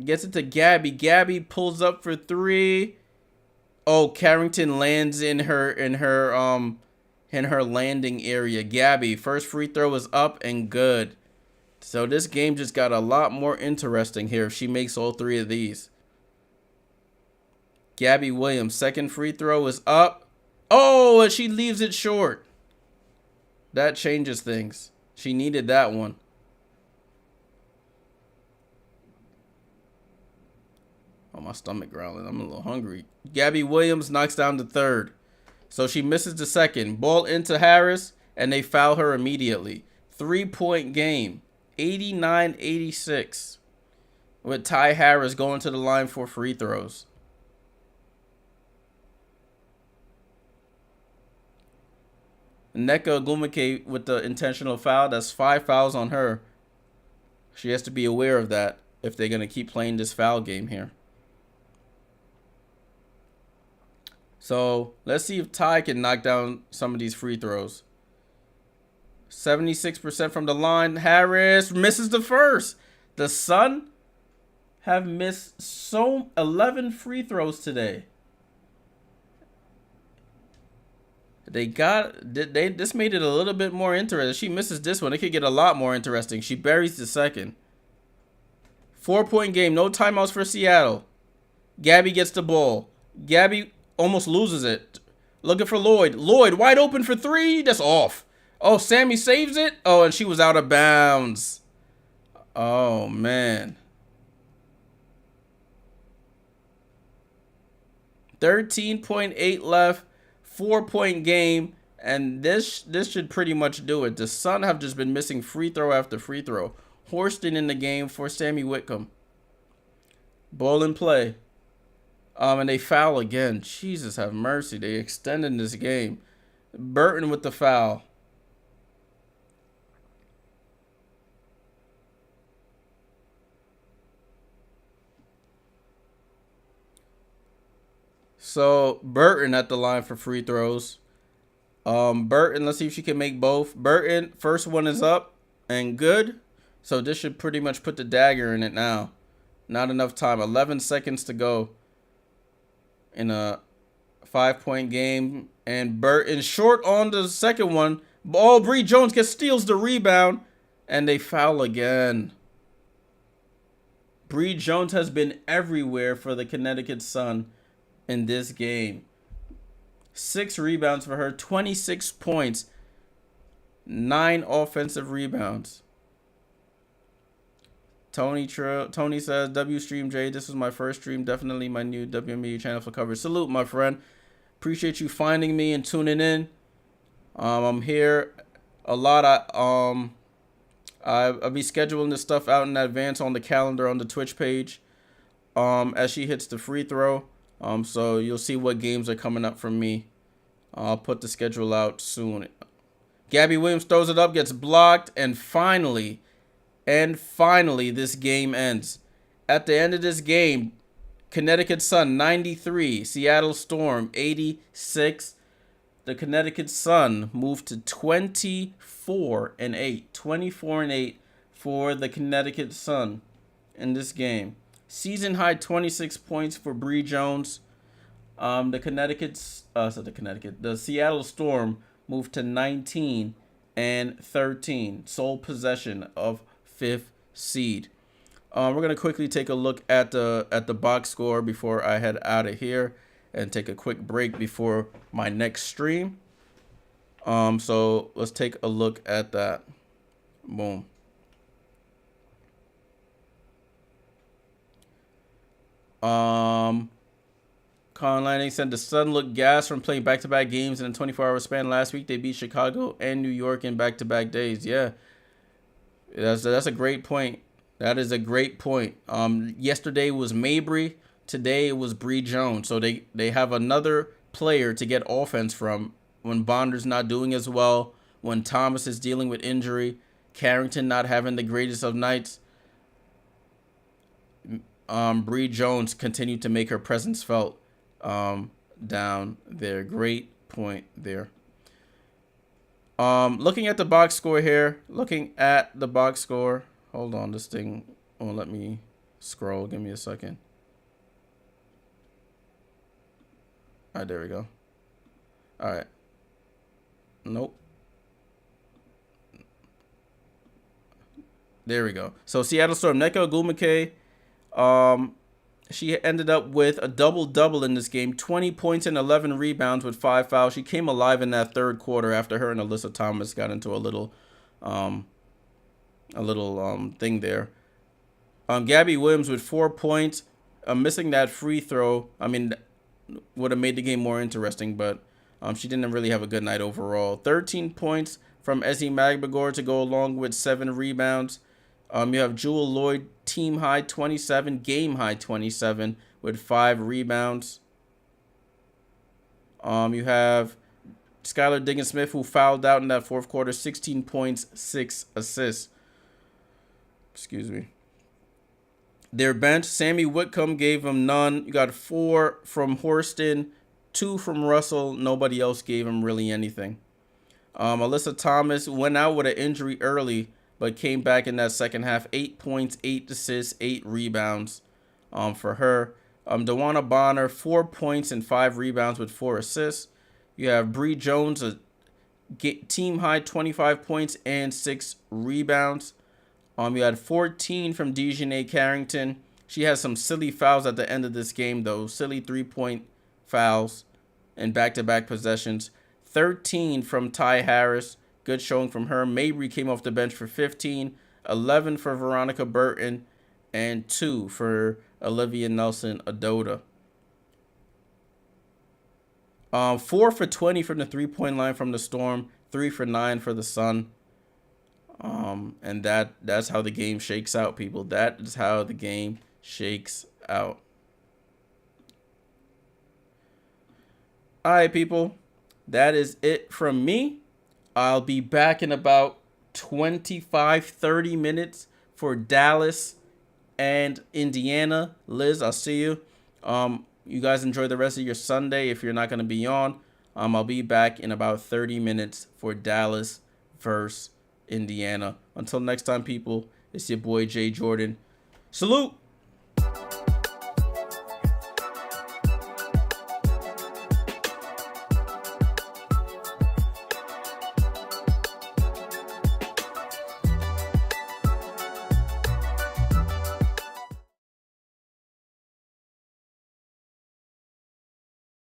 Gets it to Gabby. Gabby pulls up for three. Oh, Carrington lands in her landing area. Gabby, first free throw is up and good. So this game just got a lot more interesting here if she makes all three of these. Gabby Williams, second free throw is up. Oh, and she leaves it short. That changes things. She needed that one. Oh, my stomach growling. I'm a little hungry. Gabby Williams knocks down the third. So she misses the second. Ball into Harris, and they foul her immediately. 3-point game. 89-86. With Ty Harris going to the line for free throws. Nneka Ogwumike with the intentional foul. That's 5 fouls on her. She has to be aware of that if they're going to keep playing this foul game here. So let's see if Ty can knock down some of these free throws. 76% from the line. Harris misses the first. The Sun have missed 11 free throws today. This made it a little bit more interesting. She misses this one. It could get a lot more interesting. She buries the second. 4-point game. No timeouts for Seattle. Gabby gets the ball. Gabby almost loses it. Looking for Lloyd. Lloyd wide open for three. That's off. Oh, Sammy saves it. Oh, and she was out of bounds. Oh, man. 13.8 left. 4-point game, and this should pretty much do it. The Sun have just been missing free throw after free throw. Horston in the game for Sammy Whitcomb. Ball in play. And they foul again. Jesus have mercy. They extended this game. Burton with the foul. So Burton at the line for free throws. Burton, let's see if she can make both. Burton, first one is up and good. So this should pretty much put the dagger in it now. Not enough time. 11 seconds to go in a 5-point game. And Burton short on the second one. Oh, Bree Jones steals the rebound. And they foul again. Bree Jones has been everywhere for the Connecticut Sun in this game. 6 rebounds for her. 26 points. 9 offensive rebounds. Tony says, W stream Jay, this was my first stream. Definitely my new WNBA channel for coverage. Salute, my friend. Appreciate you finding me and tuning in. I'm here a lot. I'll be scheduling this stuff out in advance on the calendar on the Twitch page. As she hits the free throw. So you'll see what games are coming up from me. I'll put the schedule out soon. Gabby Williams throws it up, gets blocked, and finally, this game ends. At the end of this game, Connecticut Sun 93, Seattle Storm 86. The Connecticut Sun moved to 24-8. 24-8 for the Connecticut Sun in this game. Season high 26 points for Bree Jones. The Seattle Storm moved to 19-13. Sole possession of 5th seed. We're gonna quickly take a look at the box score before I head out of here and take a quick break before my next stream. So let's take a look at that. Boom. Colin Lanning said the Sun looked gassed from playing back-to-back games in a 24-hour span last week. They beat Chicago and New York in back-to-back days. Yeah, that's a great point. That is a great point. Yesterday was Mabry. Today it was Bree Jones. So they have another player to get offense from when Bonder's not doing as well, when Thomas is dealing with injury, Carrington not having the greatest of nights. Bree Jones continued to make her presence felt down there. Great point there. Looking at the box score here. Hold on, this thing won't let me scroll. Give me a second. All right, there we go. All right. Nope. There we go. So Seattle Storm, Nneka Ogwumike, she ended up with a double-double in this game. 20 points and 11 rebounds with 5 fouls. She came alive in that third quarter after her and Alyssa Thomas got into a little thing there. Gabby Williams with 4 points. Missing that free throw, I mean, would have made the game more interesting, but she didn't really have a good night overall. 13 points from Ezzie Magbagor to go along with 7 rebounds. You have Jewel Lloyd, team high 27, game high 27 with 5 rebounds. You have Skylar Diggins-Smith, who fouled out in that fourth quarter, 16 points, 6 assists. Excuse me. Their bench, Sammy Whitcomb gave him none. You got 4 from Horston, 2 from Russell. Nobody else gave him really anything. Alyssa Thomas went out with an injury early, but came back in that second half. 8 points, 8 assists, 8 rebounds for her. DeWanna Bonner, 4 points and 5 rebounds with 4 assists. You have Bree Jones, a team high 25 points and 6 rebounds. You had 14 from Dejanay Carrington. She has some silly fouls at the end of this game, though. Silly 3-point fouls and back-to-back possessions. 13 from Ty Harris. Good showing from her. Mabry came off the bench for 15. 11 for Veronica Burton. And 2 for Olivia Nelson-Adota. 4 for 20 from the 3-point line from the Storm. 3 for 9 for the Sun. And that's how the game shakes out, people. That is how the game shakes out. All right, people. That is it from me. I'll be back in about 25-30 minutes for Dallas and Indiana. Liz, I'll see you. You guys enjoy the rest of your Sunday if you're not going to be on. I'll be back in about 30 minutes for Dallas versus Indiana. Until next time, people, It's your boy Jay Jordan. Salute.